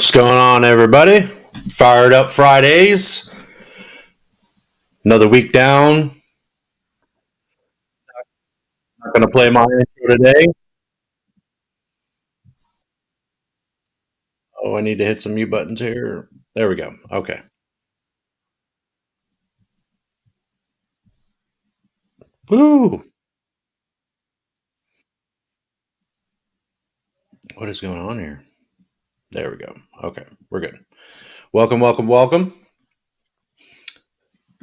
What's going on, everybody? Fired up Fridays. Another week down. Not going to play my intro today. Oh, I need to hit some mute buttons here. There we go. Okay. Woo! What is going on here? There we go. Okay, we're good. Welcome, welcome, welcome.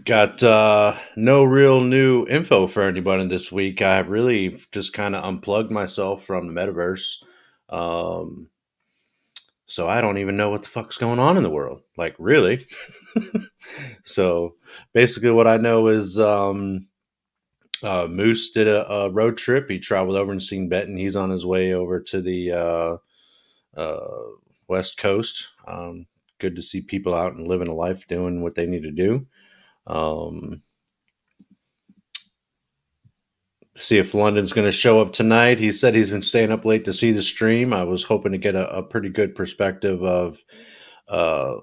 Got no real new info for anybody this week. I really just kind of unplugged myself from the metaverse. Um, so I don't even know what the fuck's going on in the world. Like, really? So basically, what I know is Moose did a road trip. He traveled over and seen Benton. He's on his way over to the uh, West Coast. Good to see people out and living a life, doing what they need to do. Um, See if London's going to show up tonight. He said he's been staying up late to see the stream. I was hoping to get a pretty good perspective of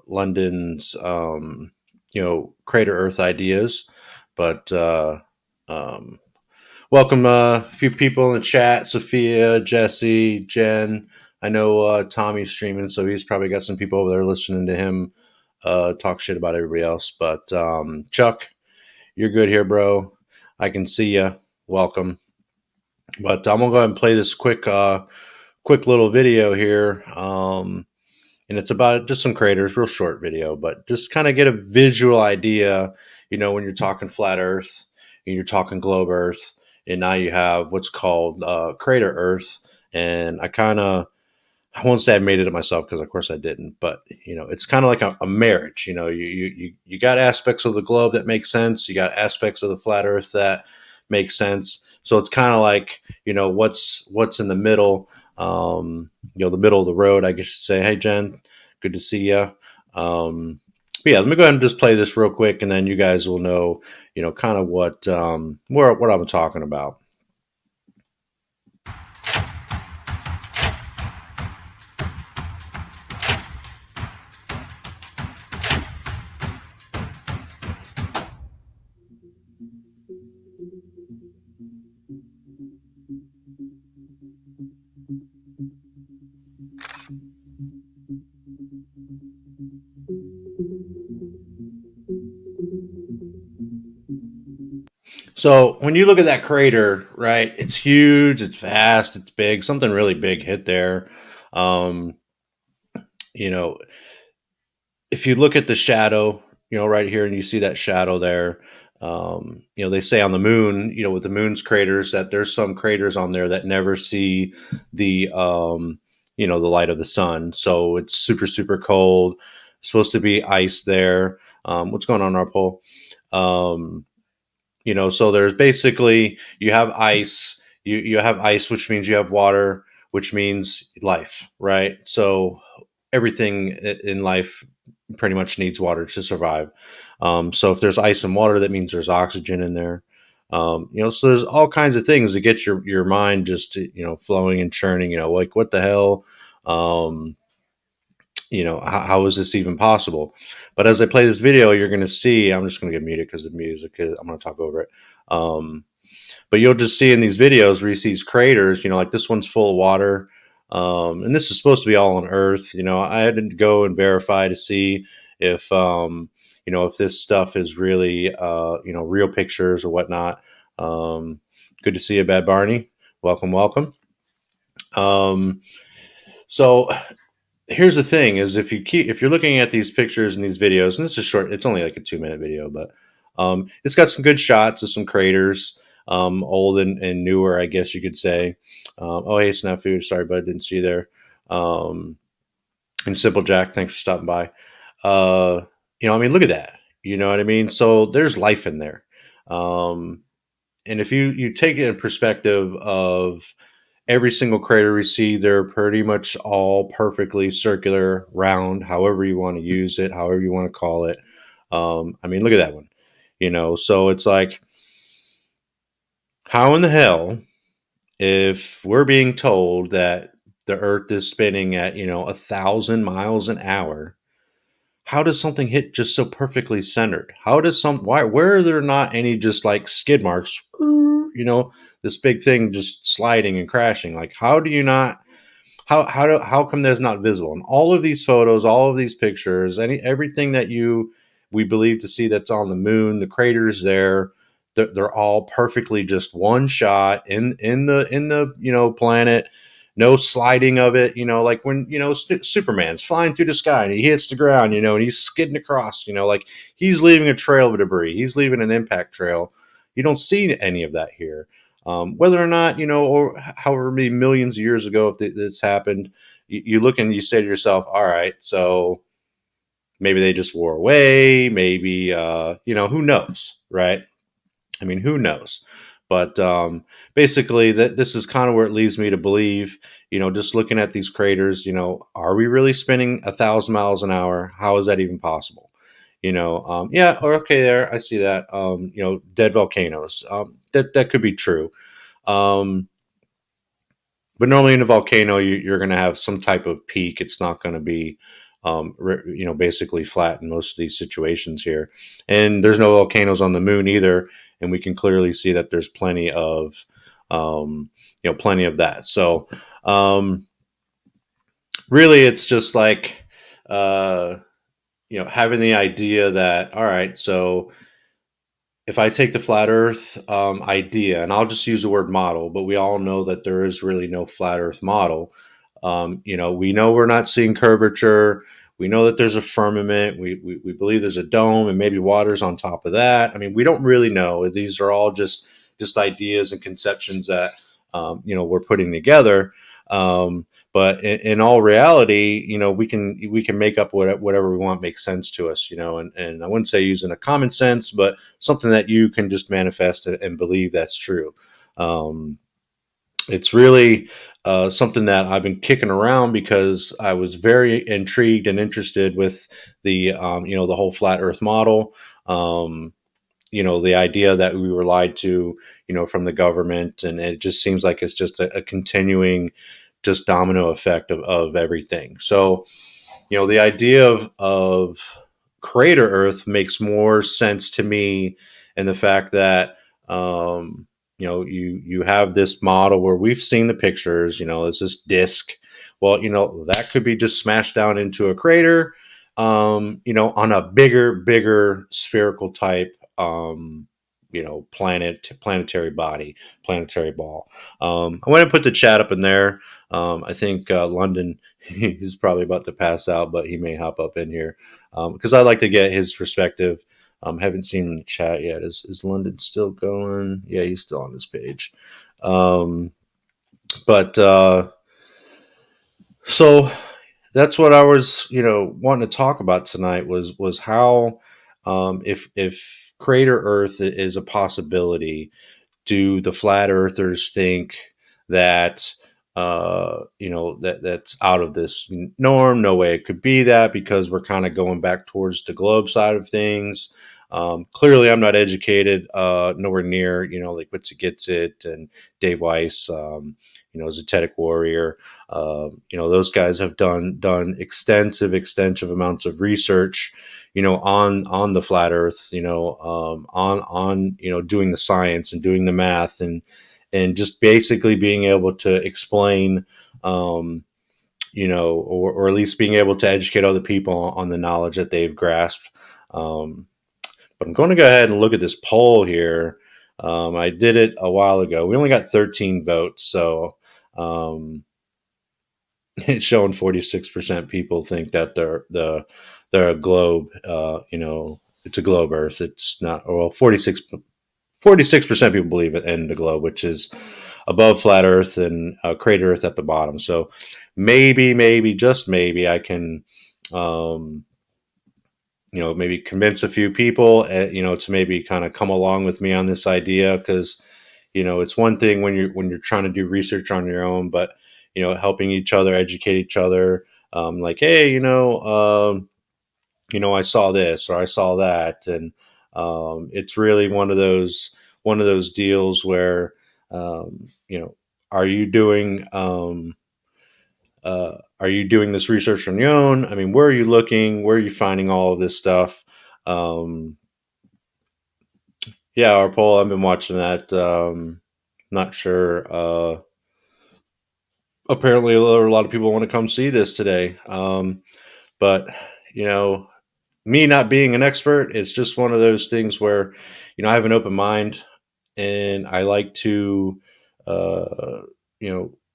London's, Crater Earth ideas. But um, welcome a few people in the chat: Sophia, Jesse, Jen. I know Tommy's streaming, so he's probably got some people over there listening to him talk shit about everybody else. But Chuck, you're good here, bro. I can see you. Welcome. But I'm gonna go ahead and play this quick little video here. And it's about just some creators, real short video, but just kind of get a visual idea, when you're talking flat Earth and you're talking globe Earth, and now you have what's called crater Earth. And I won't say I made it up myself because of course I didn't, but it's kind of like a marriage. You got aspects of the globe that make sense. You got aspects of the flat Earth that make sense. So it's kind of like what's in the middle. The middle of the road, I guess you say. Hey, Jen, good to see you. But yeah, let me go ahead and just play this real quick, and then you guys will know, kind of what I'm talking about. So when you look at that crater, right, it's huge, it's vast, it's big. Something really big hit there. Um, you know, if you look at the shadow, right here, and you see that shadow there, they say on the moon, with the moon's craters, that there's some craters on there that never see the light of the sun. So it's super, super cold. It's supposed to be ice there. What's going on, our poll? So there's basically, you have ice, you have ice, which means you have water, which means life, right? So everything in life pretty much needs water to survive. So if there's ice and water, that means there's oxygen in there. So there's all kinds of things that get your mind just, flowing and churning, like what the hell, how is this even possible? But as I play this video, you're going to see, I'm just going to get muted because of music, I'm going to talk over it. But you'll just see in these videos where you see these craters, like this one's full of water. And this is supposed to be all on Earth. I had to go and verify to see if this stuff is really, real pictures or whatnot. Good to see you, Bad Barney. Welcome, welcome. So here's the thing: is if you're looking at these pictures and these videos, and this is short, it's only like a 2-minute video, but it's got some good shots of some craters, old and newer, I guess you could say. Oh, hey, Snafu, sorry, bud, didn't see you there. And Simple Jack, thanks for stopping by. Look at that. You know what I mean? So there's life in there. And if you take it in perspective of every single crater we see, they're pretty much all perfectly circular, round, however you want to use it, however you want to call it. Look at that one. So it's like, how in the hell, if we're being told that the Earth is spinning at 1,000 miles an hour, how does something hit just so perfectly centered? How does where are there not any just like skid marks? This big thing just sliding and crashing. Like, how do you not? How come that's not visible? And all of these photos, all of these pictures, everything that we believe to see that's on the moon, the craters there, they're all perfectly just one shot in the planet. No sliding of it, like when Superman's flying through the sky and he hits the ground, and he's skidding across, like he's leaving a trail of debris, he's leaving an impact trail. You don't see any of that here. Whether or not, or however many millions of years ago, if this happened, you look and you say to yourself, all right, so maybe they just wore away. Maybe, who knows, right? I mean, who knows? But basically, this is kind of where it leads me to believe, just looking at these craters, are we really spinning 1,000 miles an hour? How is that even possible? Yeah, okay, there, I see that. Dead volcanoes. That could be true. Um, but normally in a volcano, you're going to have some type of peak. It's not going to be, basically flat in most of these situations here. And there's no volcanoes on the moon either. And we can clearly see that there's plenty of that. So, really, it's just like, having the idea that, all right, so if I take the flat Earth idea, and I'll just use the word model, but we all know that there is really no flat Earth model. We know we're not seeing curvature. We know that there's a firmament. We believe there's a dome and maybe water's on top of that. I mean, we don't really know. These are all just ideas and conceptions that we're putting together. But in all reality, we can make up whatever we want makes sense to us, and I wouldn't say using a common sense, but something that you can just manifest and believe that's true. It's really something that I've been kicking around because I was very intrigued and interested with the whole flat Earth model. The idea that we were lied to, from the government, and it just seems like it's just a continuing, just domino effect of everything. So, the idea of crater Earth makes more sense to me, and the fact that you have this model where we've seen the pictures. It's this disc. Well, that could be just smashed down into a crater, on a bigger spherical type, planetary body, planetary ball. I want to put the chat up in there. I think London, he's probably about to pass out, but he may hop up in here because I'd like to get his perspective. Haven't seen the chat yet. Is London still going? Yeah, he's still on this page. But so that's what I was, wanting to talk about tonight was how, if crater Earth is a possibility, do the flat earthers think that that's out of this norm? No way it could be that, because we're kind of going back towards the globe side of things. Clearly I'm not educated, nowhere near, like Witsi Gets It and Dave Weiss, Zetetic Warrior. Those guys have done extensive amounts of research, on the flat earth, on doing the science and doing the math, and just basically being able to explain, or at least being able to educate other people on the knowledge that they've grasped. But I'm going to go ahead and look at this poll here. I did it a while ago. We only got 13 votes, so it's showing 46% people think that they're a globe. It's a globe Earth. It's not. Well, 46% people believe it in the globe, which is above flat Earth, and crater Earth at the bottom. So maybe just maybe I can, maybe convince a few people, to maybe kind of come along with me on this idea, because it's one thing when you're trying to do research on your own, but helping each other, educate each other, like, hey, I saw this or I saw that, and it's really one of those deals where, are you doing, are you doing this research on your own? I mean, where are you looking? Where are you finding all of this stuff? Um, yeah, our poll. I've been watching that. Not sure. Apparently, a lot of people want to come see this today. But you know, me not being an expert, it's just one of those things where, I have an open mind, and I like to, uh,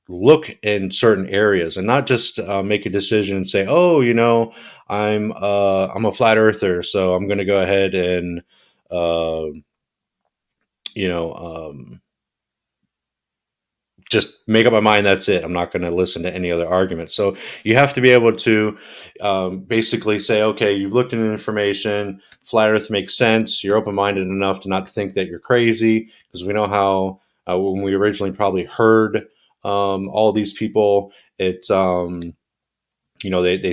look in certain areas and not just make a decision and say, oh, I'm a flat earther, so I'm going to go ahead and, uh, you know, um, just make up my mind. That's it. I'm not going to listen to any other arguments. So you have to be able to basically say, okay, you've looked into information. Flat Earth makes sense. You're open minded enough to not think that you're crazy, because we know how when we originally probably heard all these people, it's they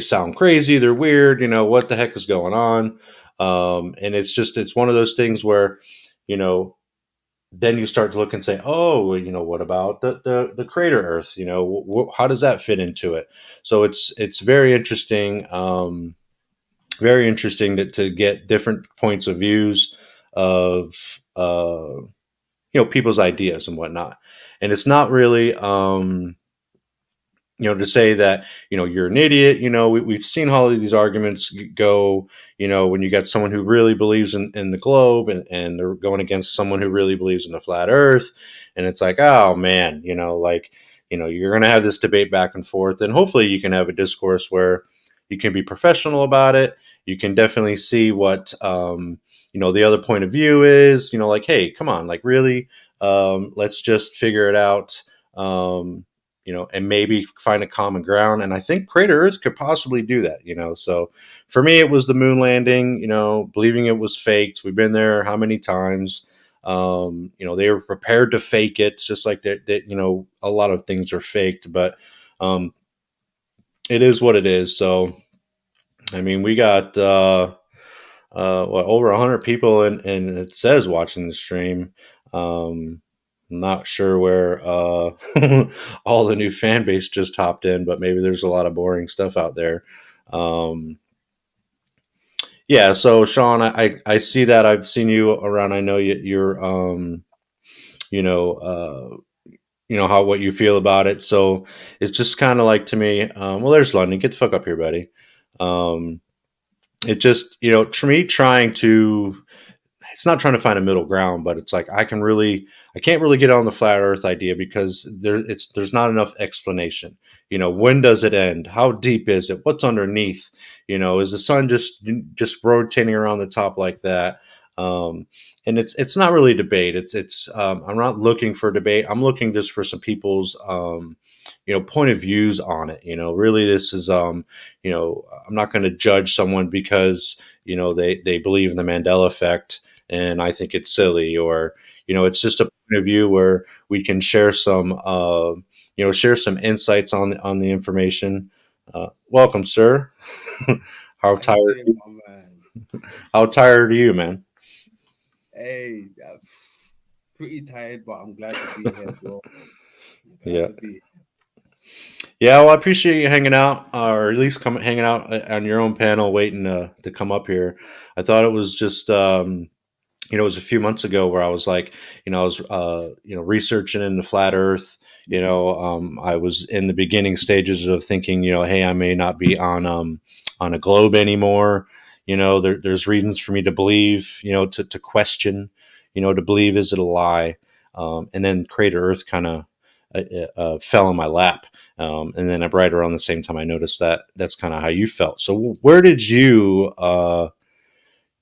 sound crazy. They're weird. What the heck is going on? And it's one of those things where you know then you start to look and say, oh, what about the crater Earth? How does that fit into it? So it's very interesting to get different points of views of people's ideas and whatnot. And it's not really to say that you're an idiot. We've seen all of these arguments go. When you got someone who really believes in the globe, and they're going against someone who really believes in the flat Earth, and it's like, oh man, you're going to have this debate back and forth, and hopefully you can have a discourse where you can be professional about it. You can definitely see what the other point of view is. Like, hey, come on, like really, let's just figure it out. And maybe find a common ground. And I think Crater Earth could possibly do that. So for me, it was the moon landing, believing it was faked. We've been there how many times? They were prepared to fake it, just like that, a lot of things are faked, but it is what it is. So, I mean, we got, over 100 people, and it says watching the stream. I'm not sure where all the new fan base just hopped in, but maybe there's a lot of boring stuff out there. Um, yeah, so Sean, I see that. I've seen you around. I know you're you know uh, how what you feel about it. So it's just kind of like, to me. Well, there's London. Get the fuck up here, buddy. Um, it just to me, trying to it's not trying to find a middle ground, but it's like I can't really get on the flat Earth idea, because there's not enough explanation. When does it end? How deep is it? What's underneath? Is the sun just rotating around the top like that? Um, and it's not really a debate. It's I'm not looking for debate. I'm looking just for some people's point of views on it. Really, this is I'm not going to judge someone because they believe in the Mandela effect and I think it's silly, or it's just a point of view where we can share some insights on the information. Welcome, sir. how How you tired doing, my man? how tired are you, man? Hey, pretty tired, but I'm glad to be here, bro. I'm glad Yeah, to be. yeah. Well, I appreciate you hanging out, or at least hanging out on your own panel, waiting to come up here. I thought it was just it was a few months ago where I was like, I was, researching into flat Earth. I was in the beginning stages of thinking, hey, I may not be on a globe anymore. There's reasons for me to believe, to question, to believe, is it a lie? And then Crater Earth kind of fell in my lap. And then right around the same time, I noticed that that's kind of how you felt. So where did you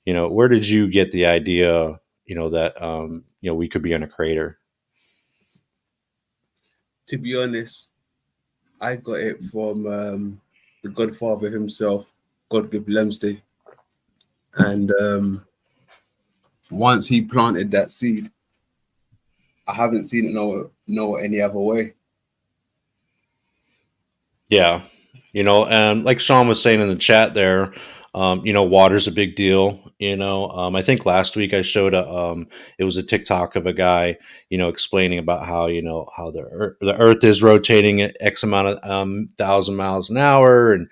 get the idea, that we could be on a crater? To be honest, I got it from the Godfather himself, Godgive Lemsday, and once he planted that seed, I haven't seen it no any other way. Yeah, and like Sean was saying in the chat there, Water's a big deal. I think last week I showed it was a TikTok of a guy, explaining about how how the Earth is rotating at X amount of thousand miles an hour, and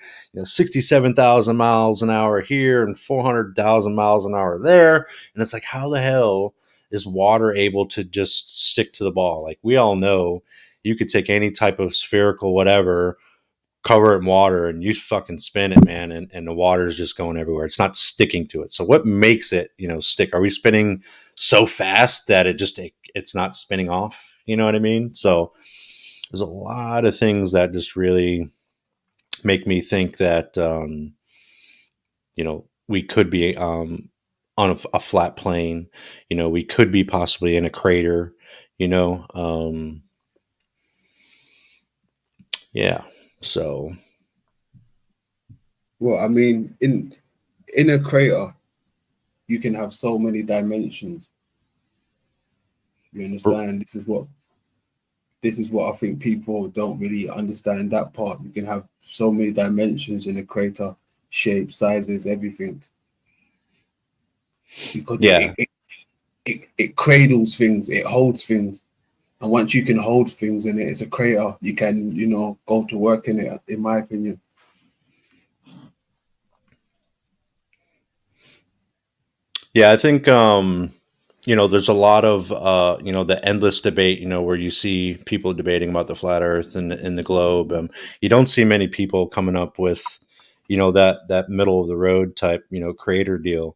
67,000 miles an hour here, and 400,000 miles an hour there, and it's like, how the hell is water able to just stick to the ball? Like, we all know you could take any type of spherical whatever, cover it in water, and you fucking spin it, man, and the water is just going everywhere. It's not sticking to it. So what makes it, stick? Are we spinning so fast that it's not spinning off? You know what I mean? So there's a lot of things that just really make me think that we could be on a flat plane. We could be possibly in a crater. You know, yeah. So Well, I mean, in a crater, you can have so many dimensions. You understand? This is what I think people don't really understand, that part. You can have so many dimensions in a crater, shape, sizes, everything. Because yeah, it cradles things, it holds things. And once you can hold things in it, it's a crater. You can, go to work in it, in my opinion. yeah. I think there's a lot of the endless debate, where you see people debating about the flat Earth and the globe. You don't see many people coming up with that middle of the road type creator deal.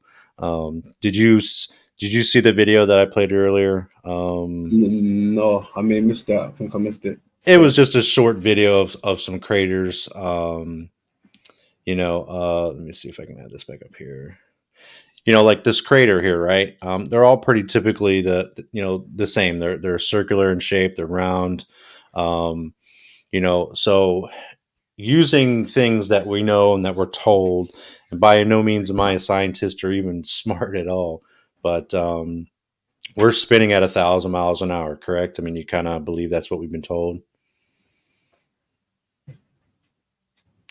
Did you see the video that I played earlier? No, I may miss that. I think I missed it. It was So, just a short video of some craters. Let me see if I can add this back up here. Like this crater here, right? They're all pretty typically the same. They're circular in shape. They're round. Um, so using things that we know and that we're told, and by no means am I a scientist or even smart at all, but we're spinning at 1,000 miles an hour, correct? I mean, you kind of believe that's what we've been told.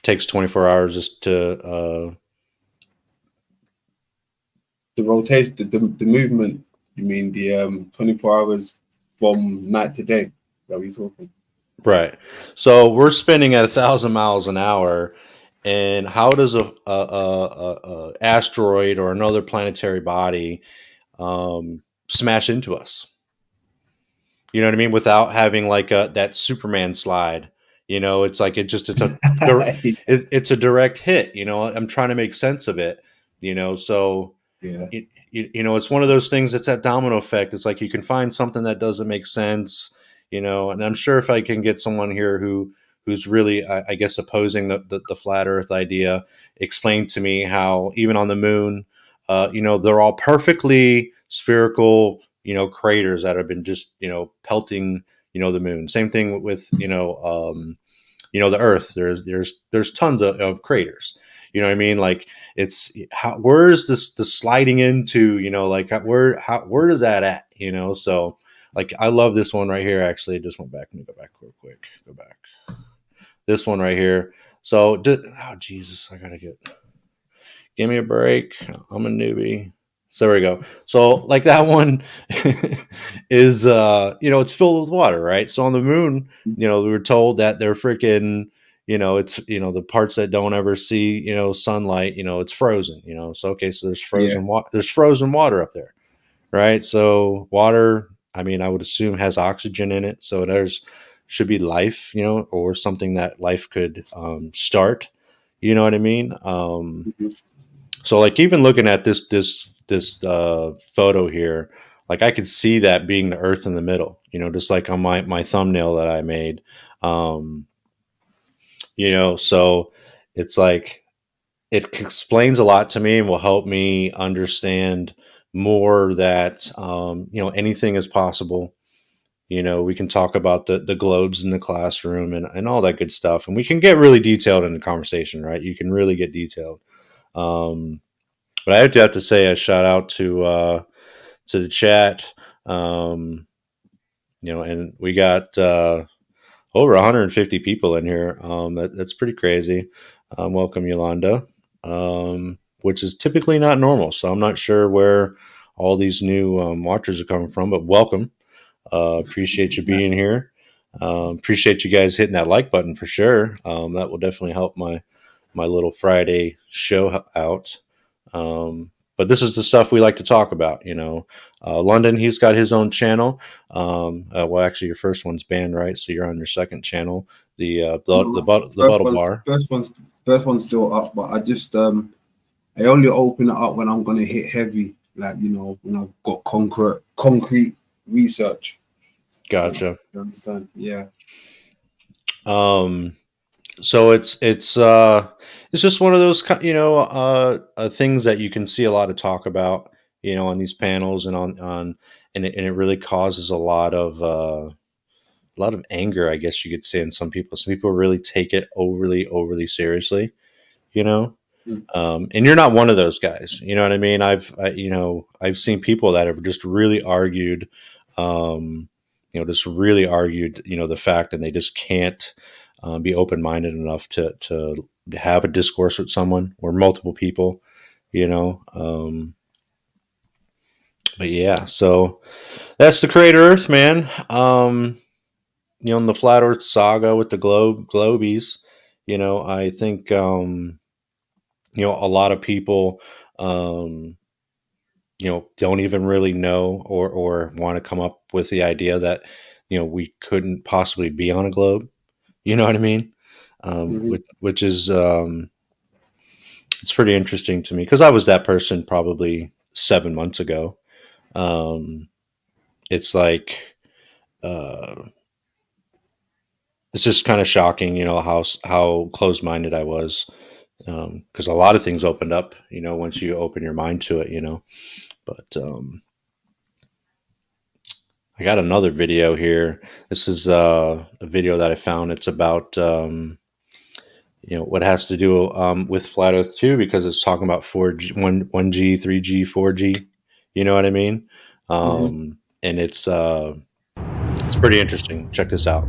Takes 24 hours just to the rotation, the movement, you mean the 24 hours from night to day that we're talking? right. So we're spinning at 1,000 miles an hour, and how does a asteroid or another planetary body smash into us? You know what I mean? Without having like that Superman slide. It's like it's a direct hit. I'm trying to make sense of it. So Yeah. it's one of those things that's that domino effect. It's like you can find something that doesn't make sense, and I'm sure if I can get someone here who's really, I guess, opposing the flat Earth idea, explain to me how even on the moon, they're all perfectly spherical, craters that have been just pelting the moon. Same thing with the Earth. There's tons of craters. You know what I mean? Like, it's where is this the sliding into? Like, where is that at? So like, I love this one right here. Actually, I just went back. Let me go back real quick. Go back. This one right here. So, oh Jesus, I gotta give me a break. I'm a newbie. So there we go. So like that one is it's filled with water, right? So on the moon, we were told that they're freaking, it's the parts that don't ever see, sunlight, it's frozen, So okay, so Yeah. there's frozen water up there, right? So water, I mean, I would assume has oxygen in it. So there's should be life, or something that life could start. You know what I mean? Mhm. So like, even looking at this photo here, like I could see that being the Earth in the middle, just like on my thumbnail that I made. Um, so it's like it explains a lot to me and will help me understand more that anything is possible. We can talk about the globes in the classroom and all that good stuff, and we can get really detailed in the conversation, right? You can really get detailed. Um, but I have to say a shout out to the chat. Um, and we got over 150 people in here. That's pretty crazy. Welcome, Yolanda. which is typically not normal. So I'm not sure where all these new watchers are coming from, but welcome. Appreciate you being here. Appreciate you guys hitting that like button for sure. That will definitely help my little Friday show out. But this is the stuff we like to talk about. London, he's got his own channel. Well, actually, your first one's banned, right? So you're on your second channel, the Bottle Bar. First one's still up, but I only open it up when I'm gonna hit heavy, like when I've got concrete research. Gotcha. You understand? Yeah. So it's just one of those things that you can see a lot of talk about, on these panels and and it really causes a lot of anger, I guess you could say, in some people. Some people really take it overly seriously, you know. And you're not one of those guys. You know what I mean? I've seen people that have just really argued, the fact, and they just can't be open minded enough to have a discourse with someone or multiple people. But yeah, so that's the Creator Earth, man. In the Flat Earth saga with the Globies, I think a lot of people don't even really know or want to come up with the idea that we couldn't possibly be on a globe. You know what I mean? Which is it's pretty interesting to me because I was that person probably 7 months ago. It's like it's just kind of shocking, how close minded I was, because a lot of things opened up, once you open your mind to it, But I got another video here. This is a video that I found. It's about what has to do with Flat Earth too, because it's talking about 4G, 1G, 3G, 4G. You know what I mean? And it's pretty interesting. Check this out.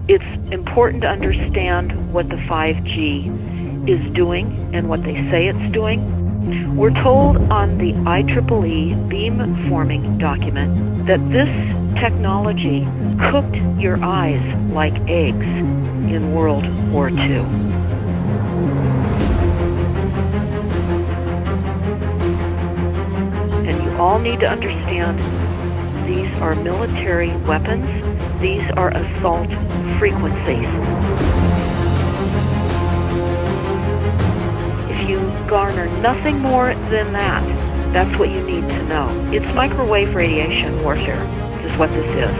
It's important to understand what the 5G is doing and what they say it's doing. We're told on the IEEE beamforming document that this technology cooked your eyes like eggs in World War II. And you all need to understand these are military weapons. These are assault frequencies. If you garner nothing more than that, that's what you need to know. It's microwave radiation warfare, is what this is.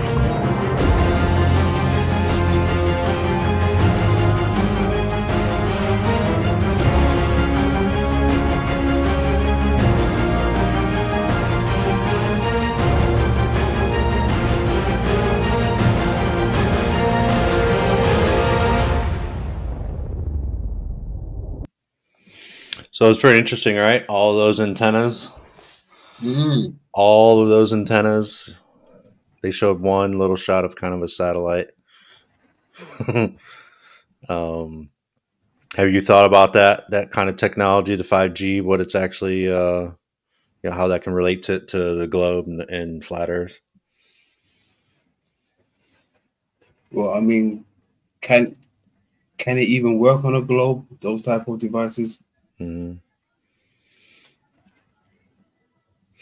So it's pretty interesting, right? All of those antennas. All of those antennas. They showed one little shot of kind of a satellite. Have you thought about that kind of technology, the 5G, what it's actually, how that can relate to the globe and flat Earth? Well, I mean, can it even work on a globe? Those type of devices. Mm-hmm.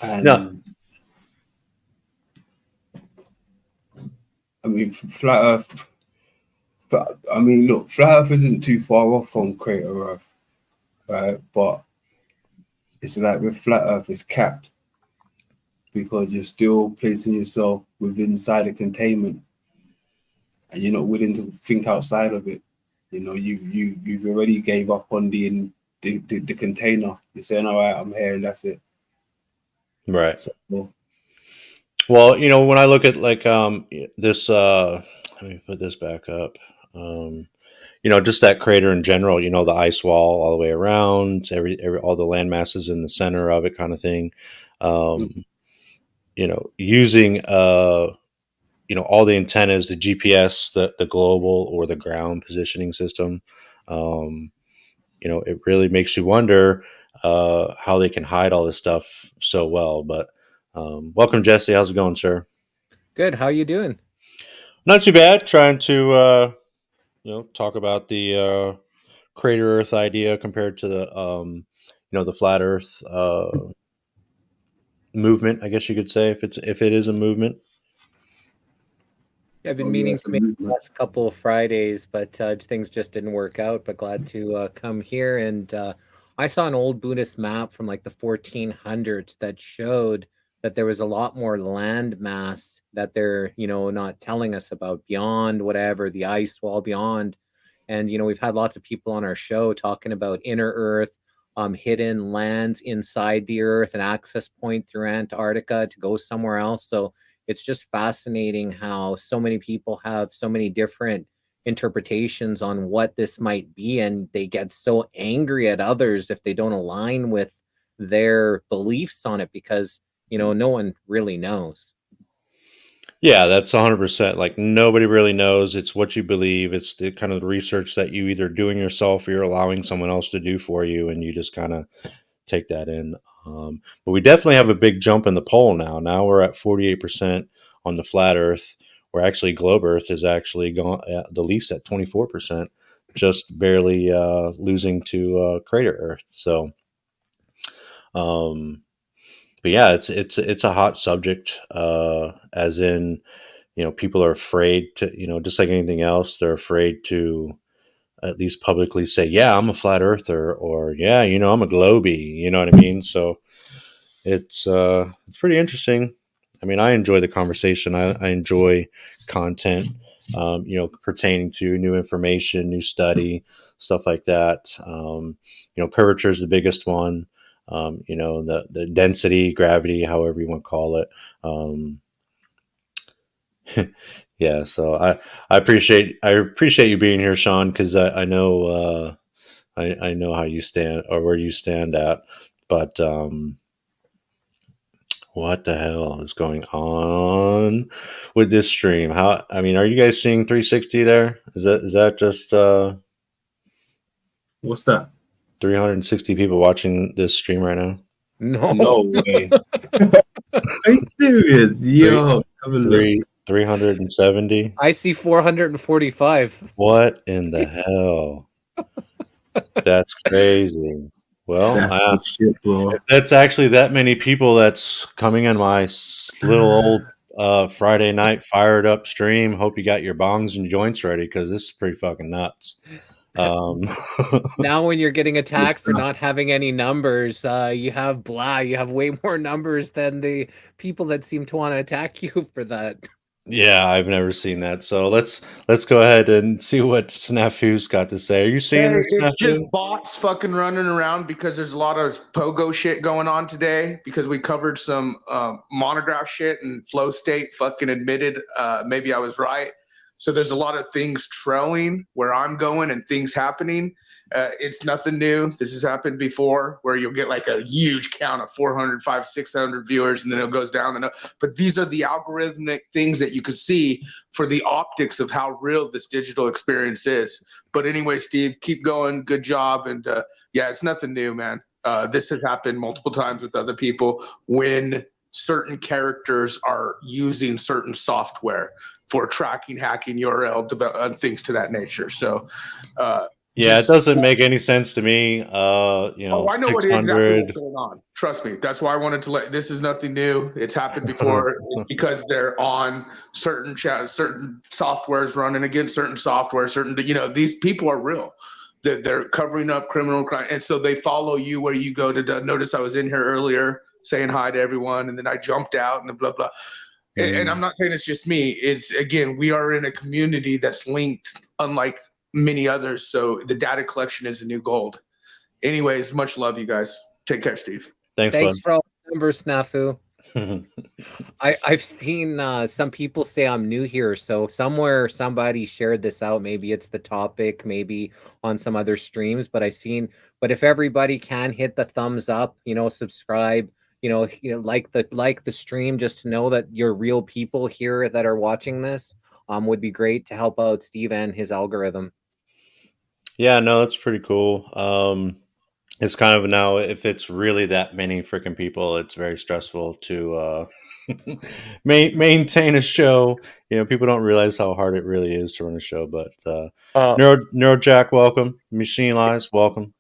And no. I mean, flat Earth. But I mean, look, flat Earth isn't too far off from Crater Earth, right? But it's like with flat Earth, it's capped because you're still placing yourself within inside a containment, and you're not willing to think outside of it. You've already gave up on the container. You're saying, all right, I'm here, and that's it. Right. So, well, when I look at like this, let me put this back up. Just that crater in general, the ice wall all the way around, all the land masses in the center of it, kind of thing. Using all the antennas, the GPS, the global or the ground positioning system, it really makes you wonder how they can hide all this stuff so well. But welcome, Jesse. How's it going, sir? Good. How you doing? Not too bad. Trying to talk about the crater Earth idea compared to the the flat Earth movement. I guess you could say if it is a movement. Yeah, I've been meaning to make the last couple of Fridays, but things just didn't work out. But glad to come here. And I saw an old Buddhist map from like the 1400s that showed that there was a lot more land mass that they're, not telling us about beyond whatever the ice wall beyond. And, we've had lots of people on our show talking about inner Earth, hidden lands inside the Earth, an access point through Antarctica to go somewhere else. So it's just fascinating how so many people have so many different interpretations on what this might be, and they get so angry at others if they don't align with their beliefs on it because no one really knows. Yeah, that's 100%. Like nobody really knows. It's what you believe. It's the kind of research that you either doing yourself or you're allowing someone else to do for you, and you just kind of take that in. But we definitely have a big jump in the poll now. Now we're at 48% on the flat Earth, where actually globe Earth is actually gone the least at 24%, just barely losing to crater Earth. So, but yeah, it's a hot subject. As in, people are afraid to, just like anything else, they're afraid to at least publicly say, yeah, I'm a flat earther, or yeah, I'm a globie, you know what I mean? So it's pretty interesting. I mean, I enjoy the conversation. I enjoy content, pertaining to new information, new study, stuff like that. Curvature is the biggest one. The density, gravity, however you want to call it. Yeah, so I appreciate you being here, Sean, because I know I know how you stand or where you stand at, but what the hell is going on with this stream? I mean, are you guys seeing 360 there? Is that just What's that? 360 people watching this stream right now? No way. Are you serious? Yo, have a look. 370. I see 445. What in the hell? That's crazy. Well, That's good shit, bro. if that's actually that many people that's coming in my little old Friday night fired up stream. Hope you got your bongs and joints ready because this is pretty fucking nuts. Now when you're getting attacked for not having any numbers, you have way more numbers than the people that seem to want to attack you for that. Yeah, I've never seen that. So let's go ahead and see what Snafu's got to say. Are you seeing this, Snafu? It's just bots fucking running around because there's a lot of pogo shit going on today because we covered some monograph shit and flow state fucking admitted maybe I was right. So there's a lot of things trailing where I'm going and things happening. It's nothing new. This has happened before where you'll get like a huge count of 400, 500, 600 viewers and then it goes down. But these are the algorithmic things that you can see for the optics of how real this digital experience is. But anyway, Steve, keep going. Good job. And yeah, it's nothing new, man. This has happened multiple times with other people when certain characters are using certain software for tracking, hacking URL, things to that nature. So, yeah, it doesn't make any sense to me. I know exactly what's going on. Trust me. That's why I wanted to this is nothing new. It's happened before because they're on certain softwares running against certain software, these people are real. They're covering up criminal crime. And so they follow you where you go to notice I was in here earlier saying hi to everyone. And then I jumped out and blah, blah. And I'm not saying it's just me. It's, again, we are in a community that's linked, unlike many others. So the data collection is the new gold. Anyways, much love, you guys. Take care, Steve. Thanks for all the numbers, Snafu. I've seen some people say I'm new here. So somewhere somebody shared this out. Maybe it's the topic, maybe on some other streams. But but if everybody can hit the thumbs up, subscribe, like the stream, just to know that you're real people here that are watching this, would be great to help out Steve and his algorithm. Yeah, no, that's pretty cool. It's kind of now if it's really that many freaking people, it's very stressful to maintain a show. You know, people don't realize how hard it really is to run a show. But Uh, Neuro Jack, welcome. Machine Lies, welcome.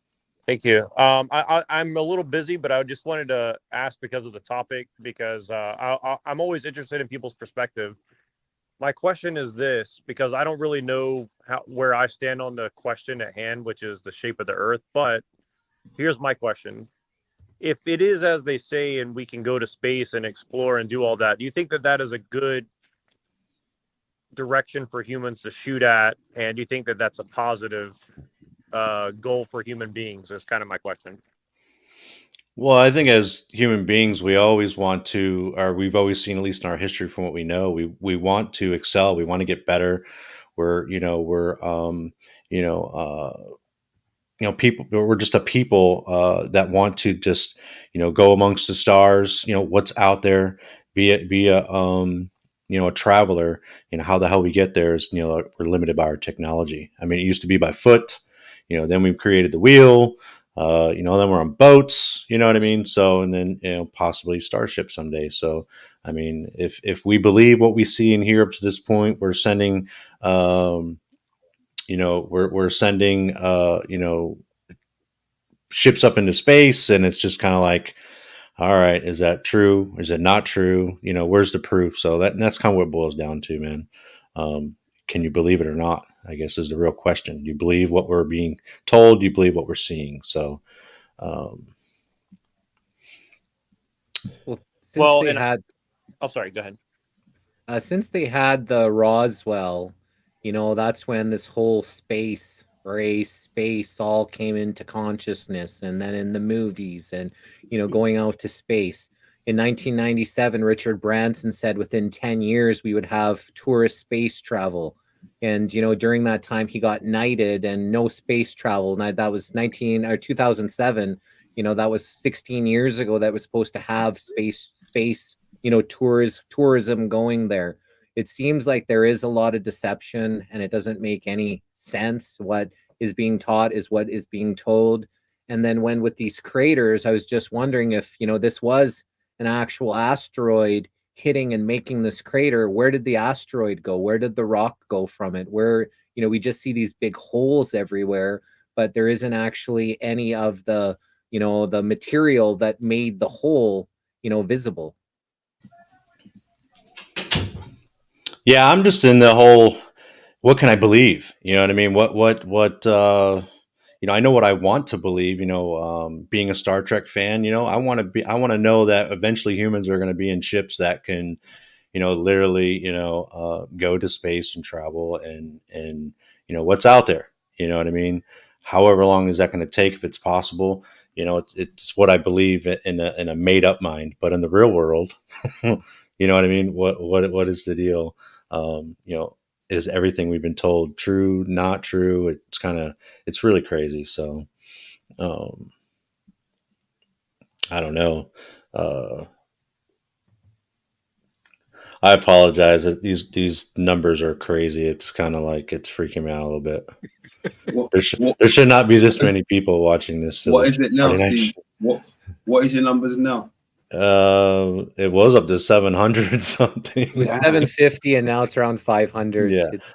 Thank you. I'm a little busy, but I just wanted to ask because of the topic, because I'm always interested in people's perspective. My question is this, because I don't really know where I stand on the question at hand, which is the shape of the Earth. But here's my question. If it is as they say, and we can go to space and explore and do all that, do you think that that is a good direction for humans to shoot at? And do you think that that's a positive goal for human beings? Is kind of my question. Well, I think as human beings, we always want to, or we've always seen, at least in our history, from what we know, we want to excel. We want to get better. We're people. We're just a people that want to just go amongst the stars. What's out there. Be a traveler. How the hell we get there is we're limited by our technology. I mean, it used to be by foot. Then we created the wheel. Then we're on boats, you know what I mean? So, and then, possibly starship someday. So, I mean, if we believe what we see and hear up to this point, we're sending, we're sending, ships up into space, and it's just kind of like, all right, is that true? Is it not true? Where's the proof? So that's kind of what it boils down to, man. Can you believe it or not? I guess is the real question. Do you believe what we're being told? Do you believe what we're seeing? So, Well, since Well, they and had oh, sorry, go ahead. since they had the Roswell, that's when this whole space race, space all came into consciousness, and then in the movies, and going out to space. In 1997, Richard Branson said within 10 years we would have tourist space travel. And during that time he got knighted and no space travel. And that was 2007. That was 16 years ago that was supposed to have space tourism going there. It seems like there is a lot of deception, and it doesn't make any sense. What is being taught is what is being told. And then when with these craters, I was just wondering if this was an actual asteroid hitting and making this crater. Where did the asteroid go? Where did the rock go from it? Where we just see these big holes everywhere, but there isn't actually any of the the material that made the hole visible. yeah, I'm just in the whole, what can I believe? You know what I mean? I know what I want to believe, being a Star Trek fan, I want to know that eventually humans are going to be in ships that can, literally, go to space and travel and, what's out there, you know what I mean? However long is that going to take, if it's possible, it's what I believe in a made up mind, but in the real world, you know what I mean? What is the deal? Is everything we've been told true, not true? It's really crazy. So, um, I don't know. Uh, I apologize. These numbers are crazy. It's kind of like it's freaking me out a little bit. What, There should not be this many people watching this. what is it now, Friday night Steve? What is your numbers now? It was up to 700 something. It was 750, and now it's around 500. Yeah. It's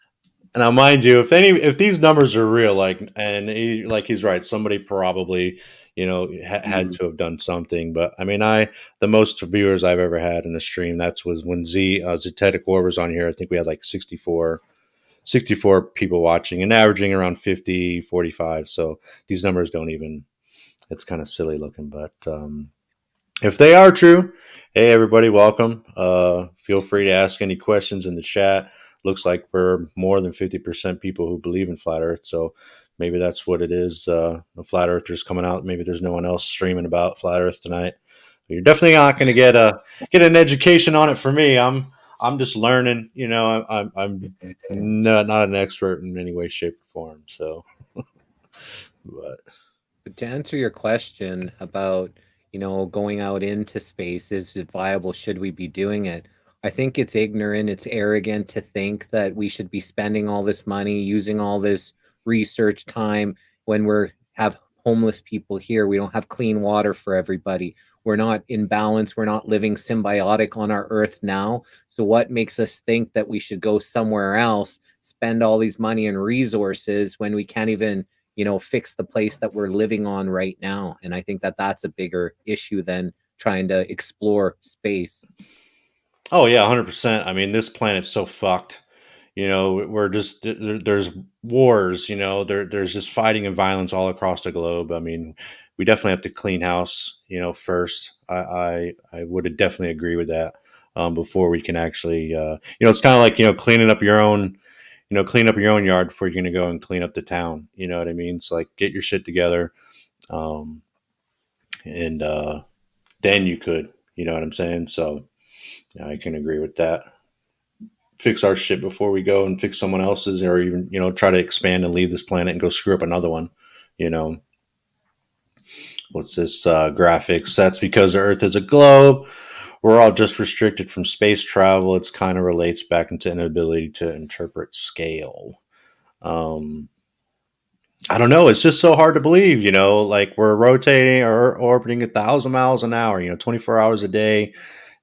And now, mind you, if these numbers are real, he's right, somebody probably, had to have done something. But I mean, the most viewers I've ever had in a stream, was when Zetetic War was on here. I think we had like 64 people watching and averaging around 50, 45. So these numbers don't even, it's kind of silly looking, but, if they are true, hey everybody, welcome. Feel free to ask any questions in the chat. Looks like we're more than 50% people who believe in flat Earth, so maybe that's what it is. The flat Earthers coming out. Maybe there's no one else streaming about flat Earth tonight. But you're definitely not going to get an education on it for me. I'm just learning. I'm not an expert in any way, shape, or form. So, but to answer your question about going out into space, is it viable? Should we be doing it? I think it's ignorant, it's arrogant to think that we should be spending all this money, using all this research time. When have homeless people here, we don't have clean water for everybody. We're not in balance. We're not living symbiotic on our earth now. So what makes us think that we should go somewhere else, spend all these money and resources when we can't even, fix the place that we're living on right now? And I think that that's a bigger issue than trying to explore space. Oh yeah, 100%. I mean, this planet's so fucked. We're just there's wars. There's just fighting and violence all across the globe. I mean, we definitely have to clean house. First. I would definitely agree with that. Before we can actually, it's kind of like cleaning up your own. Clean up your own yard before you're going to go and clean up the town. You know what I mean? So like, get your shit together, and then you could. You know what I'm saying? So I can agree with that. Fix our shit before we go and fix someone else's, or even try to expand and leave this planet and go screw up another one. What's this graphics? That's because the Earth is a globe. We're all just restricted from space travel. It's kind of relates back into inability to interpret scale. I don't know. It's just so hard to believe, like we're rotating or orbiting 1,000 miles an hour, 24 hours a day,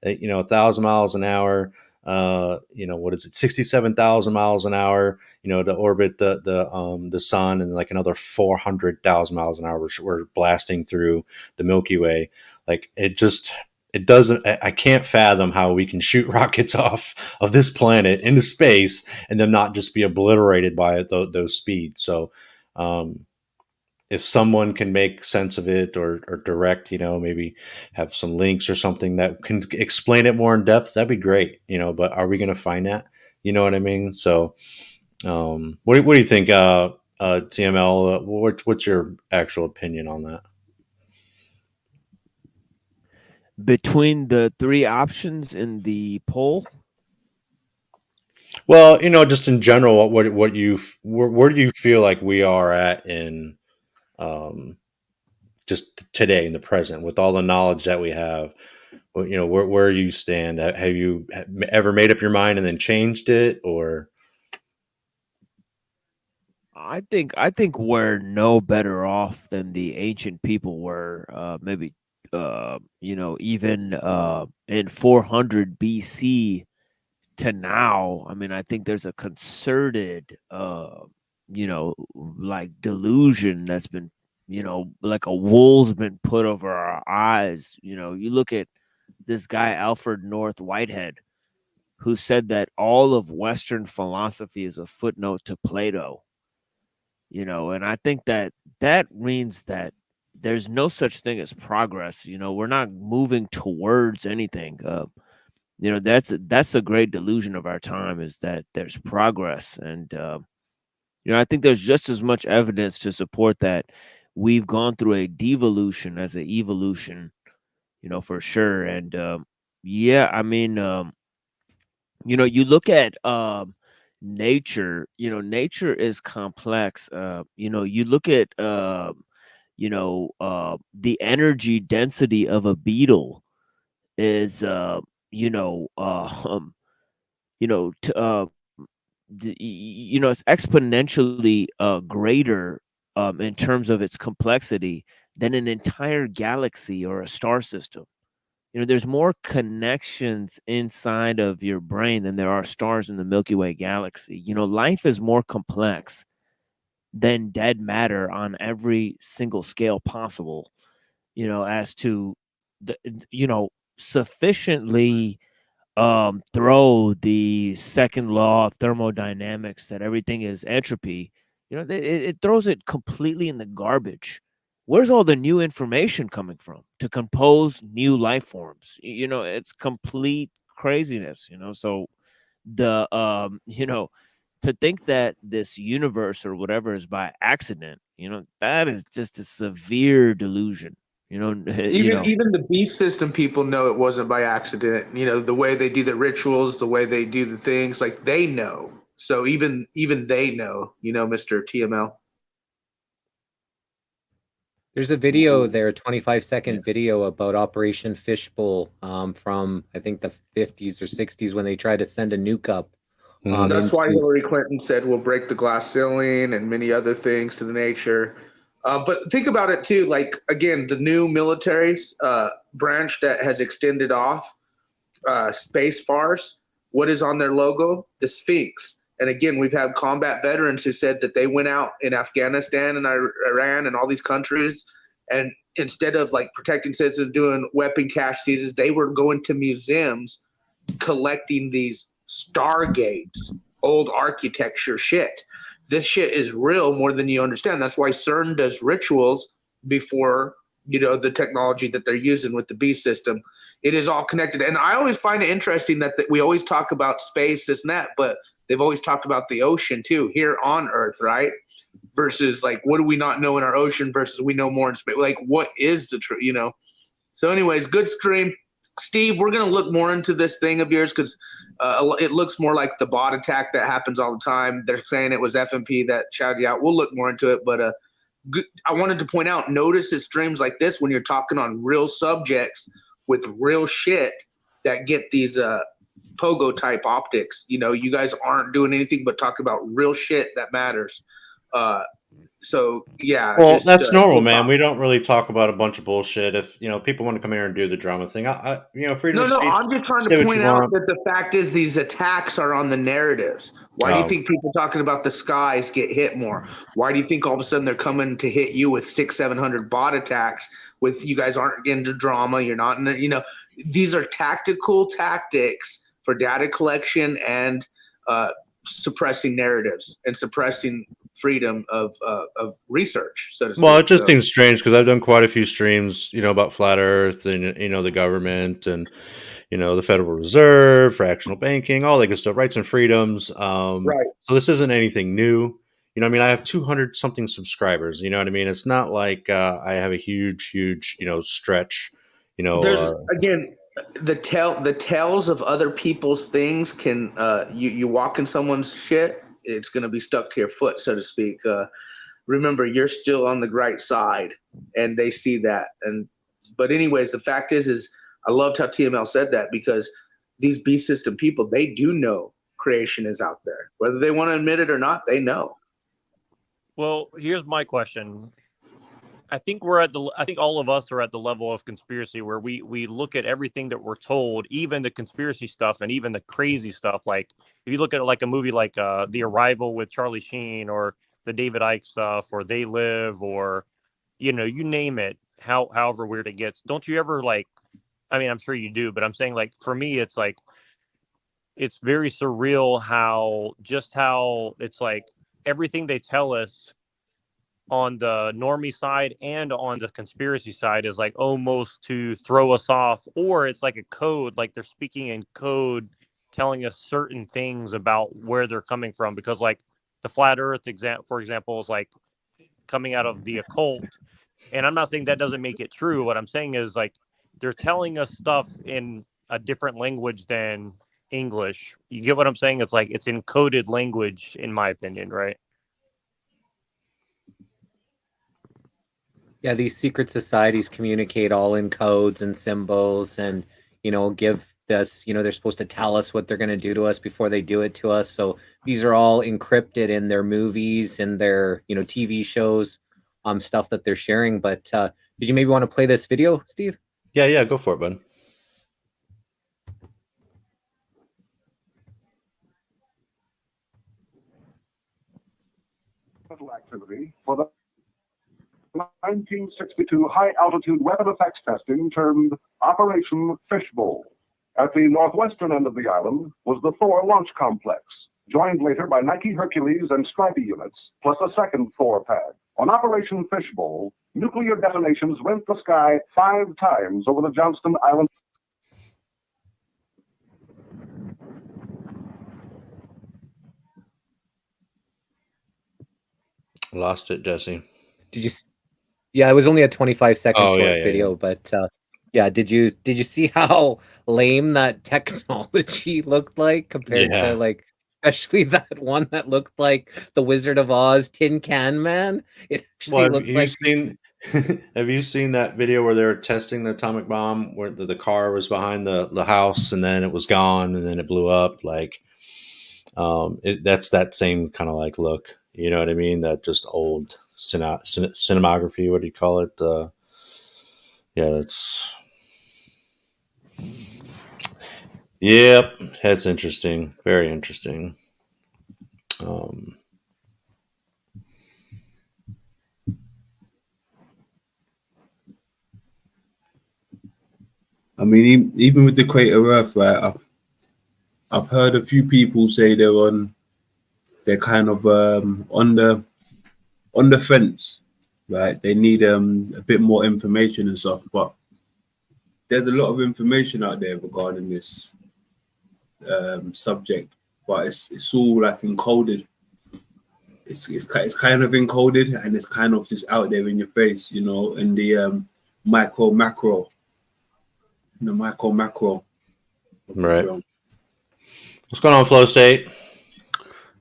1,000 miles an hour. What is it? 67,000 miles an hour, to orbit the sun, and like another 400,000 miles an hour. We're blasting through the Milky Way. Like it doesn't, I can't fathom how we can shoot rockets off of this planet into space and then not just be obliterated by those speeds. So, if someone can make sense of it or direct, maybe have some links or something that can explain it more in depth, that'd be great, but are we going to find that? You know what I mean? So, what do you think, TML? What's your actual opinion on that? Between the three options in the poll? Well, just in general, where do you feel like we are at in, just today in the present with all the knowledge that we have? Where you stand? Have you ever made up your mind and then changed it, or? I think we're no better off than the ancient people were. Maybe even in 400 BC to now. I mean, I think there's a concerted like delusion that's been, like a wool's been put over our eyes. You look at this guy Alfred North Whitehead, who said that all of Western philosophy is a footnote to Plato. And I think that means that there's no such thing as progress. We're not moving towards anything. That's a great delusion of our time, is that there's progress. And I think there's just as much evidence to support that we've gone through a devolution as an evolution, for sure. And yeah, I mean, you look at nature. Nature is complex. You look at the energy density of a beetle is it's exponentially greater in terms of its complexity than an entire galaxy or a star system. There's more connections inside of your brain than there are stars in the Milky Way galaxy. Life is more complex than dead matter on every single scale possible, as to the, sufficiently throw the second law of thermodynamics that everything is entropy. It throws it completely in the garbage. Where's all the new information coming from to compose new life forms? It's complete craziness. So the to think that this universe or whatever is by accident, that is just a severe delusion. Even the beef system people know it wasn't by accident. The way they do the rituals, the way they do the things, like they know. So even they know, Mr. TML. There's a video there, 25-second video about Operation Fishbowl from I think the 50s or 60s, when they tried to send a nuke up Mhm. That's why into Hillary Clinton said we'll break the glass ceiling and many other things to the nature. But think about it too. Like again, the new military branch that has extended off space farce. What is on their logo? The Sphinx. And again, we've had combat veterans who said that they went out in Afghanistan and Iran and all these countries, and instead of like protecting citizens, doing weapon cache seizures, they were going to museums collecting these stargates, old architecture shit. This shit is real more than you understand. That's why CERN does rituals before the technology that they're using with the B system. It is all connected. And I always find it interesting that we always talk about space, this and that, but they've always talked about the ocean too, here on Earth, right? Versus like, what do we not know in our ocean versus we know more in space? Like, what is the truth, So anyways, good stream. Steve, we're going to look more into this thing of yours because it looks more like the bot attack that happens all the time. They're saying it was FMP that shouted you out. We'll look more into it, but I wanted to point out, notice at streams like this when you're talking on real subjects with real shit that get these pogo type optics. You guys aren't doing anything but talk about real shit that matters. So yeah. Well, that's normal, man. We don't really talk about a bunch of bullshit. If people want to come here and do the drama thing, freedom of speech. No, I'm just trying to point out that the fact is these attacks are on the narratives. Why do you think people talking about the skies get hit more? Why do you think all of a sudden they're coming to hit you with 600-700 bot attacks? With you guys aren't into drama. You're not in the, these are tactical tactics for data collection and suppressing narratives and suppressing freedom of research, so to speak. Well, it just seems strange because I've done quite a few streams, about flat Earth and the government and the Federal Reserve, fractional banking, all that good stuff, rights and freedoms. Right. So this isn't anything new. I have 200 something subscribers. You know what I mean? It's not like I have a huge, stretch. There's again the tales of other people's things can you walk in someone's shit, it's going to be stuck to your foot, so to speak. Remember, you're still on the right side, and they see that. But anyways, the fact is I loved how TML said that because these B system people, they do know creation is out there, whether they want to admit it or not. They know. Well, here's my question. I think all of us are at the level of conspiracy where we look at everything that we're told, even the conspiracy stuff and even the crazy stuff. Like if you look at like a movie like The Arrival with Charlie Sheen or the David Icke stuff or They Live or, you name it, however weird it gets. Don't you ever I'm sure you do, but I'm saying like, for me, it's like, it's very surreal how it's like everything they tell us on the normie side and on the conspiracy side is like almost to throw us off, or it's like a code, like they're speaking in code, telling us certain things about where they're coming from. Because like the flat earth for example, is like coming out of the occult. And I'm not saying that doesn't make it true. What I'm saying is like, they're telling us stuff in a different language than English. You get what I'm saying? It's like, it's encoded language, in my opinion, right? Yeah, these secret societies communicate all in codes and symbols and, give us, they're supposed to tell us what they're going to do to us before they do it to us. So these are all encrypted in their movies and their, TV shows, stuff that they're sharing. But did you maybe want to play this video, Steve? Yeah, go for it, bud. Activity for the 1962 high-altitude weapon effects testing termed Operation Fishbowl. At the northwestern end of the island was the Thor launch complex, joined later by Nike Hercules and Stripey units, plus a second Thor pad. On Operation Fishbowl, nuclear detonations rent the sky 5 times over the Johnston Island. Lost it, Jesse. Did you? Yeah, it was only a 25-second video, but did you see how lame that technology looked like compared to like, especially that one that looked like the Wizard of Oz Tin Can Man? It actually looked like. Have you seen that video where they were testing the atomic bomb, where the car was behind the house and then it was gone and then it blew up? Like, That's that same kind of like look. You know what I mean? That just old cinematography. What do you call it? Yeah, that's. Yep, that's interesting. Very interesting. Um, I mean, even with the Crater Earth, right? I've heard a few people say they're kind of on the fence, right? They need a bit more information and stuff, but there's a lot of information out there regarding this subject, but it's all like encoded. It's kind of encoded, and it's kind of just out there in your face, you know, in the micro macro, the micro macro. right. What's going on, Flow State?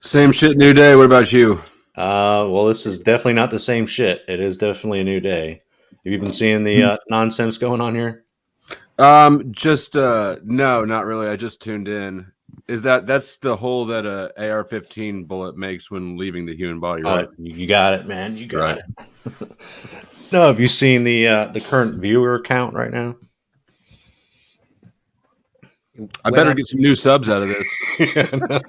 Same shit, new day. What about you? Well, this is definitely not the same shit. It is definitely a new day. Have you been seeing the nonsense going on here? Just no, not really. I just tuned in. That's the hole that a AR-15 bullet makes when leaving the human body, right? Oh, you got it, man. You got Right. it. No, have you seen the current viewer count right now? I better get some new subs out of this.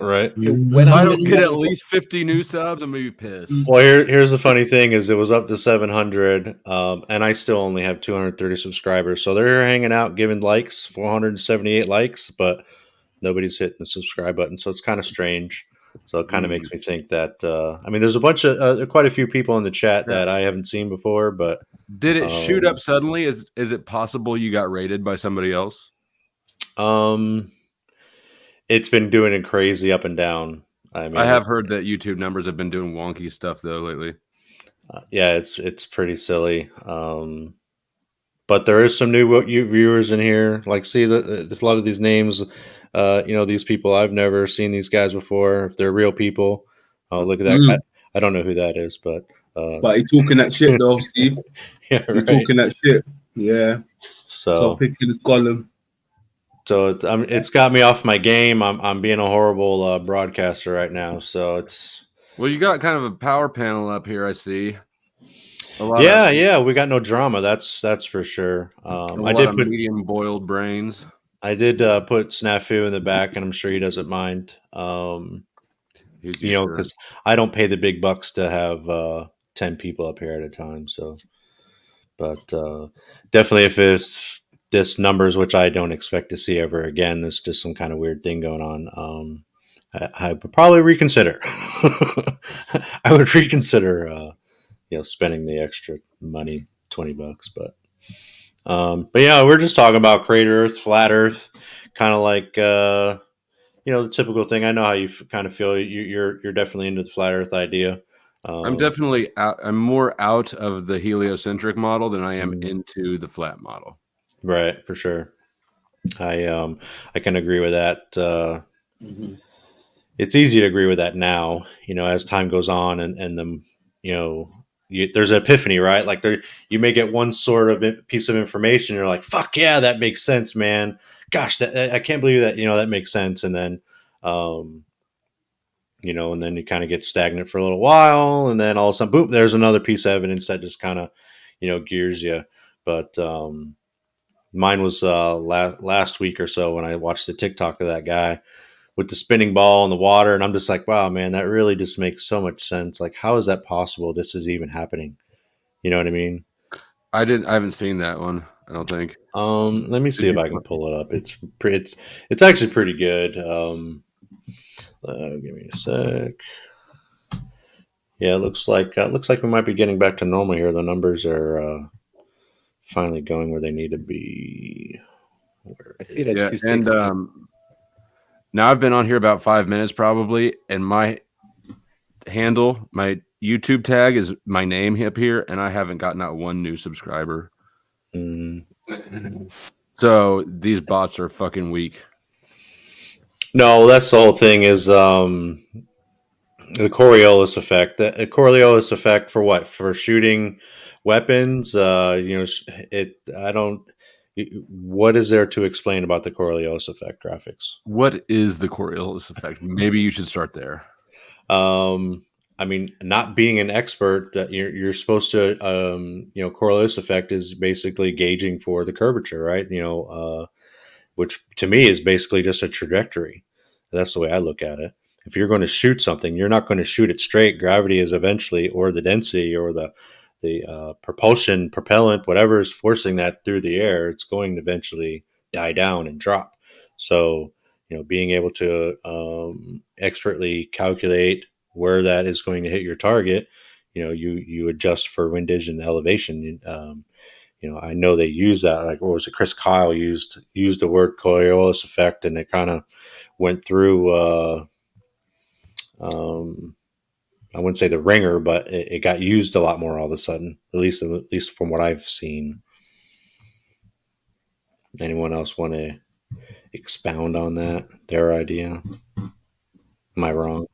Right. When If I I'm don't just get at having- least 50 new subs, I'm gonna be pissed. Well, here's the funny thing is it was up to 700, and I still only have 230 subscribers. So they're hanging out, giving likes, 478 likes, but nobody's hitting the subscribe button. So it's kind of strange. So it kind of makes me think that I mean, there's a bunch of quite a few people in the chat that I haven't seen before, but Did it shoot up suddenly? Is it possible you got raided by somebody else? It's been doing it crazy up and down. I mean, I have heard that YouTube numbers have been doing wonky stuff though lately. Yeah, it's pretty silly. But there is some new viewers in here. Like, see, there's a lot of these names. These people, I've never seen these guys before. If they're real people, look at that guy. I don't know who that is, but he's talking that shit though, Steve. yeah, He's right. talking that shit. Yeah. So picking his column. So it's got me off my game. I'm being a horrible broadcaster right now. So it's Well, you got kind of a power panel up here. I see. Yeah. We got no drama. That's for sure. I did put medium boiled brains. I did put Snafu in the back, and I'm sure he doesn't mind. Because I don't pay the big bucks to have 10 people up here at a time. So, but definitely if it's this numbers, which I don't expect to see ever again, there's just some kind of weird thing going on. I would probably reconsider. I would reconsider, spending the extra money, $20, but yeah, we're just talking about Crater Earth, Flat Earth, kind of like the typical thing. I know how you kind of feel. You're definitely into the Flat Earth idea. I'm definitely out. I'm more out of the heliocentric model than I am into the flat model. Right, for sure. I can agree with that. It's easy to agree with that now, as time goes on and there's an epiphany, right? Like you may get one sort of piece of information. You're like, fuck yeah, that makes sense, man. Gosh, I can't believe that, that makes sense. And then, and then you kind of get stagnant for a little while. And then all of a sudden, boom, there's another piece of evidence that just kind of, gears you. But mine was last week or so when I watched the TikTok of that guy with the spinning ball in the water. And I'm just like, wow, man, that really just makes so much sense. Like, how is that possible? This is even happening. You know what I mean? I haven't seen that one. I don't think. Let me see if I can pull it up. It's actually pretty good. Give me a sec. Yeah, it looks like we might be getting back to normal here. The numbers are finally going where they need to be. I see it at 260. And now I've been on here about 5 minutes probably, and my handle, my YouTube tag is my name up here, and I haven't gotten out one new subscriber. So these bots are fucking weak. No, that's the whole thing is the Coriolis effect. The Coriolis effect for what? For shooting weapons. what is there to explain about the Coriolis effect graphics? What is the Coriolis effect? Maybe you should start there. I mean, not being an expert, that you're supposed to, Coriolis effect is basically gauging for the curvature, right? Which to me is basically just a trajectory. That's the way I look at it. If you're going to shoot something, you're not going to shoot it straight. Gravity is eventually, or the density, or the propellant, whatever is forcing that through the air, it's going to eventually die down and drop. So, being able to expertly calculate where that is going to hit your target, you adjust for windage and elevation. I know they use that. Like, what was it? Chris Kyle used the word Coriolis effect, and it kind of went through. I wouldn't say the ringer, but it got used a lot more all of a sudden. At least from what I've seen. Anyone else want to expound on that? Their idea? Am I wrong?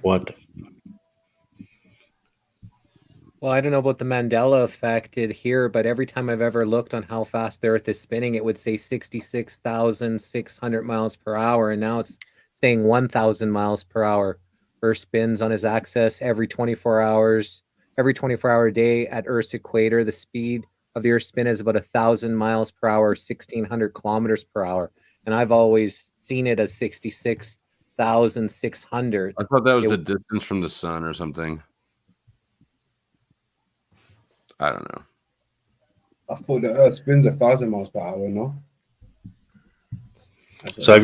What? Well, I don't know about the Mandela effect here, but every time I've ever looked on how fast the Earth is spinning, it would say 66,600 miles per hour, and now it's saying 1,000 miles per hour. Earth spins on its axis every 24 hours, every 24-hour day at Earth's equator. The speed of the Earth's spin is about 1,000 miles per hour, 1,600 kilometers per hour, and I've always seen it as 66,600. I thought that was the distance from the sun or something. I don't know. I thought the Earth spins 1,000 miles per hour, no? So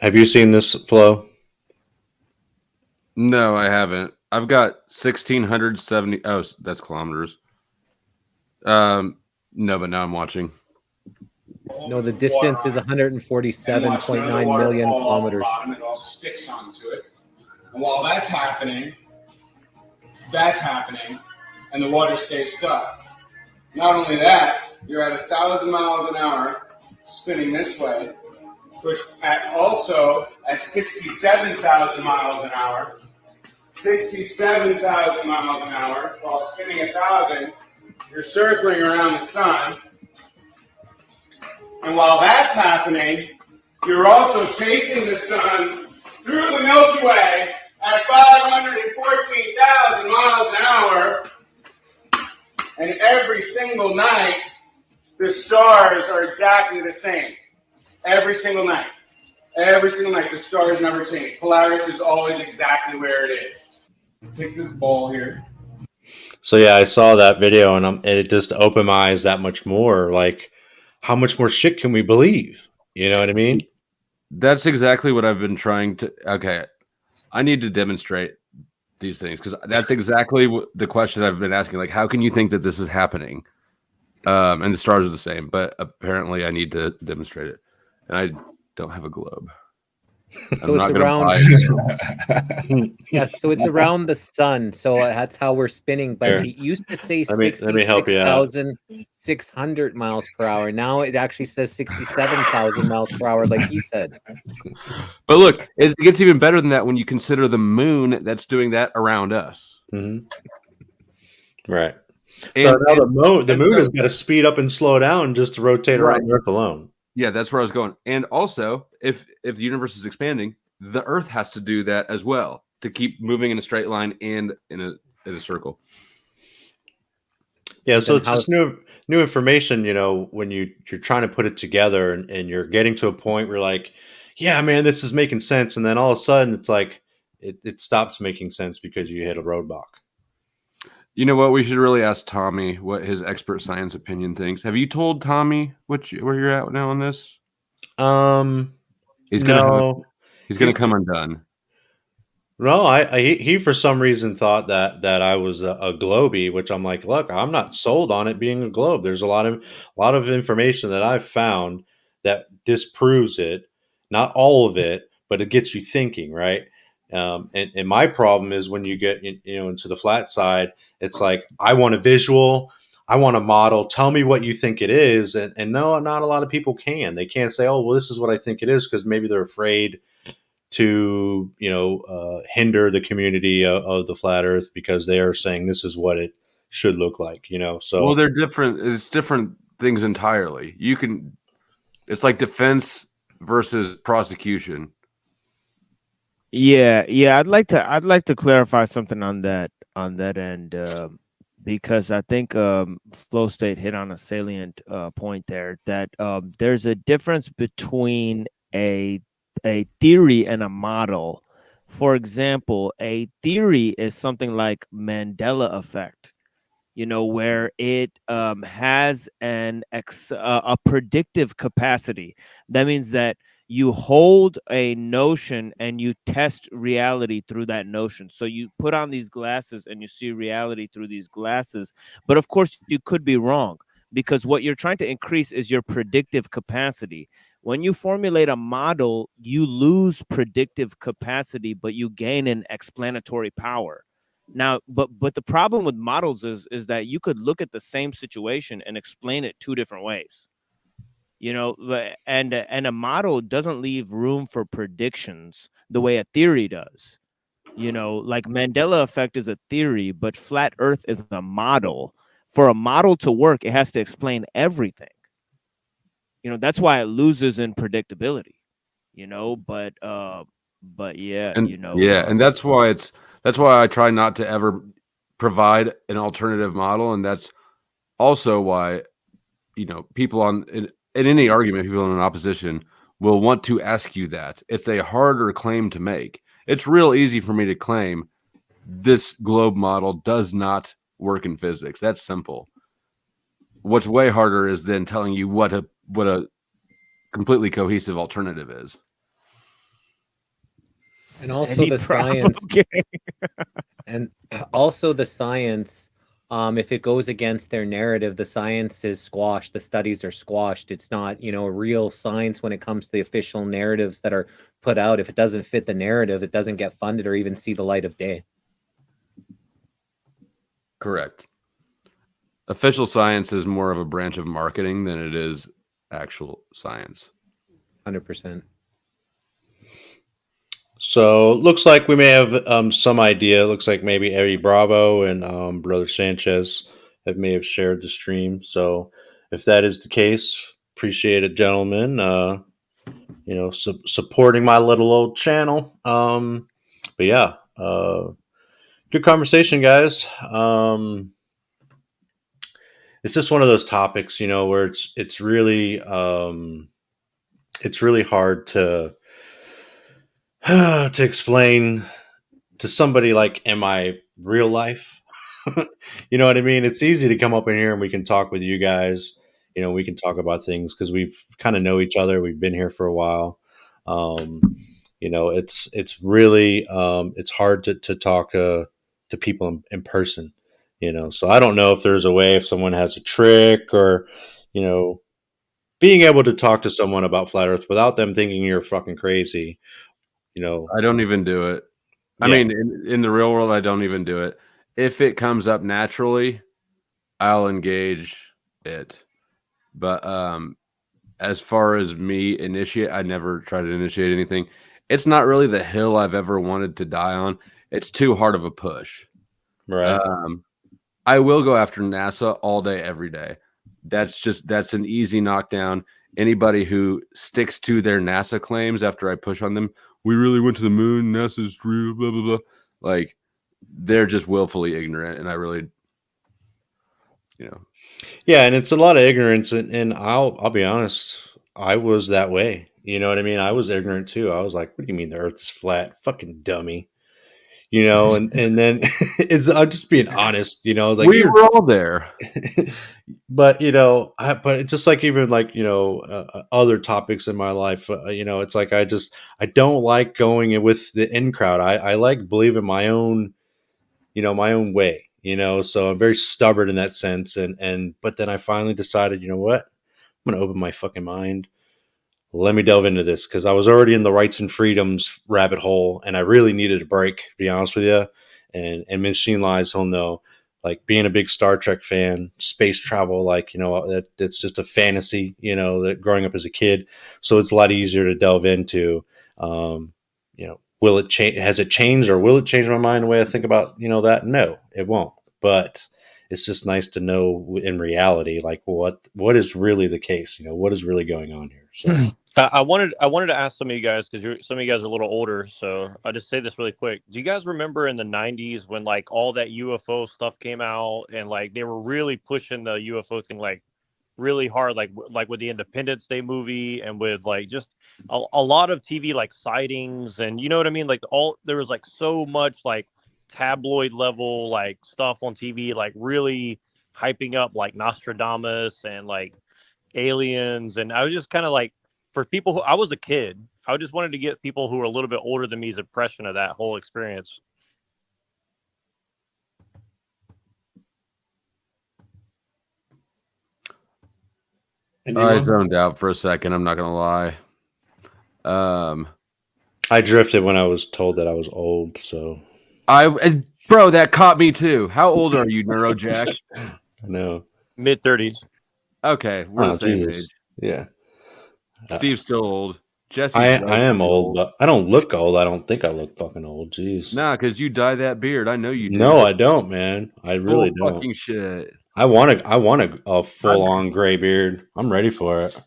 have you seen this flow? No, I haven't. I've got 1,670. Oh, that's kilometers. No, but now I'm watching. No, the distance is 147.9 million kilometers. And it all sticks onto it. And while that's happening, and the water stays stuck. Not only that, you're at 1,000 miles an hour spinning this way, which also at 67,000 miles an hour, 67,000 miles an hour, while spinning 1,000, you're circling around the sun. And while that's happening, you're also chasing the sun through the Milky Way at 514,000 miles an hour. And every single night, the stars are exactly the same. Every single night. Every single night, the stars never change. Polaris is always exactly where it is. Take this ball here. So yeah, I saw that video, and it just opened my eyes that much more. Like, how much more shit can we believe? You know what I mean? That's exactly what I've been trying to. Okay, I need to demonstrate these things, because that's exactly the question I've been asking. Like, how can you think that this is happening? And the stars are the same, but apparently I need to demonstrate it, and I don't have a globe. So it's around. Yeah, so it's around the sun. So that's how we're spinning. But it used to say 66,600 miles per hour. Now it actually says 67,000 miles per hour, like he said. But look, it gets even better than that when you consider the moon that's doing that around us. Mm-hmm. Right. So now the moon has got to speed up and slow down just to rotate around the Earth alone. Yeah, that's where I was going. And also, if the universe is expanding, the Earth has to do that as well to keep moving in a straight line and in a circle. Yeah, so it's just new information, when you're trying to put it together and you're getting to a point where you're like, yeah, man, this is making sense. And then all of a sudden it's like it stops making sense because you hit a roadblock. You know what? We should really ask Tommy what his expert science opinion thinks. Have you told Tommy where you're at now on this? He's gonna come undone. No, he for some reason thought that I was a globie, which I'm like, look, I'm not sold on it being a globe. There's a lot of information that I've found that disproves it. Not all of it, but it gets you thinking, right? And my problem is when you get into the flat side, it's like, I want a visual, I want a model. Tell me what you think it is, and no, not a lot of people can. They can't say, oh, well, this is what I think it is, because maybe they're afraid to hinder the community of the flat Earth because they are saying this is what it should look like. So well, they're different. It's different things entirely. It's like defense versus prosecution. Yeah, I'd like to clarify something on that end, because I think Flow State hit on a salient point there, that there's a difference between a theory and a model. For example, a theory is something like Mandela effect, where it has a predictive capacity. That means that you hold a notion and you test reality through that notion. So you put on these glasses and you see reality through these glasses. But of course, you could be wrong, because what you're trying to increase is your predictive capacity. When you formulate a model, you lose predictive capacity, but you gain an explanatory power. Now, but the problem with models is that you could look at the same situation and explain it two different ways. And a model doesn't leave room for predictions the way a theory does. Like Mandela effect is a theory, but flat Earth is a model. For a model to work, it has to explain everything. That's why it loses in predictability. But yeah, And that's why I try not to ever provide an alternative model, and that's also why people in any argument, people in an opposition will want to ask you that. It's a harder claim to make. It's real easy for me to claim this globe model does not work in physics. That's simple. What's way harder is then telling you what a completely cohesive alternative is. And also the science. And also the science, if it goes against their narrative, the science is squashed. The studies are squashed. It's not, real science when it comes to the official narratives that are put out. If it doesn't fit the narrative, it doesn't get funded or even see the light of day. Correct. Official science is more of a branch of marketing than it is actual science. 100%. So looks like we may have some idea. Looks like maybe Eddie Bravo and Brother Sanchez may have shared the stream. So if that is the case, appreciate it, gentlemen. Supporting my little old channel. But yeah, good conversation, guys. It's just one of those topics, where it's really hard to to explain to somebody like in my real life. You know what I mean? It's easy to come up in here and we can talk with you guys. We can talk about things because we've kind of know each other. We've been here for a while. It's really it's hard to talk to people in person. So I don't know if there's a way, if someone has a trick or being able to talk to someone about flat Earth without them thinking you're fucking crazy. I don't even do it. I mean, in the real world, I don't even do it. If it comes up naturally, I'll engage it. But as far as me I never try to initiate anything. It's not really the hill I've ever wanted to die on. It's too hard of a push. Right. I will go after NASA all day, every day. That's an easy knockdown. Anybody who sticks to their NASA claims after I push on them, we really went to the moon, NASA's true, blah, blah, blah. Like, they're just willfully ignorant. And I really, Yeah, and it's a lot of ignorance. And I'll be honest, I was that way. You know what I mean? I was ignorant too. I was like, what do you mean the earth is flat? Fucking dummy. And then I'm just being honest, like we were all there. But but it's just like, even like other topics in my life, it's like I don't like going with the in crowd. I like believing my own my own way, so I'm very stubborn in that sense. But then I finally decided, what, I'm gonna open my fucking mind. Let me delve into this, because I was already in the rights and freedoms rabbit hole, and I really needed a break, to be honest with you. And Machine Lies, he'll know, like, being a big Star Trek fan, space travel, like, that's just a fantasy, that growing up as a kid. So it's a lot easier to delve into. Will it change? Has it changed, or will it change my mind the way I think about, that? No, it won't. But it's just nice to know in reality, like what is really the case. What is really going on here. So I wanted to ask some of you guys, because some of you guys are a little older, so I'll just say this really quick. Do you guys remember in the 90s when like all that UFO stuff came out, and like they were really pushing the UFO thing like really hard, like with the Independence Day movie, and with like just a lot of TV like sightings, and you know what I mean? Like there was like so much like tabloid level like stuff on TV, like really hyping up like Nostradamus and like aliens. And I was just kind of like, for people who, I was a kid, I just wanted to get people who are a little bit older than me's impression of that whole experience. I zoned out for a second. I'm not gonna lie. I drifted when I was told that I was old. So bro, that caught me too. How old are you, Neurojack? I know. Mid-30s. Okay, we're the same Jesus. age. Yeah. Steve's still old. Jesse, I am old, but I don't look old. I don't think I look fucking old. Jeez. Nah, because you dye that beard. I know you do. No, I don't, man. I really don't. Fucking shit. I want a full-on gray beard. I'm ready for it.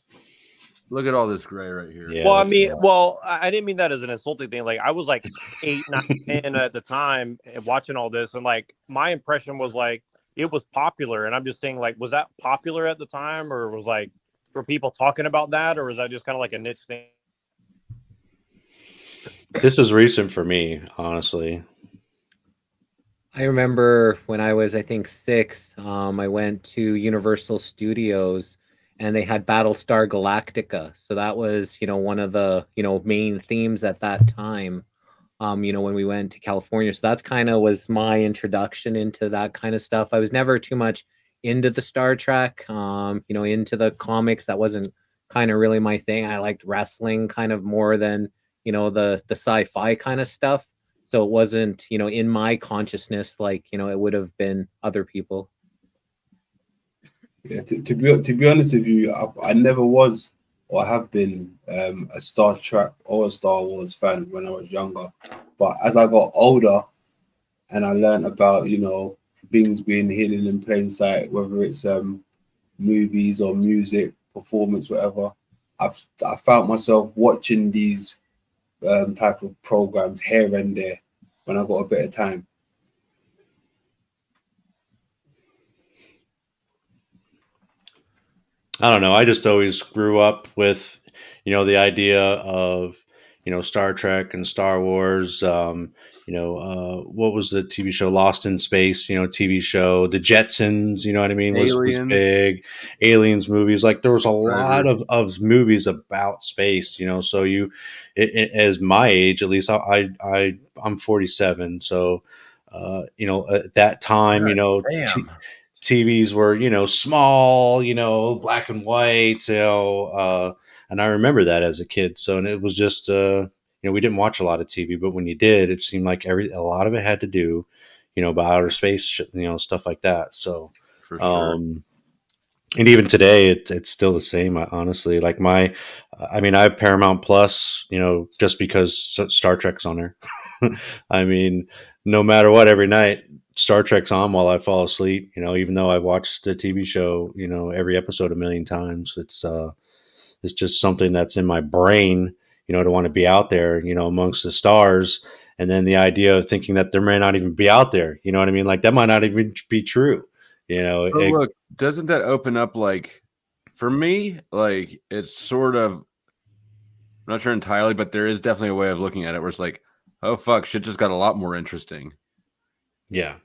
Look at all this gray right here. Yeah, well, I didn't mean that as an insulting thing. Like, I was like 8, 9, 10 at the time watching all this, and like my impression was like it was popular, and I'm just saying, like, was that popular at the time, or were people talking about that, or was that just kind of like a niche thing? This is recent for me, honestly. I remember when I was, I think, 6, I went to Universal Studios, and they had Battlestar Galactica. So that was, one of the, main themes at that time, when we went to California. So that's kind of was my introduction into that kind of stuff. I was never too much into the Star Trek, into the comics. That wasn't kind of really my thing. I liked wrestling kind of more than, the sci-fi kind of stuff. So it wasn't, in my consciousness, like, it would have been other people. Yeah, to be honest with you, I never was or have been a Star Trek or a Star Wars fan when I was younger. But as I got older and I learned about, things being hidden in plain sight, whether it's movies or music, performance, whatever, I found myself watching these type of programs here and there when I got a bit of time. I don't know. I just always grew up with, the idea of, Star Trek and Star Wars. What was the TV show Lost in Space? TV show The Jetsons. You know what I mean? Was big. Aliens movies. Like there was a lot of movies about space. So as my age, at least I'm 47. So at that time, TVs were, small, black and white, and I remember that as a kid. So, and it was just, we didn't watch a lot of TV, but when you did, it seemed like a lot of it had to do, about outer space, stuff like that. So, for sure. And even today, it's still the same. Honestly, like I have Paramount Plus, just because Star Trek's on there. I mean, no matter what, every night Star Trek's on while I fall asleep. Even though I've watched the TV show, every episode a million times. It's just something that's in my brain, to want to be out there, amongst the stars. And then the idea of thinking that there may not even be out there. You know what I mean? Like that might not even be true. Look, doesn't that open up, like, for me, like, it's sort of, I'm not sure entirely, but there is definitely a way of looking at it where it's like, oh fuck, shit just got a lot more interesting. Yeah.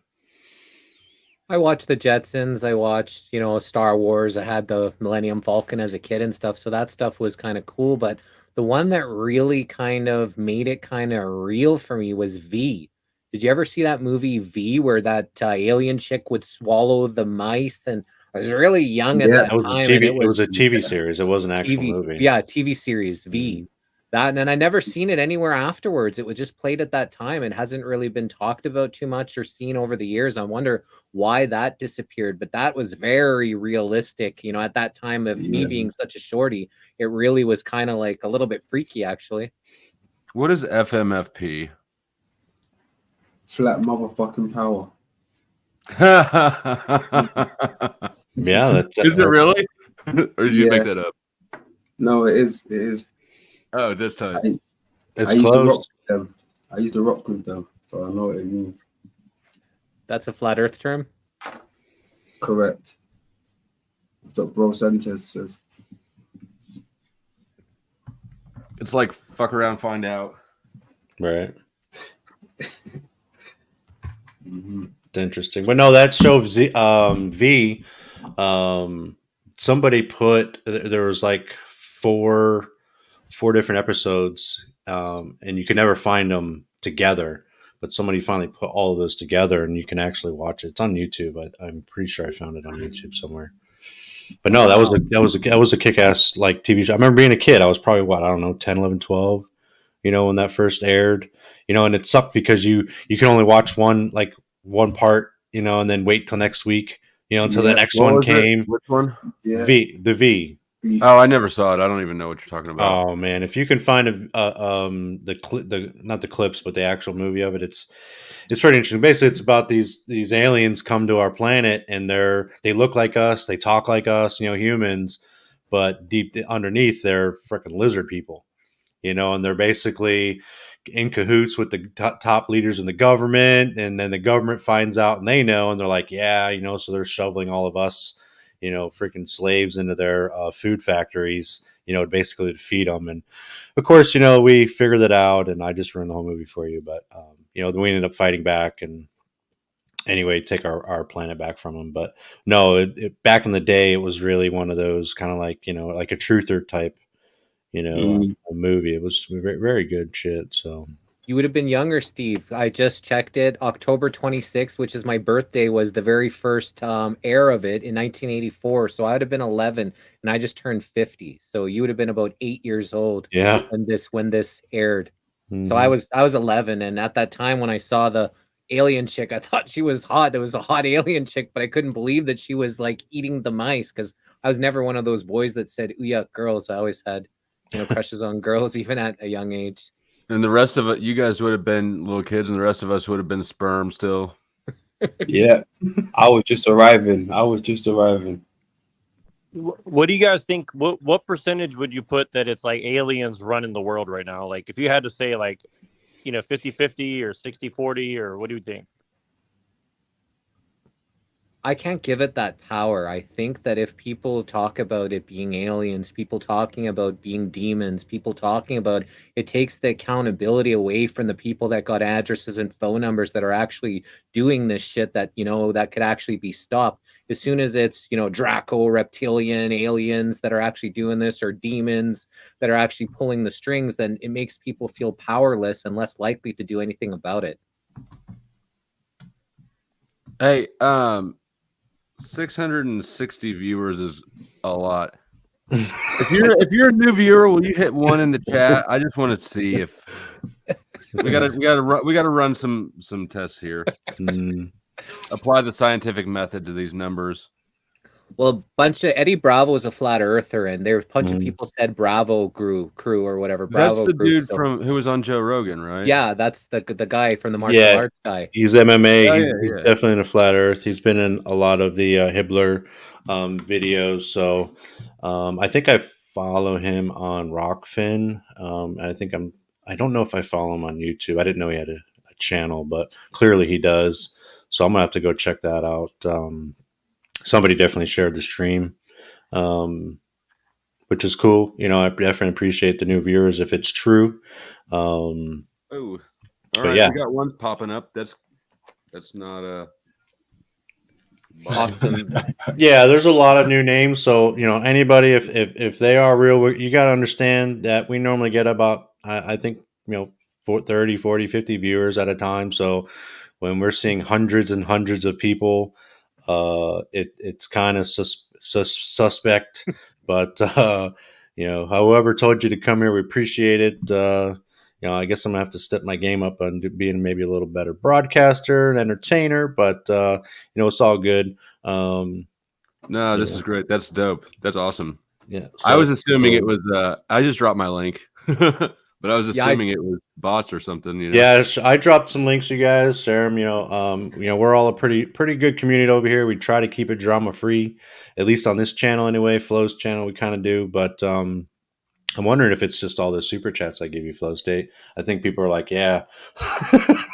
I watched the Jetsons. I watched, Star Wars. I had the Millennium Falcon as a kid and stuff. So that stuff was kind of cool. But the one that really kind of made it kind of real for me was V. Did you ever see that movie V, where that alien chick would swallow the mice? And I was really young at that time. It was a TV series. It was an actual movie. Yeah, TV series V. Mm-hmm. That, and I never seen it anywhere afterwards. It was just played at that time and hasn't really been talked about too much or seen over the years. I wonder why that disappeared, but that was very realistic. At that time of me being such a shorty, it really was kind of like a little bit freaky, actually. What is FMFP? Flat motherfucking power. Yeah, that's Is it really? Or did you make that up? No, it is. It is. Oh, this time. It's I used to rock close. with them. I used to rock with them, so I know what it means. That's a flat Earth term. Correct. That's what Bro Sanchez says. It's like fuck around, find out. Right. It's interesting, but no, that show V. Somebody put there was like four different episodes, and you can never find them together. But somebody finally put all of those together, and you can actually watch it. It's on YouTube. I'm pretty sure I found it on YouTube somewhere. But no, that was a kick-ass like TV show. I remember being a kid. I was probably what, I don't know, 10, 11, 12, when that first aired, and it sucked because you can only watch one part, and then wait till next week, until the next one came. Which one? Yeah. The V. Oh, I never saw it. I don't even know what you're talking about. Oh man, if you can find the not the clips, but the actual movie of it, it's pretty interesting. Basically, it's about these aliens come to our planet, and they look like us, they talk like us, humans, but deep underneath, they're freaking lizard people, and they're basically in cahoots with the top leaders in the government, and then the government finds out, and they know, and they're like, yeah, so they're shoveling all of us, freaking slaves into their food factories, basically to feed them. And of course, we figured that out, and I just ruined the whole movie for you. But, we ended up fighting back and anyway, take our planet back from them. But no, back in the day, it was really one of those kind of like, like a truther type, a movie. It was very, very good shit. So You would have been younger, Steve. I just checked it. October 26th, which is my birthday, was the very first air of it in 1984. So I would have been 11, and I just turned 50. So you would have been about 8 years old. Yeah. when this aired. Mhm. So I was 11, and at that time when I saw the alien chick, I thought she was hot. It was a hot alien chick, but I couldn't believe that she was like eating the mice, because I was never one of those boys that said, "Ooh, yeah, girls." I always had crushes on girls, even at a young age. And the rest of it, you guys would have been little kids, and the rest of us would have been sperm still. Yeah, I was just arriving. What do you guys think? What percentage would you put that it's like aliens running the world right now? Like if you had to say like, 50-50 or 60-40, or what do you think? I can't give it that power. I think that if people talk about it being aliens, people talking about being demons, people talking about it, takes the accountability away from the people that got addresses and phone numbers that are actually doing this shit that, that could actually be stopped. As soon as it's, Draco, reptilian, aliens that are actually doing this, or demons that are actually pulling the strings, then it makes people feel powerless and less likely to do anything about it. Hey, 660 viewers is a lot. If you're a new viewer, will you hit 1 in the chat? I just want to see if we gotta run some tests here. Apply the scientific method to these numbers. Well, a bunch of Eddie Bravo is a flat earther, and there a bunch of people said Bravo crew or whatever. Bravo That's the crew, dude who was on Joe Rogan, right? Yeah, that's the guy from the martial arts guy. He's MMA. Oh, He's definitely in a flat Earth. He's been in a lot of the Hibbler videos. So I think I follow him on Rockfin. I don't know if I follow him on YouTube. I didn't know he had a channel, but clearly he does. So I'm gonna have to go check that out. Somebody definitely shared the stream, which is cool. I definitely appreciate the new viewers if it's true. Oh, all right. Yeah, we got one popping up. That's not awesome. Yeah, there's a lot of new names. So anybody, if they are real, you got to understand that we normally get about I think 30, 40, 50 viewers at a time. So when we're seeing hundreds and hundreds of people, it's kind of suspect. But however told you to come here, we appreciate it. I guess I'm gonna have to step my game up on being maybe a little better broadcaster and entertainer. But it's all good. No, this is great. That's dope. That's awesome. Yeah, I was assuming it was. I just dropped my link, But I was Yeah, assuming it was bots or something. Yeah, I dropped some links, you guys. Serum, we're all a pretty good community over here. We try to keep it drama free, at least on this channel anyway. Flo's channel, we kind of do, but I'm wondering if it's just all the super chats I give you, Flow State. I think people are like, yeah.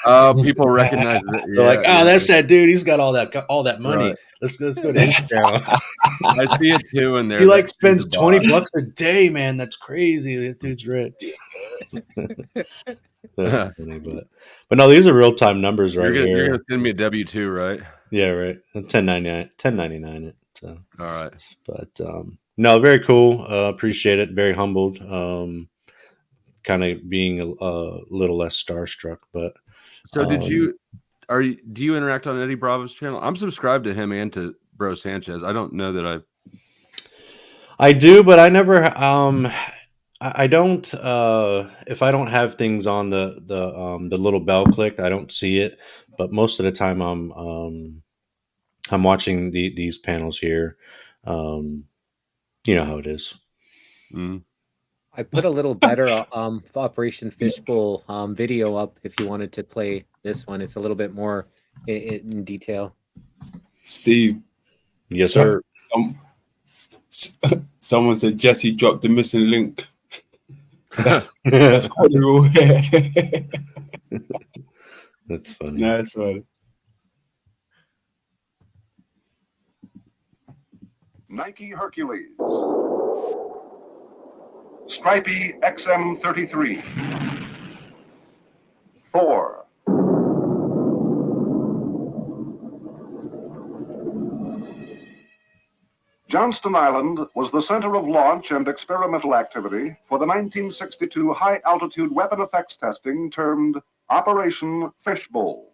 People recognize it. They're like, oh, that's that dude. He's got all that money. Right. Let's go to his channel. I see it too in there. He like spends $20 a day, man. That's crazy. That dude's rich. That's funny, but no, these are real time numbers right here. You're gonna send me a W-2, right? Yeah, right. 1099 it. So. All right. But no, very cool. Appreciate it. Very humbled. Kind of being a little less starstruck, but. So do you interact on Eddie Bravo's channel? I'm subscribed to him and to Bro Sanchez. I don't know that I do, but I never I don't if I don't have things on the little bell click, I don't see it. But most of the time I'm watching these panels here. You know how it is. Mm. I put a little better Operation Fishbowl video up if you wanted to play this one. It's a little bit more in detail. Steve. Yes, sir. Someone said Jesse dropped the missing link. That's what they're all here. That's funny. No, that's funny. Nike Hercules. Stripey XM33. 4. Johnston Island was the center of launch and experimental activity for the 1962 high-altitude weapon effects testing termed Operation Fishbowl.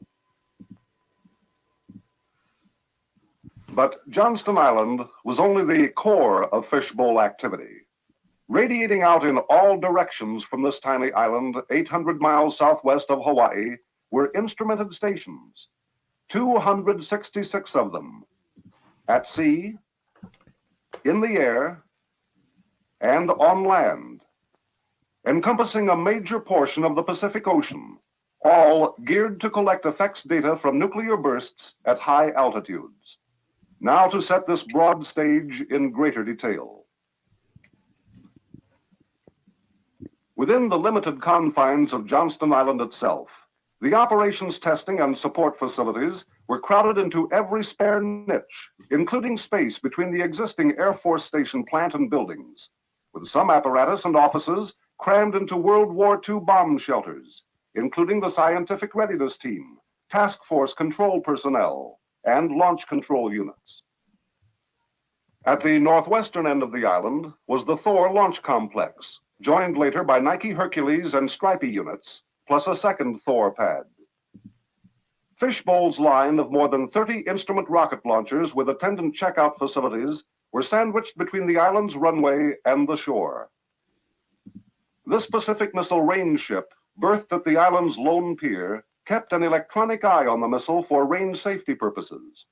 But Johnston Island was only the core of fishbowl activity. Radiating out in all directions from this tiny island, 800 miles southwest of Hawaii, were instrumented stations, 266 of them, at sea, in the air, and on land, encompassing a major portion of the Pacific Ocean, all geared to collect effects data from nuclear bursts at high altitudes. Now to set this broad stage in greater detail. Within the limited confines of Johnston Island itself, the operations testing and support facilities were crowded into every spare niche, including space between the existing Air Force Station plant and buildings, with some apparatus and offices crammed into World War II bomb shelters, including the Scientific Readiness Team, Task Force control personnel, and launch control units. At the northwestern end of the island was the Thor launch complex, joined later by Nike Hercules and Stripey units, plus a second Thor pad. Fishbowl's line of more than 30 instrument rocket launchers with attendant checkout facilities were sandwiched between the island's runway and the shore. This Pacific missile range ship, berthed at the island's lone pier, kept an electronic eye on the missile for range safety purposes.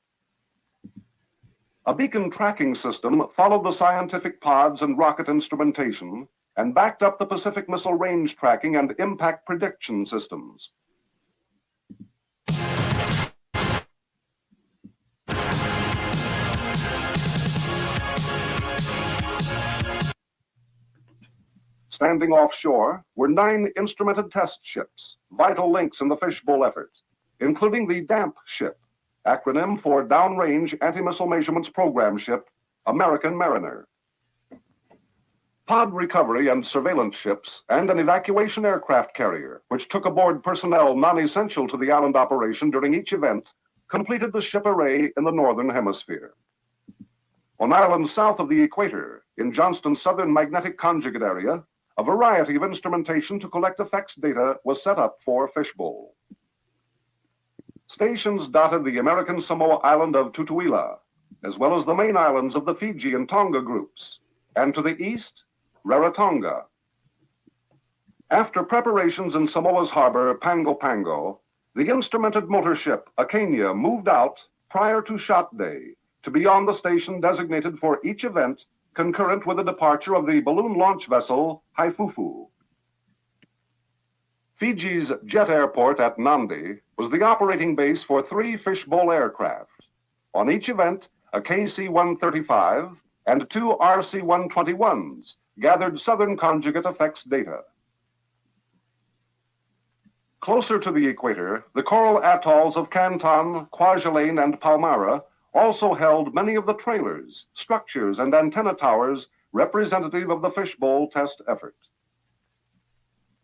A beacon tracking system followed the scientific pods and rocket instrumentation and backed up the Pacific missile range tracking and impact prediction systems. Standing offshore were 9 instrumented test ships, vital links in the fishbowl effort, including the DAMP ship, acronym for Downrange Anti-Missile Measurements Program Ship, American Mariner. Pod recovery and surveillance ships, and an evacuation aircraft carrier, which took aboard personnel non-essential to the island operation during each event, completed the ship array in the northern hemisphere. On islands south of the equator, in Johnston's southern magnetic conjugate area, a variety of instrumentation to collect effects data was set up for Fishbowl. Stations dotted the American Samoa island of Tutuila, as well as the main islands of the Fiji and Tonga groups, and to the east, Rarotonga. After preparations in Samoa's harbor, Pango Pango, the instrumented motor ship Acania moved out prior to shot day to be on the station designated for each event, concurrent with the departure of the balloon launch vessel Haifufu. Fiji's jet airport at Nandi was the operating base for 3 fishbowl aircraft. On each event, a KC-135 and 2 RC-121s gathered Southern Conjugate effects data. Closer to the equator, the coral atolls of Canton, Kwajalein, and Palmyra also held many of the trailers, structures, and antenna towers representative of the fishbowl test effort.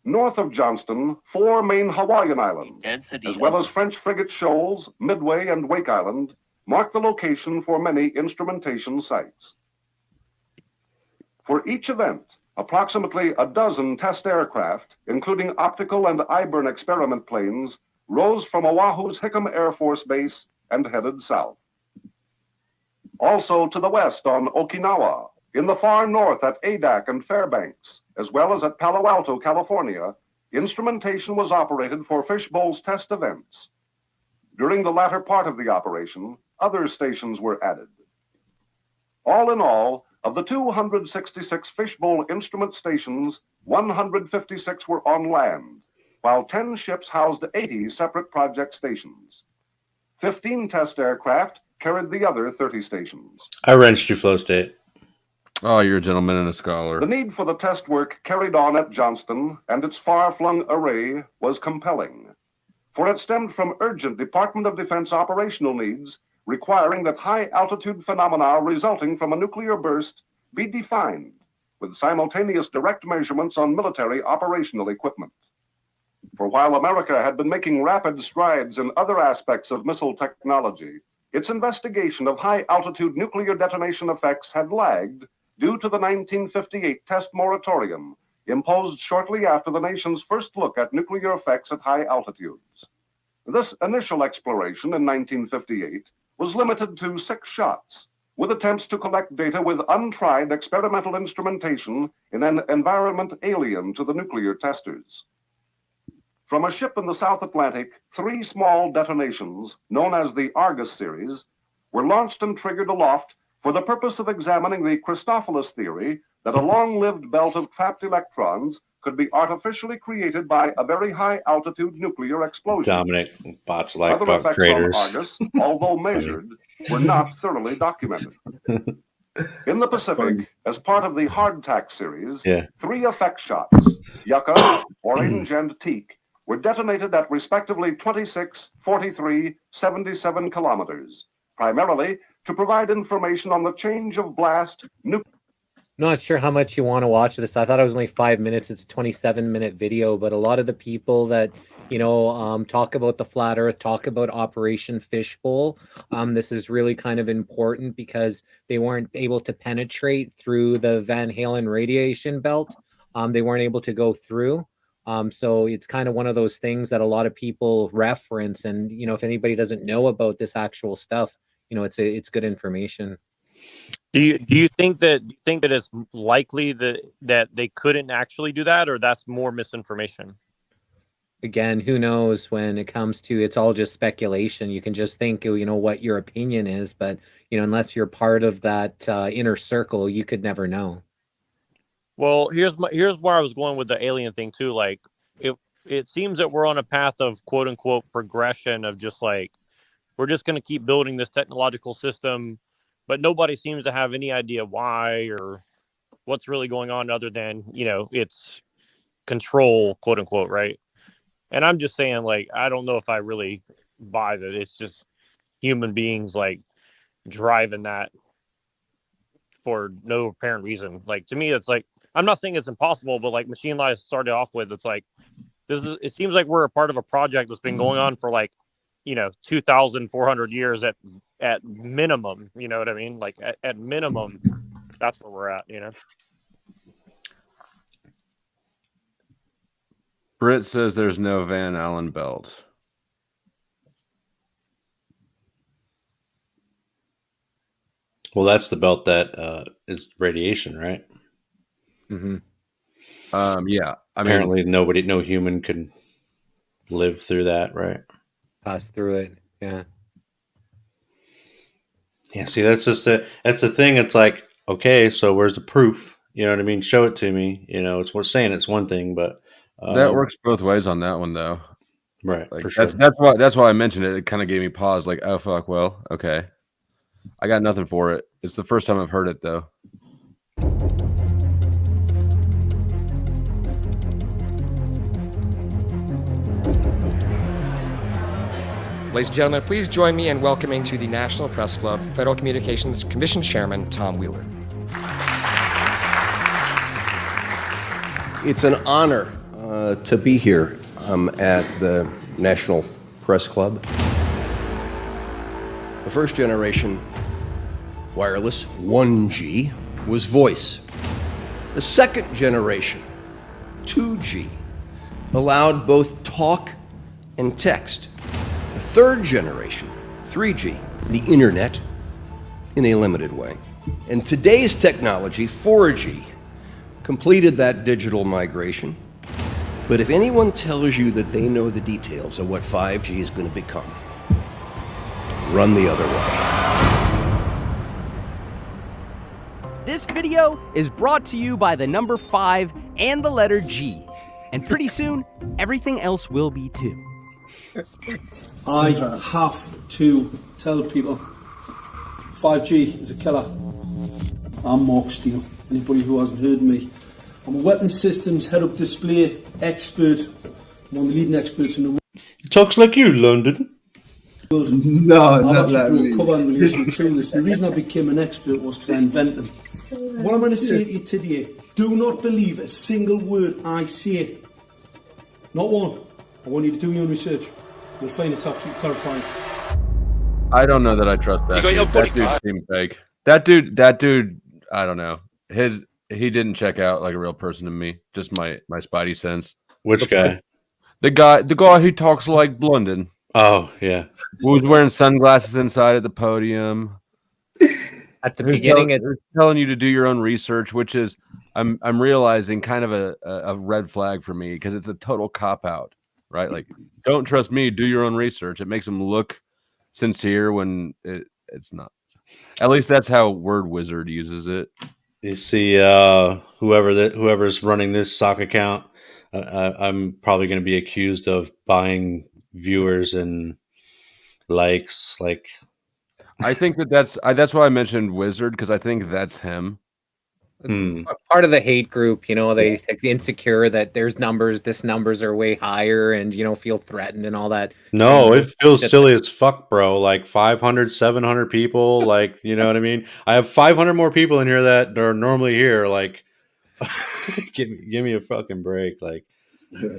North of Johnston, 4 main Hawaiian islands, as well as French frigate shoals, Midway, and Wake Island, mark the location for many instrumentation sites. For each event, approximately a dozen test aircraft, including optical and I-burn experiment planes, rose from Oahu's Hickam Air Force Base and headed south. Also to the west on Okinawa, in the far north at Adak and Fairbanks, as well as at Palo Alto, California, instrumentation was operated for fishbowls test events. During the latter part of the operation, other stations were added. All in all, of the 266 fishbowl instrument stations, 156 were on land, while 10 ships housed 80 separate project stations. 15 test aircraft carried the other 30 stations. I wrenched you, Flow State. Oh, you're a gentleman and a scholar. The need for the test work carried on at Johnston and its far-flung array was compelling, for it stemmed from urgent Department of Defense operational needs requiring that high-altitude phenomena resulting from a nuclear burst be defined with simultaneous direct measurements on military operational equipment. For while America had been making rapid strides in other aspects of missile technology, its investigation of high-altitude nuclear detonation effects had lagged due to the 1958 test moratorium imposed shortly after the nation's first look at nuclear effects at high altitudes. This initial exploration in 1958 was limited to 6 shots, with attempts to collect data with untried experimental instrumentation in an environment alien to the nuclear testers. From a ship in the South Atlantic, 3 small detonations, known as the Argus series, were launched and triggered aloft for the purpose of examining the Christophilus theory that a long-lived belt of trapped electrons could be artificially created by a very high-altitude nuclear explosion. Dominic, bots like Other bug effects craters. on Argus, although measured, were not thoroughly documented. In the Pacific, as part of the Hardtack series, 3 effect shots, Yucca, Orange, and Teak, were detonated at respectively 26, 43, 77 kilometers, primarily to provide information on the change of blast. Not sure how much you want to watch this. I thought it was only 5 minutes. It's a 27-minute video, but a lot of the people that, talk about the flat earth, talk about Operation Fishbowl. This is really kind of important because they weren't able to penetrate through the Van Halen radiation belt. They weren't able to go through. So it's kind of one of those things that a lot of people reference. And, if anybody doesn't know about this actual stuff, it's good information. Do you think that it's likely that they couldn't actually do that, or that's more misinformation? Again, who knows when it comes to, it's all just speculation. You can just think, what your opinion is, but, unless you're part of that inner circle, you could never know. Well, here's where I was going with the alien thing too. Like, it seems that we're on a path of quote unquote progression of just like, we're just going to keep building this technological system, but nobody seems to have any idea why or what's really going on other than, it's control, quote unquote, right? And I'm just saying, like, I don't know if I really buy that. It's just human beings, like, driving that for no apparent reason. Like, to me, it's like, I'm not saying it's impossible, but like Machine Life started off with, it's like, it seems like we're a part of a project that's been going on for like, 2,400 years at minimum, you know what I mean? Like at minimum, that's where we're at, Britt says there's no Van Allen belt. Well, that's the belt that is radiation, right? Mm-hmm. Yeah. Apparently, no human could live through that, right? Pass through it, yeah. Yeah, see, that's the thing. It's like, okay, so where's the proof? You know what I mean? Show it to me. It's we're saying it's one thing, but That works both ways on that one, though. Right, Like for sure. that's why I mentioned it. It kind of gave me pause. Like, oh fuck, well, okay, I got nothing for it. It's the first time I've heard it though. Ladies and gentlemen, please join me in welcoming to the National Press Club Federal Communications Commission Chairman Tom Wheeler. It's an honor to be here at the National Press Club. The first generation wireless 1G was voice. The second generation 2G allowed both talk and text. The third generation 3G, the internet, in a limited way. And today's technology 4G completed that digital migration. But if anyone tells you that they know the details of what 5G is going to become, run the other way. This video is brought to you by the number 5 and the letter G. And pretty soon, everything else will be too. I have to tell people 5G is a killer. I'm Mark Steele. Anybody who hasn't heard me, I'm a weapons systems head-up display expert. I'm one of the leading experts in the world. He talks like you, London. No, I've not actually like wrote me. a cover in relation to this. The reason I became an expert was because I invented them. What I'm going to say to you today, do not believe a single word I say. Not one. I want you to do your own research. You'll find it's absolutely terrifying. I don't know that I trust that. That dude seemed fake. That dude. I don't know. He didn't check out like a real person to me. Just my spidey sense. Which guy? The guy who talks like London. Oh yeah. Who was wearing sunglasses inside at the podium. At the beginning, it's telling you to do your own research, which is I'm realizing kind of a red flag for me because it's a total cop out, right? Like, don't trust me, do your own research. It makes them look sincere when it's not. At least that's how Word Wizard uses it. You see, whoever's running this sock account, I'm probably going to be accused of buying viewers and likes. Like, I think that's why I mentioned Wizard because I think that's him. Part of the hate group, you know, they like the insecure that there's numbers, this numbers are way higher, and you know, feel threatened and all that. no, it feels silly as fuck, bro. Like 500, 700 people. Like, you know what I mean? I have 500 more people in here that are normally here. Like, give me a fucking break. Like,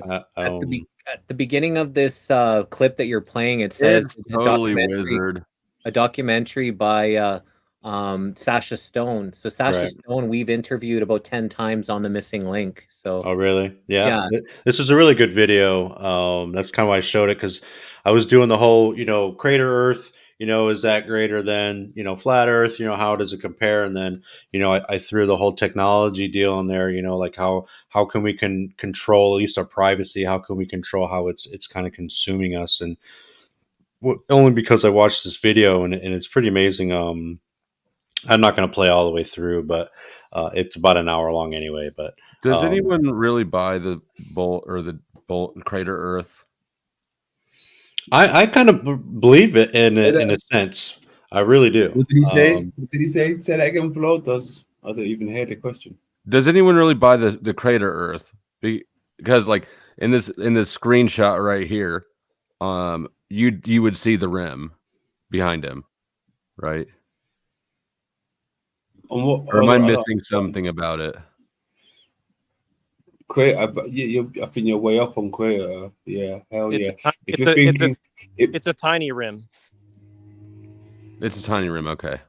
At the beginning of this clip that you're playing, it says It's totally Wizard. A documentary by Sasha Stone. So Sasha Right. Stone, we've interviewed about 10 times on The Missing Link. So oh, really? Yeah. This is a really good video. That's kind of why I showed it because I was doing the whole, you know, crater Earth. You know, is that greater than, you know, flat Earth? You know, how does it compare? And then, you know, I threw the whole technology deal in there. You know, like how can we control at least our privacy? How can we control how it's kind of consuming us? And only because I watched this video and it's pretty amazing. I'm not going to play all the way through, but it's about an hour long anyway. But does anyone really buy the bolt or the bolt crater Earth? I kind of believe it in a sense. I really do. What did he say? What did he say? Say that again, Flo. I don't even hear the question. Does anyone really buy the crater Earth? Because like in this screenshot right here, you would see the rim behind him, right? Or am I missing something about it? I think you're way off on crater. Yeah, hell yeah. It's a tiny rim. It's a tiny rim. Okay.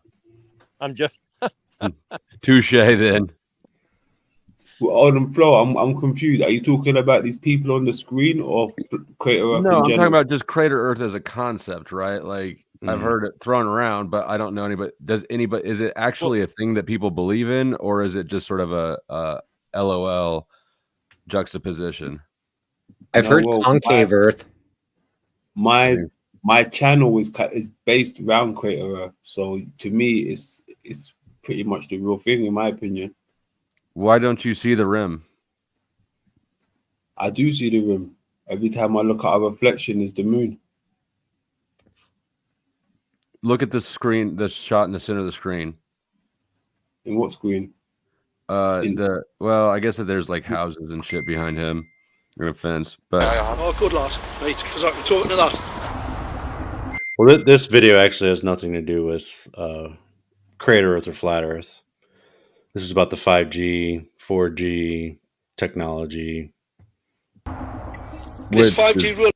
I'm just touche then. Well, Flo, I'm confused. Are you talking about these people on the screen or crater Earth? No, in I'm general? talking about just crater Earth as a concept, right? Like I've heard it thrown around, but I don't know anybody. Is it actually a thing that people believe in, or is it just sort of a LOL juxtaposition? I've heard concave Earth. My channel is based around crater Earth, so to me, it's pretty much the real thing, in my opinion. Why don't you see the rim? I do see the room. Every time I look at a reflection, is the moon. Look at the screen, the shot in the center of the screen. In what screen? Well, I guess that there's like houses and shit behind him, or a fence. But Oh, good lad, mate, because I can talk to that. Well, this video actually has nothing to do with Crater Earth or Flat Earth. This is about the 5G, 4G technology. This 5G rule.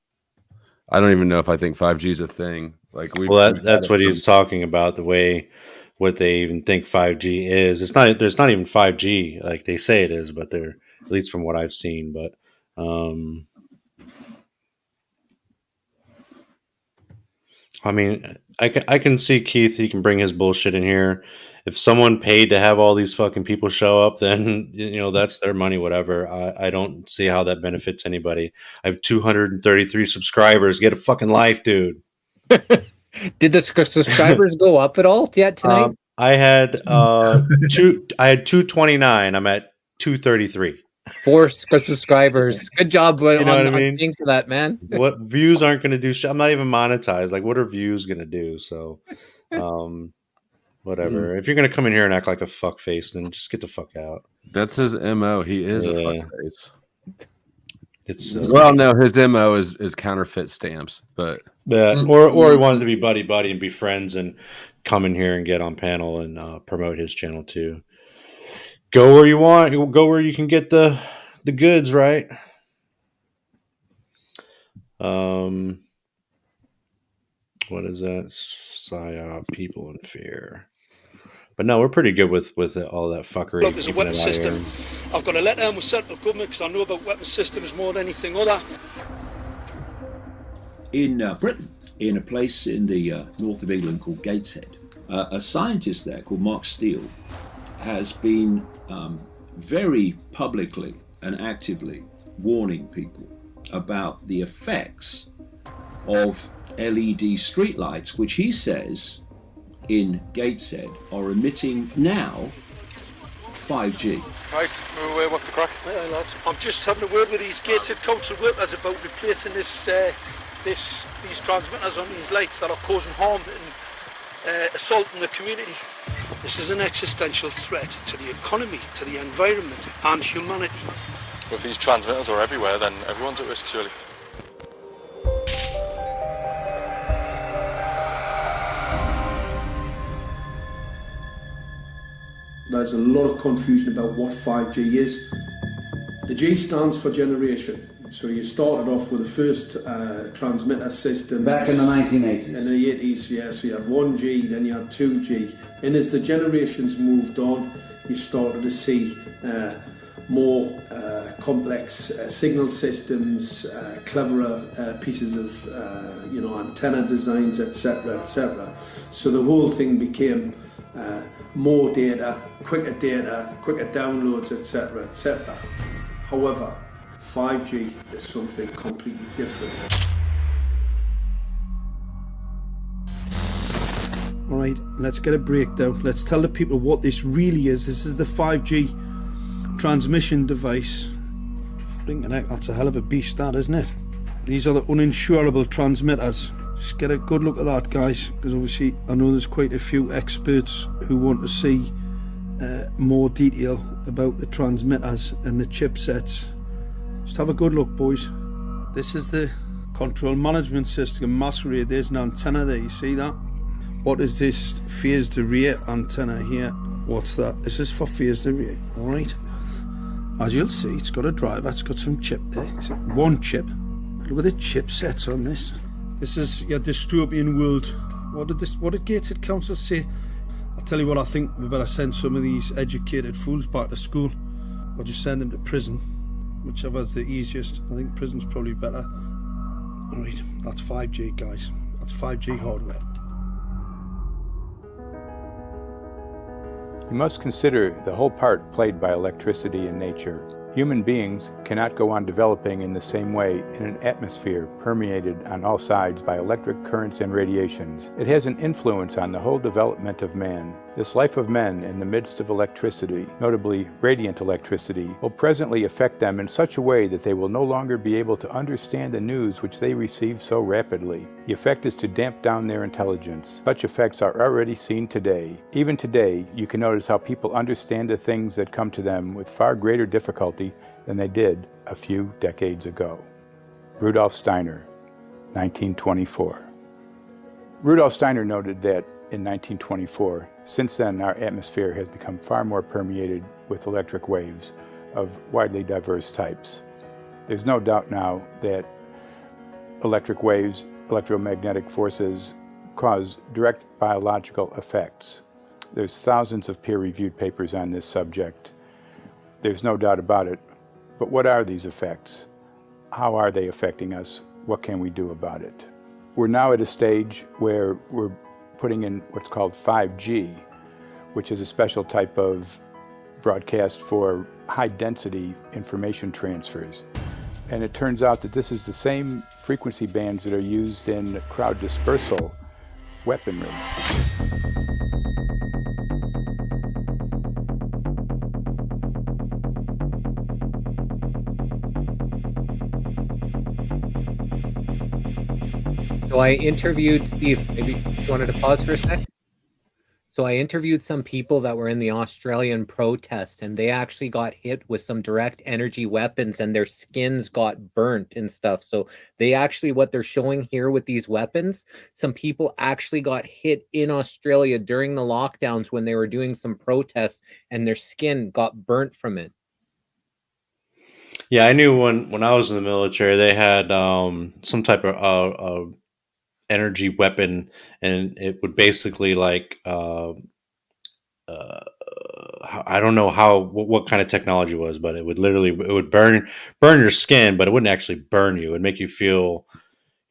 I don't even know if I think 5G is a thing. Like that's what he's talking about. The way what they even think 5G is. It's not. There's not even 5G like they say it is, but they're, at least from what I've seen. But I mean, I can see Keith. He can bring his bullshit in here. If someone paid to have all these fucking people show up, then that's their money. Whatever. I don't see how that benefits anybody. I have 233 subscribers. Get a fucking life, dude. Did the subscribers go up at all yet tonight? I had I had 229. I'm at 233. 4 subscribers. Good job. You know what I mean? Paying for that, man. What views aren't going to do shit. I'm not even monetized. Like, what are views going to do? So, whatever. If you're going to come in here and act like a fuckface, then just get the fuck out. that's his MO. He is a fuckface. It's Well, no, his MO is counterfeit stamps, but or he wants to be buddy and be friends and come in here and get on panel and promote his channel too. Go where you want. Go where you can get the goods, right? What is that? PSYOP, people in fear. But no, we're pretty good with all that fuckery. Look, there's a weapon system. I've got a letter with central government because I know about weapon systems more than anything other. In Britain, in a place in the north of England called Gateshead, a scientist there called Mark Steele has been very publicly and actively warning people about the effects of LED streetlights, which he says in Gateshead are emitting now 5G. Right, what's the crack? Hey, lads. I'm just having a word with these Gateshead council workers about replacing these transmitters on these lights that are causing harm and assaulting the community. This is an existential threat to the economy, to the environment and humanity. If these transmitters are everywhere, then everyone's at risk, surely. There's a lot of confusion about what 5G is. The G stands for generation. So you started off with the first transmitter system. Back in the 1980s. In the 80s, yeah. So you had 1G, then you had 2G. And as the generations moved on, you started to see more complex signal systems, cleverer pieces of antenna designs, etc., etc. So the whole thing became more data, quicker downloads, etc., etc. However, 5G is something completely different. All right, let's get a breakdown. Let's tell the people what this really is. This is the 5G transmission device. Blinking heck, that's a hell of a beast, that, isn't it? These are the uninsurable transmitters. Just get a good look at that, guys, because obviously I know there's quite a few experts who want to see more detail about the transmitters and the chipsets. Just have a good look, boys. This is the control management system masquerade. There's an antenna there, you see that? What is this phased array antenna here? What's that? This is for phased array, alright? As you'll see, it's got a driver, it's got some chip there. It's one chip. Look at the chipsets on this. This is your dystopian world. What did Gateshead Council say? I'll tell you what, I think we better send some of these educated fools back to school, or just send them to prison. Whichever's the easiest. I think prison's probably better. Alright, that's 5G, guys. That's 5G hardware. You must consider the whole part played by electricity in nature. Human beings cannot go on developing in the same way in an atmosphere permeated on all sides by electric currents and radiations. It has an influence on the whole development of man. This life of men in the midst of electricity, notably radiant electricity, will presently affect them in such a way that they will no longer be able to understand the news which they receive so rapidly. The effect is to damp down their intelligence. Such effects are already seen today. Even today, you can notice how people understand the things that come to them with far greater difficulty than they did a few decades ago. Rudolf Steiner, 1924. Rudolf Steiner noted that in 1924, since then our atmosphere has become far more permeated with electric waves of widely diverse types. There's no doubt now that electric waves, electromagnetic forces, cause direct biological effects. There's thousands of peer-reviewed papers on this subject. There's no doubt about it. But what are these effects? How are they affecting us? What can we do about it? We're now at a stage where we're putting in what's called 5G, which is a special type of broadcast for high-density information transfers. And it turns out that this is the same frequency bands that are used in crowd dispersal weaponry. So I interviewed Steve, maybe if you wanted to pause for a sec. So I interviewed some people that were in the Australian protest, and they actually got hit with some direct energy weapons and their skins got burnt and stuff. So they actually, what they're showing here with these weapons, some people actually got hit in Australia during the lockdowns when they were doing some protests and their skin got burnt from it. Yeah, I knew when I was in the military, they had some type of energy weapon, and it would basically like I don't know what kind of technology it was, but it would burn your skin, but it wouldn't actually burn you. It would make you feel,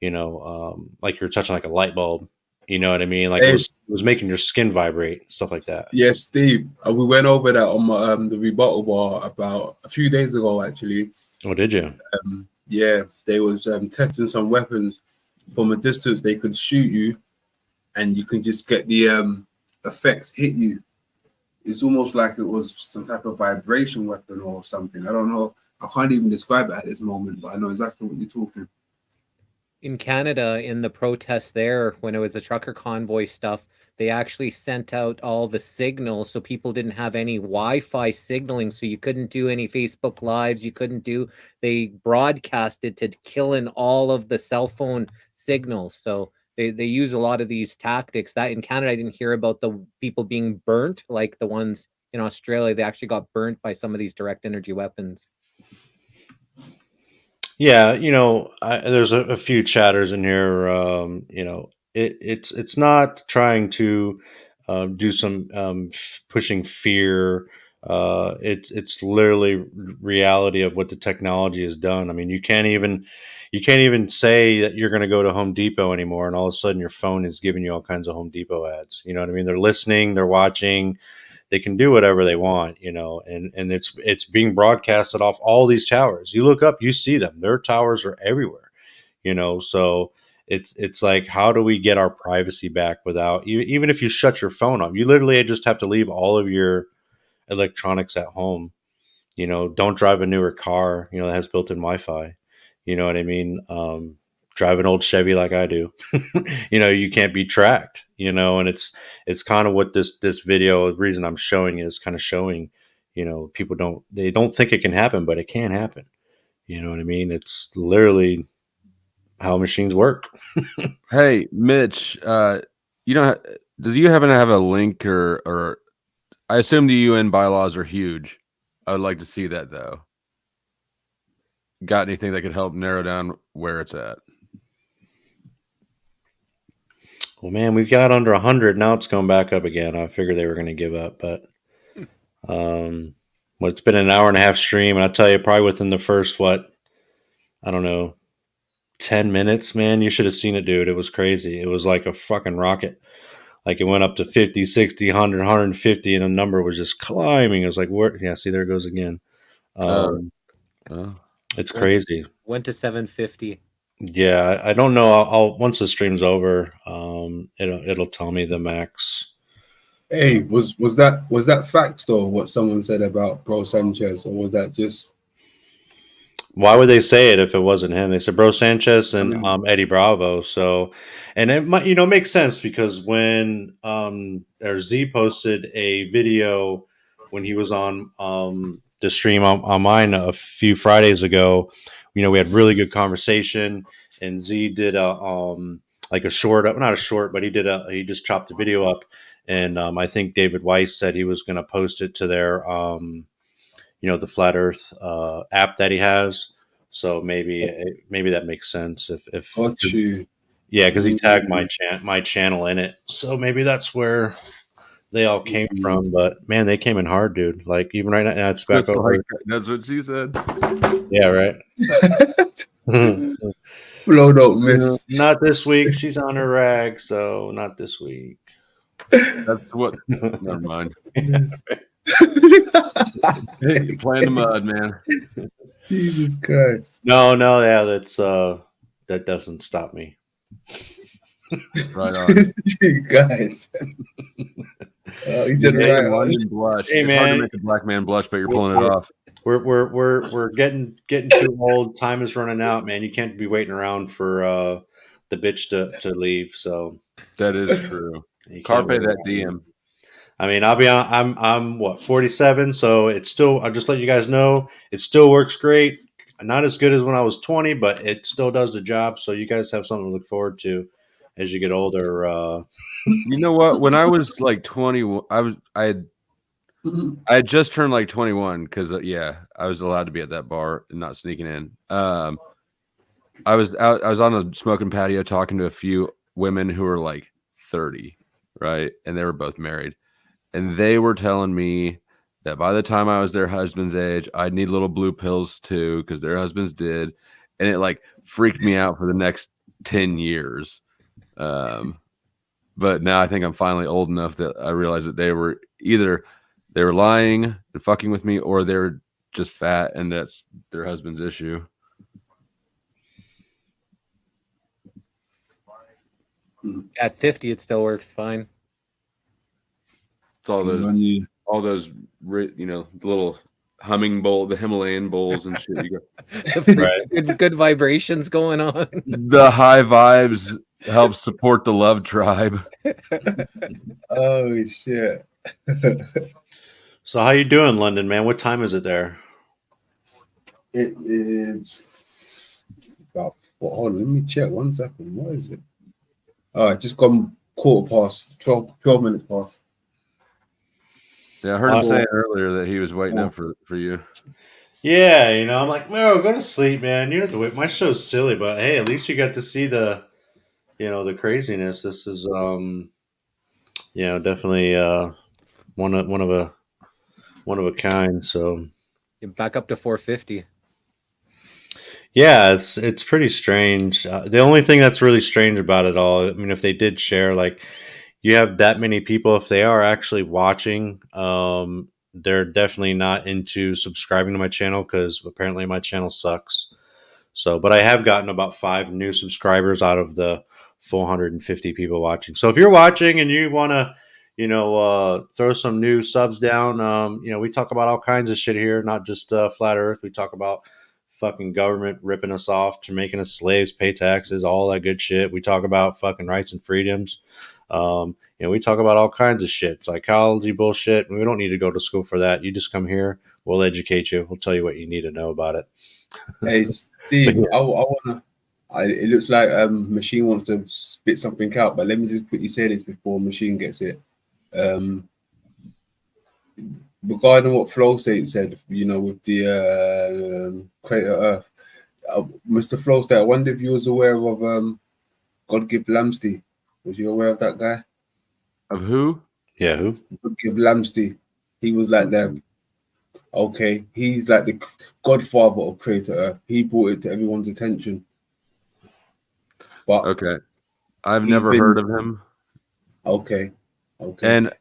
like you were touching like a light bulb. You know what I mean? Like Hey. it was making your skin vibrate, stuff like that. Yes, Steve. We went over that on my, the rebuttal bar about a few days ago, actually. Oh, did you? Yeah, they was testing some weapons from a distance. They could shoot you, and you can just get the effects hit you. It's almost like it was some type of vibration weapon or something. I don't know. I can't even describe it at this moment, but I know exactly what you're talking. In Canada, in the protests there, when it was the trucker convoy stuff, they actually sent out all the signals so people didn't have any Wi-Fi signaling, so you couldn't do any Facebook Lives, they broadcasted to kill in all of the cell phone signals. So they use a lot of these tactics. That in Canada, I didn't hear about the people being burnt like the ones in Australia. They actually got burnt by some of these direct energy weapons. Yeah, there's a few chatters in here. It's not trying to do some pushing fear. It's literally reality of what the technology has done. I mean, you can't even say that you're going to go to Home Depot anymore, and all of a sudden your phone is giving you all kinds of Home Depot ads. You know what I mean? They're listening, they're watching. They can do whatever they want, and it's being broadcasted off all these towers. You look up, you see them. Their towers are everywhere, so it's like, how do we get our privacy back without, even if you shut your phone off, you literally just have to leave all of your electronics at home. Don't drive a newer car, that has built-in Wi-Fi. You know what I mean? Drive an old Chevy like I do. You can't be tracked, and it's kind of what this video, the reason I'm showing is kind of showing, people don't think it can happen, but it can happen. You know what I mean? It's literally how machines work. Hey, Mitch, do you happen to have a link or I assume the UN bylaws are huge. I would like to see that though. Got anything that could help narrow down where it's at? Well, man, we've got under 100. Now it's going back up again. I figured they were going to give up, but it's been an hour and a half stream, and I tell you, probably within the first, I don't know, 10 minutes, man, you should have seen it, dude. It was crazy. It was like a fucking rocket. Like it went up to 50, 60, 100, 150, and the number was just climbing. It was like, where? Yeah, see, there it goes again. It's crazy. Went to 750. Yeah, I don't know. I'll once the stream's over, it'll tell me the max. Hey, was that facts though? What someone said about Bro Sanchez, or was that just? Why would they say it if it wasn't him? They said Bro Sanchez and Eddie Bravo. So, and it might make sense because when or Z posted a video when he was on the stream on mine a few Fridays ago. We had really good conversation, and Z did a like a short up, not a short, but he just chopped the video up, and I think David Weiss said he was going to post it to their the Flat Earth app that he has. So maybe that makes sense if Got you. Yeah, because he tagged my channel in it. So maybe that's where they all came from. But man, they came in hard, dude. Like even right now, it's back That's over. That's what she said. Yeah, right. Blow don't miss. Not this week. She's on her rag, so not this week. That's what. Never mind. Hey, play in the mud, man. Jesus Christ. No, yeah, that doesn't stop me. Right on. You guys. He's in the right London blush. Hey, it's man. hard to make a black man blush, but you're pulling it off. We're getting too old. Time is running out, man. You can't be waiting around for the bitch to leave. So that is true. Carpe that DM. I mean, I'll be on. I'm what 47, so it's still. I'll just let you guys know it still works great. Not as good as when I was 20, but it still does the job. So you guys have something to look forward to as you get older. You know what? When I was like 20, I had just turned like 21 because I was allowed to be at that bar and not sneaking in. I was on a smoking patio talking to a few women who were like 30, right, and they were both married, and they were telling me that by the time I was their husband's age, I'd need little blue pills too because their husbands did, and it like freaked me out for the next 10 years. But now I think I'm finally old enough that I realize that they were lying and fucking with me, or they're just fat, and that's their husband's issue. At 50, it still works fine. It's all those, the little humming bowl, the Himalayan bowls and shit. You Right. Good vibrations going on. The high vibes help support the love tribe. Oh shit. So how you doing, London, man? What time is it there? It is about hold on, let me check 1 second. What is it? All right, just gone 12 minutes past. Yeah, I heard him saying earlier that he was waiting up for you. Yeah, I'm like, no, go to sleep, man. You don't have to wait. My show's silly, but hey, at least you got to see the craziness. This is definitely one of a kind. So you're back up to 450. Yeah, it's pretty strange. The only thing that's really strange about it all, I mean, if they did share, like, you have that many people, if they are actually watching, they're definitely not into subscribing to my channel because apparently my channel sucks. So, but I have gotten about 5 new subscribers out of the 450 people watching. So if you're watching and you want to, throw some new subs down, we talk about all kinds of shit here, not just Flat Earth. We talk about fucking government ripping us off to making us slaves, pay taxes, all that good shit. We talk about fucking rights and freedoms. We talk about all kinds of shit, psychology bullshit. And we don't need to go to school for that. You just come here. We'll educate you. We'll tell you what you need to know about it. Hey, Steve, yeah. I wanna. It looks like Machine wants to spit something out, but let me just quickly say this before Machine gets it. Regarding what Flow State said, with the Crater Earth, Mr. Flow State, I wonder if you was aware of God Give Lamsty. Was you aware of that guy? Of who? Yeah, who? God Give Lamsty. He was like that. Okay, he's like the godfather of Crater Earth. He brought it to everyone's attention. But okay, I've never heard of him. Okay. And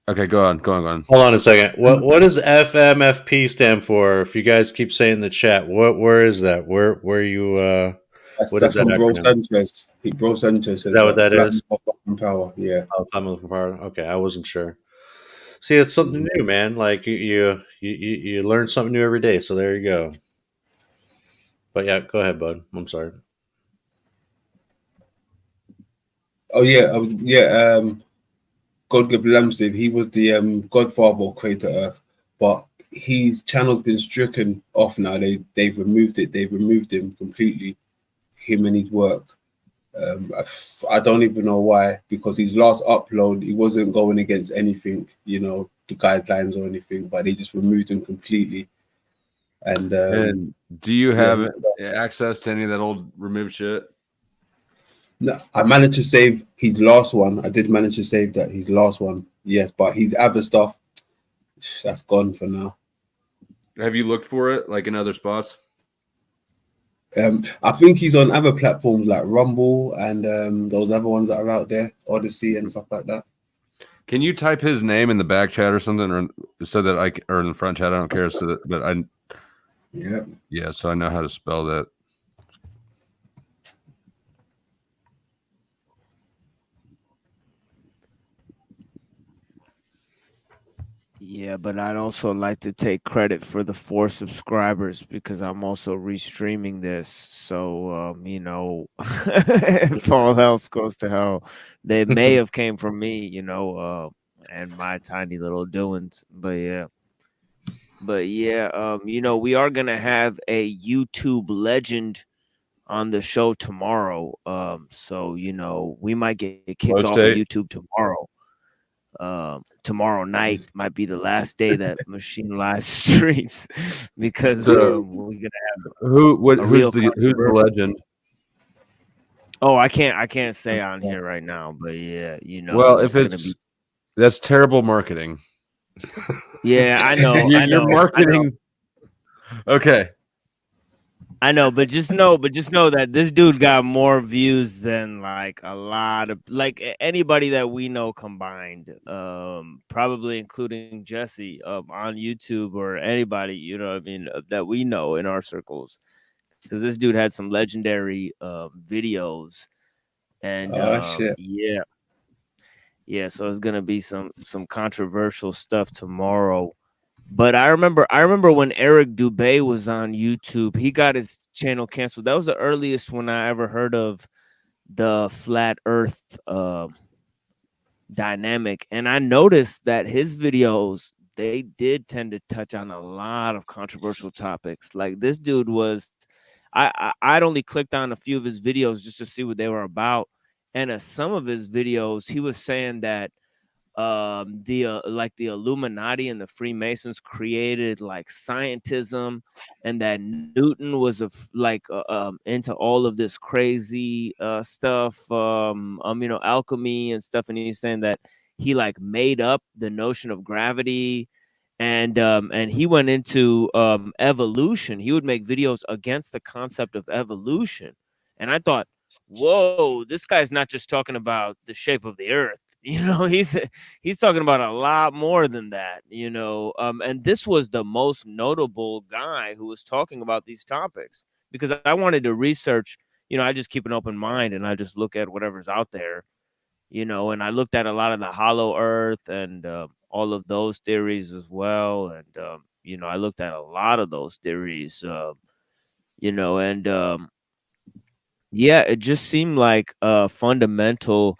Okay, go on. Hold on a second. What does FMFP stand for? If you guys keep saying in the chat, where is that? Where you what is That's that from Bro acronym? Sanchez. Bro Sanchez Is says that what that. that is? Platinum power. Yeah. Oh, Platinum Power. Okay, I wasn't sure. See, it's something new, man. Like you learn something new every day. So there you go. But yeah, go ahead, bud. I'm sorry. Oh yeah, God give Lamstave. He was the godfather of Crater Earth, but his channel's been stricken off now. They've removed it. They've removed him completely. Him and his work. I don't even know why, because his last upload he wasn't going against anything, the guidelines or anything, but they just removed him completely. And do you have access to any of that old removed shit? No, I managed to save his last one. I did manage to save that his last one, yes, but his other stuff, that's gone for now. Have you looked for it like in other spots? I think he's on other platforms like Rumble and those other ones that are out there, Odyssey and stuff like that. Can you type his name in the back chat or something, or so that or in the front chat? I don't care. So that, but I. Yeah. So I know how to spell that. Yeah, but I'd also like to take credit for the 4 subscribers because I'm also restreaming this. So, if all else goes to hell, they may have came from me, and my tiny little doings. But yeah, we are gonna have a YouTube legend on the show tomorrow. So we might get kicked off of YouTube tomorrow. Tomorrow night might be the last day that Machine live streams because we're gonna have who's the legend? Oh, I can't say on here right now, but yeah, Well, if gonna be. That's terrible marketing. Yeah, I know. You're marketing. Okay. I know, but just know that this dude got more views than like a lot of anybody that we know combined, probably including Jesse on YouTube or anybody, that we know in our circles. Because this dude had some legendary videos, and yeah, so it's gonna be some controversial stuff tomorrow. But I remember when Eric Dubé was on YouTube, he got his channel canceled. That was the earliest when I ever heard of the flat Earth dynamic, and I noticed that his videos, they did tend to touch on a lot of controversial topics. Like this dude was, I'd only clicked on a few of his videos just to see what they were about, and some of his videos, he was saying that the Illuminati and the Freemasons created like scientism, and that Newton was into all of this crazy stuff, alchemy and stuff, and he's saying that he like made up the notion of gravity, and he went into evolution. He would make videos against the concept of evolution, and I thought, whoa, this guy's not just talking about the shape of the earth. He's talking about a lot more than that, and this was the most notable guy who was talking about these topics, because I wanted to research. I just keep an open mind and I just look at whatever's out there, and I looked at a lot of the hollow earth and all of those theories as well, and I looked at a lot of those theories, and yeah, it just seemed like a fundamental,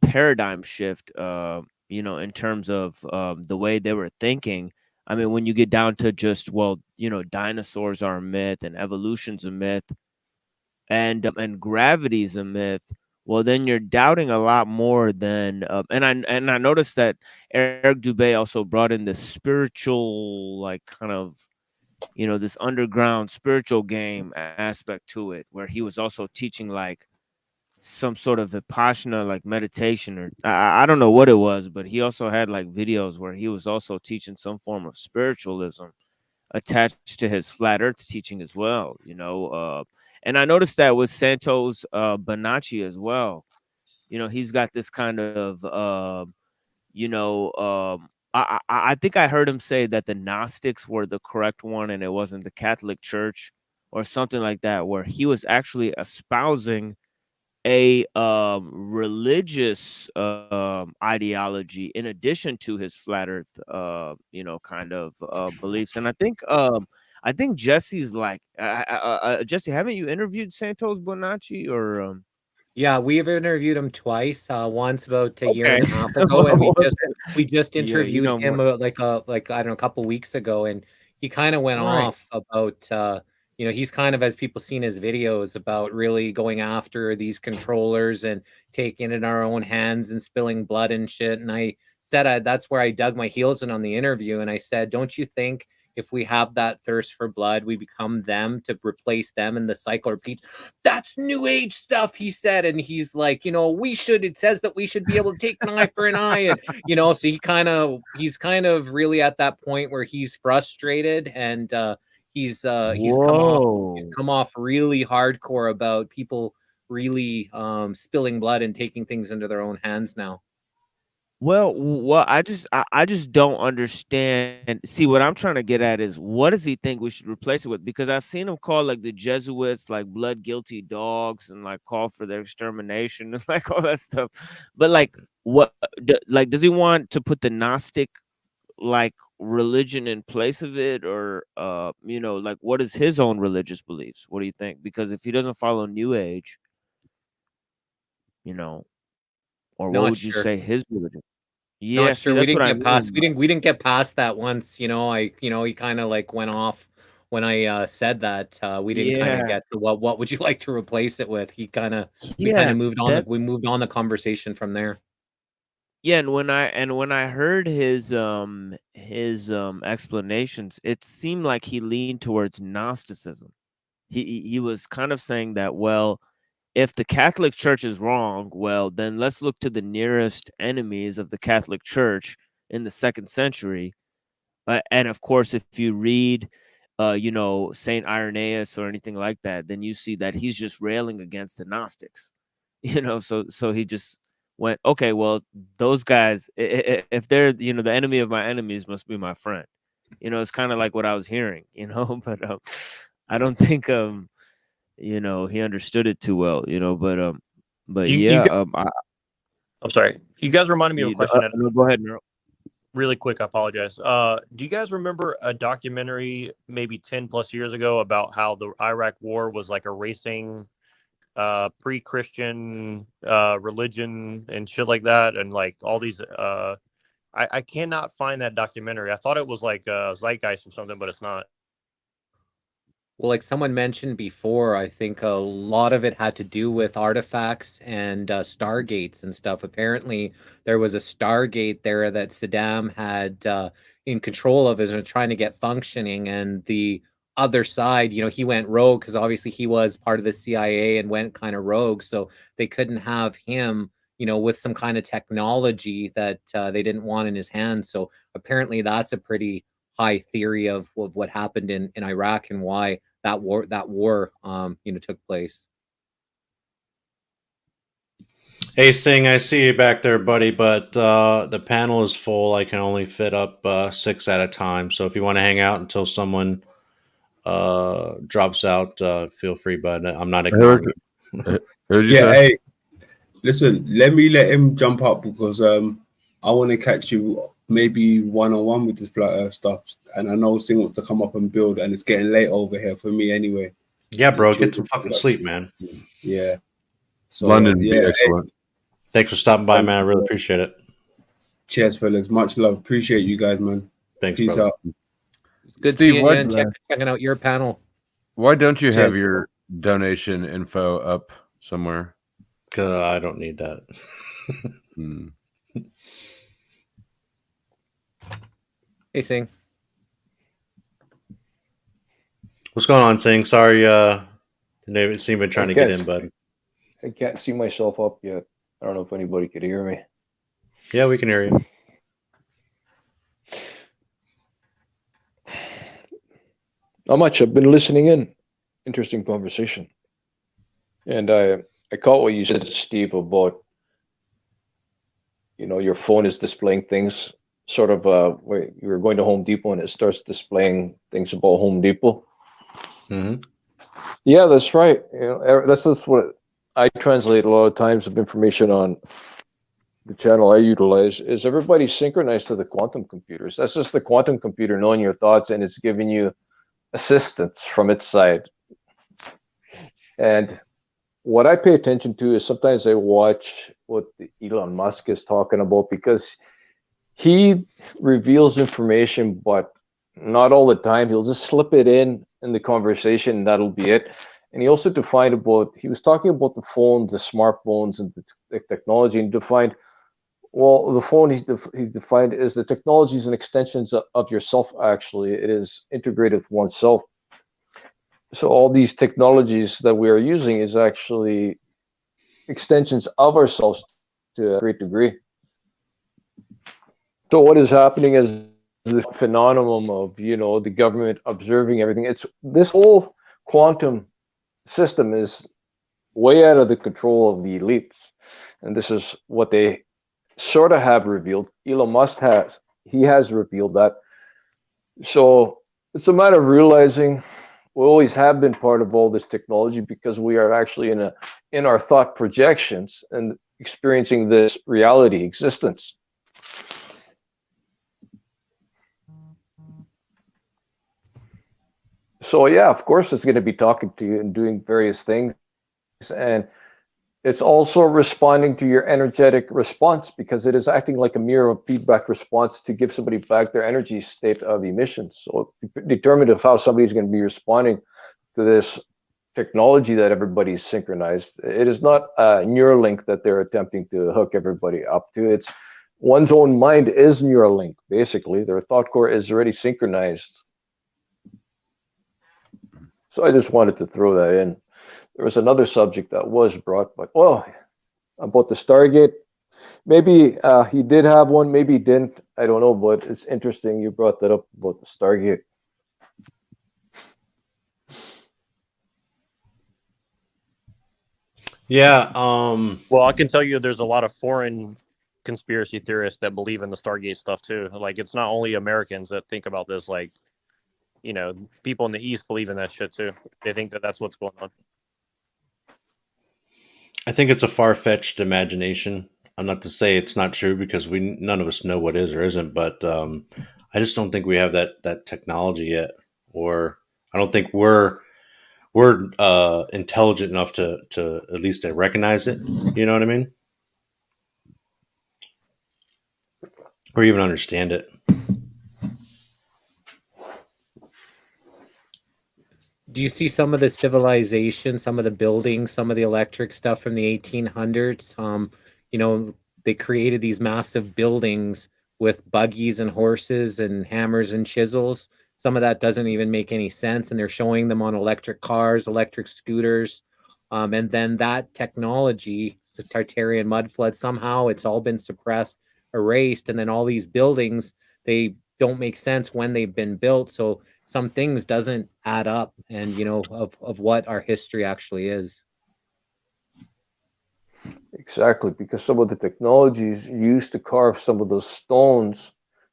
paradigm shift, in terms of the way they were thinking. I mean, when you get down to just, well, dinosaurs are a myth and evolution's a myth, and gravity's a myth. Well, then you're doubting a lot more than, and I noticed that Eric Dubé also brought in this spiritual, like kind of, this underground spiritual game aspect to it, where he was also teaching like some sort of vipassana, like meditation, or I don't know what it was, but he also had like videos where he was also teaching some form of spiritualism attached to his flat earth teaching as well, and I noticed that with Santos Bonacci as well. He's got this kind of I think I heard him say that the Gnostics were the correct one and it wasn't the Catholic Church or something like that, where he was actually espousing a religious ideology in addition to his flat earth kind of beliefs. And I think Jesse's like Jesse, haven't you interviewed Santos Bonacci or Yeah, we've interviewed him twice. Once about a year okay. and a half ago, and we just Yeah, you interviewed know him more. like I don't know, a couple weeks ago, and he kind of went Right. off about he's kind of, as people seen his videos, about really going after these controllers and taking it in our own hands and spilling blood and shit. And I said that's where I dug my heels in on the interview, and I said, don't you think if we have that thirst for blood, we become them to replace them in the cycle repeats? That's new age stuff, he said. And he's like, it says that we should be able to take an eye for an eye. And, so he's kind of really at that point where he's frustrated, and he's come off really hardcore about people really spilling blood and taking things into their own hands now. Well, I just don't understand. See, what I'm trying to get at is, what does he think we should replace it with? Because I've seen him call like the Jesuits like blood guilty dogs and like call for their extermination and like all that stuff. But like, does he want to put the Gnostic like religion in place of it, or like what is his own religious beliefs? What do you think? Because if he doesn't follow New Age, or what Not would you sure. say his religion? Yeah, Not see, sure. We that's what didn't I get past. mean. We didn't get past that once. He kind of like went off when I said that. We didn't kind of Yeah. get to what would you like to replace it with. We kind of Yeah, moved on. We moved on the conversation from there. yeah, and when I heard his explanations, it seemed like he leaned towards Gnosticism. He was kind of saying that, well, if the Catholic Church is wrong, well, then let's look to the nearest enemies of the Catholic Church in the 2nd century. And of course, if you read, Saint Irenaeus or anything like that, then you see that he's just railing against the Gnostics. So he just went, okay, well, those guys, if they're the enemy of my enemies, must be my friend. It's kind of like what I was hearing, but I don't think he understood it too well, but You yeah, I'm sorry. You guys reminded me of a question. no, go ahead, Neuro. Really quick, I apologize. Do you guys remember a documentary maybe 10 plus years ago about how the Iraq War was like erasing pre-Christian religion and shit like that, and like all these I cannot find that documentary. I thought it was like Zeitgeist or something, but it's not. Well, like someone mentioned before, I think a lot of it had to do with artifacts and stargates and stuff. Apparently, there was a stargate there that Saddam had in control of, and trying to get functioning. And the other side, he went rogue because obviously he was part of the CIA and went kind of rogue. So they couldn't have him, with some kind of technology that they didn't want in his hands. So apparently, that's a pretty high theory of what happened in Iraq and why that war took place. Hey, Singh, I see you back there, buddy, but the panel is full. I can only fit up 6 at a time. So if you want to hang out until someone drops out, feel free, but I'm not ignoring you. Hey, listen, let him jump up because I want to catch you maybe one-on-one with this flat earth stuff, and I know Singh wants to come up and build, and it's getting late over here for me anyway. Yeah, bro, get some fucking sleep, man. Yeah. So, London would be yeah, excellent. Thanks for stopping by, man. I really appreciate it. Cheers, fellas. Much love. Appreciate you guys, man. Thanks, Peace brother. out. It's good Steve, seeing you and checking out your panel. Why don't you have Cheers. your donation info up somewhere? Because I don't need that. Hey, Singh. What's going on, Singh? Sorry, didn't seem been trying to get in, bud. I can't see myself up yet. I don't know if anybody could hear me. Yeah, we can hear you. Not much. I've been listening in. Interesting conversation. And I caught what you said, Steve, about your phone is displaying things sort of where you're going to Home Depot and it starts displaying things about Home Depot. Mm-hmm. Yeah, that's right. That's just what I translate a lot of times of information on the channel I utilize is everybody synchronized to the quantum computers. That's just the quantum computer knowing your thoughts and it's giving you assistance from its side. And what I pay attention to is sometimes I watch what Elon Musk is talking about because he reveals information, but not all the time. He'll just slip it in the conversation, and that'll be it. And he also defined he was talking about the phone, the smartphones, and the technology, and defined, well, the phone he defined is the technology is an extension of yourself, actually. It is integrated with oneself. So all these technologies that we are using is actually extensions of ourselves to a great degree. So what is happening is the phenomenon of the government observing everything. It's this whole quantum system is way out of the control of the elites, and this is what they sort of have revealed. Elon Musk has revealed that. So it's a matter of realizing we always have been part of all this technology because we are actually in our thought projections and experiencing this reality existence. So yeah, of course it's going to be talking to you and doing various things, and it's also responding to your energetic response because it is acting like a mirror of feedback response to give somebody back their energy state of emission. So determinative of how somebody's going to be responding to this technology that everybody's synchronized. It is not a Neuralink that they're attempting to hook everybody up to. It's one's own mind is Neuralink, basically. Their thought core is already synchronized. So I just wanted to throw that in. There was another subject that was brought, but about the Stargate. Maybe he did have one, maybe he didn't. I don't know, but it's interesting you brought that up about the Stargate. Yeah. Well, I can tell you there's a lot of foreign conspiracy theorists that believe in the Stargate stuff too. Like, it's not only Americans that think about this. Like, people in the East believe in that shit too. They think that that's what's going on. I think it's a far-fetched imagination. I'm not to say it's not true because none of us know what is or isn't, but I just don't think we have that technology yet, or I don't think we're intelligent enough to at least recognize it. You know what I mean? Or even understand it. Do you see some of the civilization, some of the buildings, some of the electric stuff from the 1800s? They created these massive buildings with buggies and horses and hammers and chisels. Some of that doesn't even make any sense, and they're showing them on electric cars, electric scooters, and then that technology, the Tartarian mud flood, somehow it's all been suppressed, erased, and then all these buildings, they don't make sense when they've been built. So some things doesn't add up, and of what our history actually is. Exactly, because some of the technologies used to carve some of those stones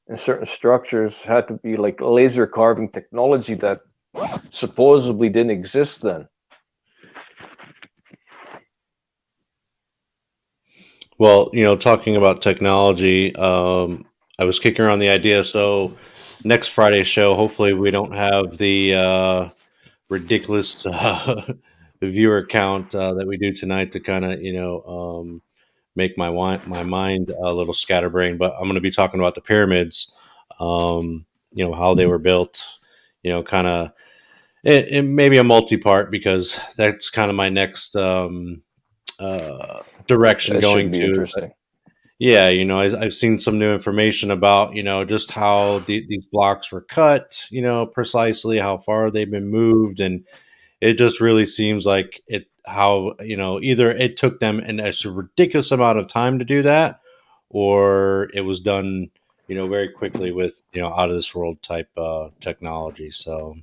in certain structures had to be like laser carving technology that supposedly didn't exist then. Well, talking about technology, I was kicking around the idea. So next Friday's show, hopefully we don't have the ridiculous viewer count that we do tonight to kind of make my mind a little scatterbrained. But I'm going to be talking about the pyramids, how they were built, kind of it maybe a multi-part because that's kind of my next direction That going should be to. interesting. Yeah, I've seen some new information about, just how these blocks were cut, precisely how far they've been moved. And it just really seems like either it took them a ridiculous amount of time to do that, or it was done, very quickly with, out of this world type technology. So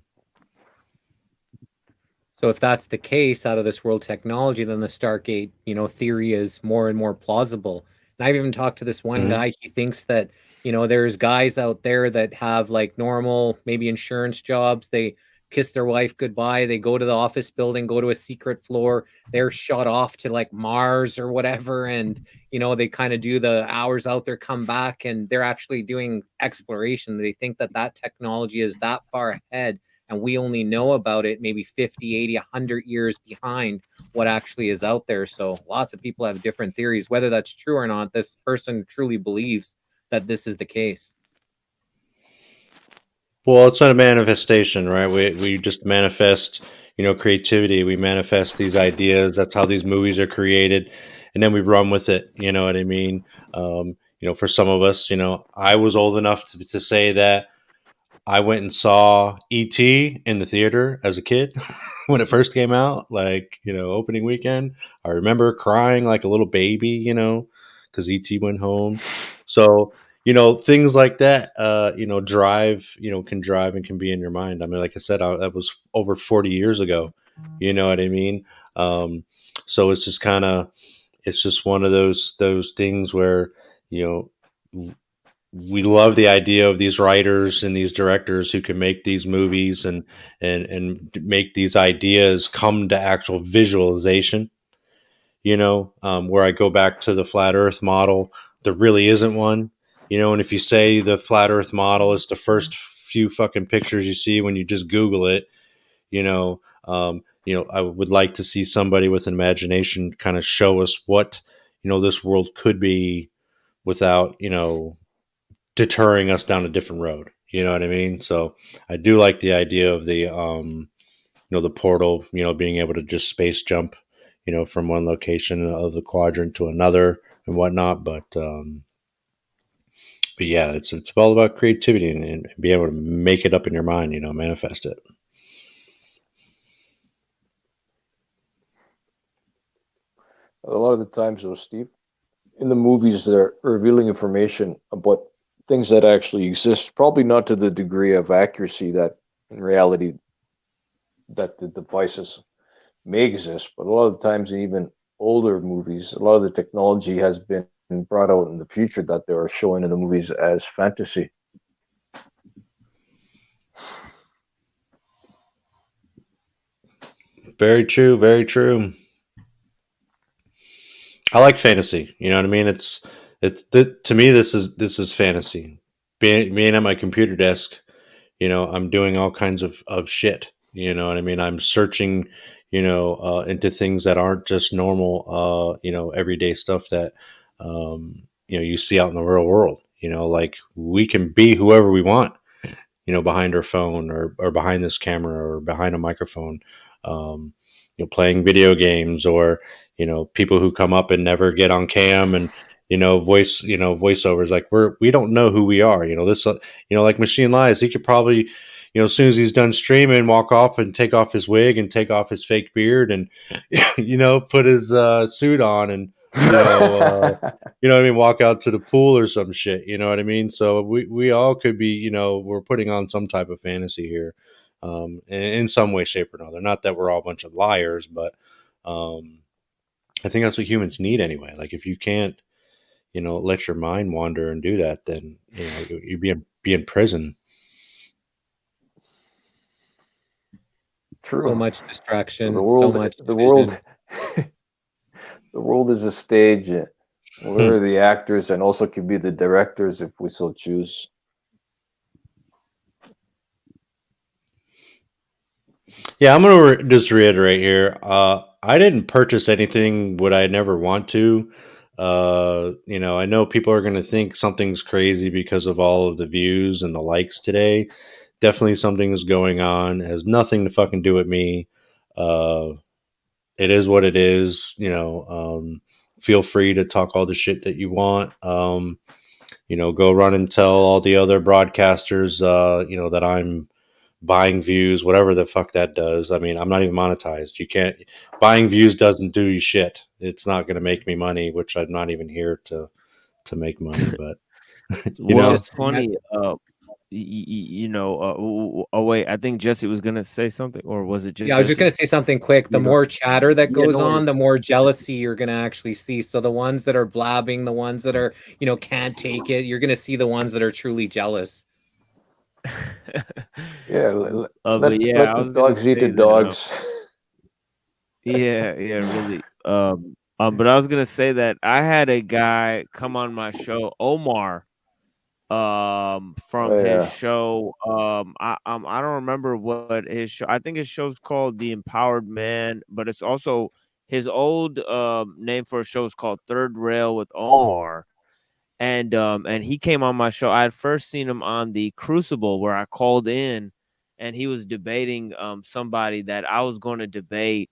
if that's the case, out of this world technology, then the Stargate, theory is more and more plausible. And I've even talked to this one Mhm. guy. He thinks that, there's guys out there that have like normal, maybe insurance jobs. They kiss their wife goodbye. They go to the office building, go to a secret floor. They're shot off to like Mars or whatever. And, they kind of do the hours out there, come back, and they're actually doing exploration. They think that that technology is that far ahead. And we only know about it maybe 50, 80, 100 years behind what actually is out there. So lots of people have different theories. Whether that's true or not, this person truly believes that this is the case. Well, it's not a manifestation, right? We just manifest, creativity. We manifest these ideas. That's how these movies are created, and then we run with it. You know what I mean? For some of us, I was old enough to say that I went and saw E.T. in the theater as a kid when it first came out, like, opening weekend. I remember crying like a little baby, because E.T. went home. So, things like that, drive, can drive and can be in your mind. I mean, like I said, that was over 40 years ago. You know what I mean? So it's just one of those things where, you know, we love the idea of these writers and these directors who can make these movies and make these ideas come to actual visualization. Where I go back to the flat Earth model, there really isn't one. And if you say the flat Earth model is the first few fucking pictures you see when you just Google it, I would like to see somebody with an imagination kind of show us what this world could be without deterring us down a different road. You know what I mean? So I do like the idea of the portal, being able to just space jump, from one location of the quadrant to another and whatnot. But yeah, it's all about creativity and being able to make it up in your mind, manifest it. A lot of the times, though, Steve, in the movies, they're revealing information about things that actually exist, probably not to the degree of accuracy that in reality that the devices may exist, but a lot of the times in even older movies, a lot of the technology has been brought out in the future that they are showing in the movies as fantasy. Very true. Very true. I like fantasy. You know what I mean? To me, this is fantasy. Being at my computer desk, I'm doing all kinds of shit. You know what I mean? I'm searching, into things that aren't just normal, everyday stuff that, you see out in the real world. Like we can be whoever we want, behind our phone or behind this camera or behind a microphone, playing video games or, people who come up and never get on cam and, voiceovers. Like we don't know who we are, this, like Machine Lies, he could probably, as soon as he's done streaming, walk off and take off his wig and take off his fake beard and, put his suit on and, what I mean, walk out to the pool or some shit, you know what I mean? So we all could be, we're putting on some type of fantasy here, in some way, shape, or another. Not that we're all a bunch of liars, but I think that's what humans need anyway. Like if you can't, let your mind wander and do that, then you'd be in prison. True. So much distraction. So the world, so much the world, division. the world is a stage. We're the actors and also could be the directors if we so choose. Yeah, I'm going to just reiterate here. I didn't purchase anything would I never want to. I know people are going to think something's crazy because of all of the views and the likes today. Definitely something is going on. It has nothing to fucking do with me. It is what it is. Feel free to talk all the shit that you want. Go run and tell all the other broadcasters, that I'm buying views, whatever the fuck that does. I mean, I'm not even monetized. You can't, buying views doesn't do you shit. It's not going to make me money, which I'm not even here to make money, but Well, it's funny. you know, oh wait, I think Jesse was gonna say something, or was it Yeah, I was just Jesse? gonna say something quick. The You know, more chatter that yeah, goes no worries. on, the more jealousy you're gonna actually see. So the ones that are blabbing, the ones that are, can't take it, you're gonna see the ones that are truly jealous. Yeah, But yeah, let I the was gonna dogs eat the say that. dogs. Yeah, really. But I was gonna say that I had a guy come on my show, Omar, from Oh his yeah. show. I don't remember what his show. I think his show's called The Empowered Man, but it's also his old name for a show is called Third Rail with Omar. And he came on my show. I had first seen him on the Crucible where I called in, and he was debating somebody that I was going to debate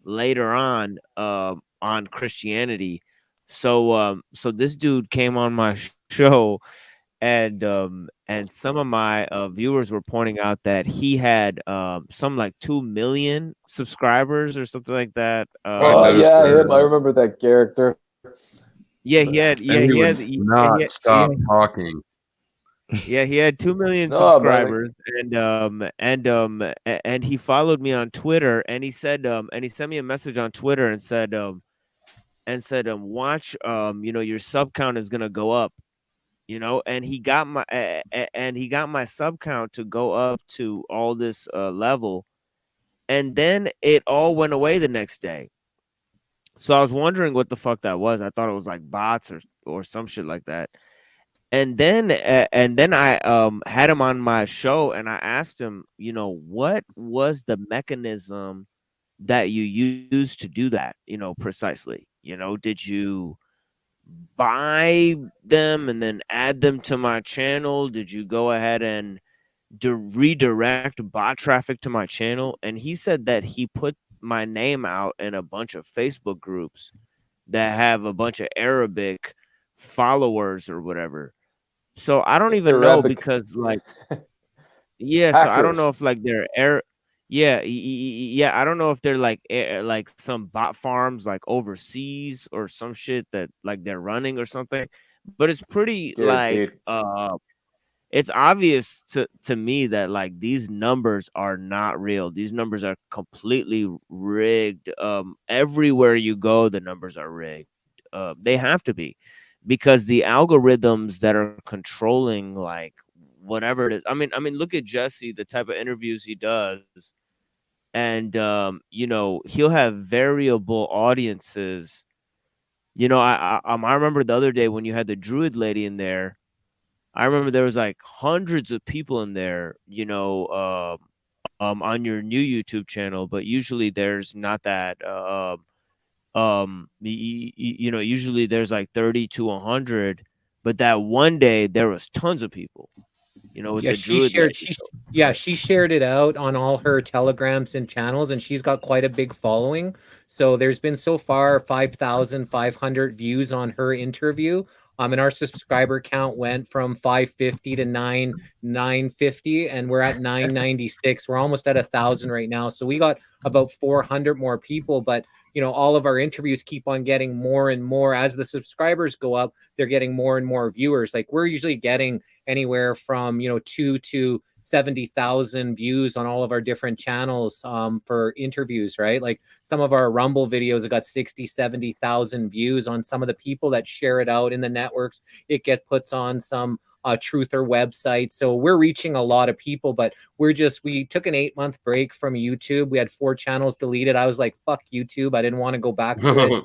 later on Christianity. So this dude came on my show, and some of my viewers were pointing out that he had some like 2 million subscribers or something like that. I noticed Yeah, him. I that. remember that character. Yeah, he had. And Yeah, he he would had. not Yeah, stop talking. yeah, he had 2 million No, man. subscribers, and he followed me on Twitter, and he said, and he sent me a message on Twitter and said, watch, your sub count is gonna go up, and he got my sub count to go up to all this level, and then it all went away the next day. So I was wondering what the fuck that was. I thought it was like bots or some shit like that. And then I had him on my show, and I asked him, what was the mechanism that you used to do that, precisely? Did you buy them and then add them to my channel? Did you go ahead and redirect bot traffic to my channel? And he said that he put my name out in a bunch of Facebook groups that have a bunch of Arabic followers or whatever. So I don't even know, Arabic because like, yeah, so I don't know hackers. if like they're yeah, yeah, I don't know if they're like some bot farms like overseas or some shit that like they're running or something. But it's pretty like Guaranteed. it's obvious to me that like these numbers are not real. These numbers are completely rigged. Everywhere you go, the numbers are rigged. They have to be, because the algorithms that are controlling like whatever it is. I mean, look at Jesse, the type of interviews he does, and he'll have variable audiences. I remember the other day when you had the Druid lady in there. I remember there was like hundreds of people in there, on your new YouTube channel, but usually there's not that. Usually there's like 30 to 100, but that one day there was tons of people, with Yeah, the Druid lady. she shared it out on all her telegrams and channels, and she's got quite a big following. So there's been so far 5,500 views on her interview. And our subscriber count went from 550 to 950, and we're at 996. We're almost at 1,000 right now. So we got about 400 more people, but all of our interviews keep on getting more and more as the subscribers go up. They're getting more and more viewers. Like, we're usually getting anywhere from 2 to 70,000 views on all of our different channels for interviews, right? Like, some of our Rumble videos have got 60, 70,000 views on some of the people that share it out in the networks. It puts on some truther website. So we're reaching a lot of people, but we took an 8-month break from YouTube. We had 4 channels deleted. I was like, fuck YouTube. I didn't want to go back to it.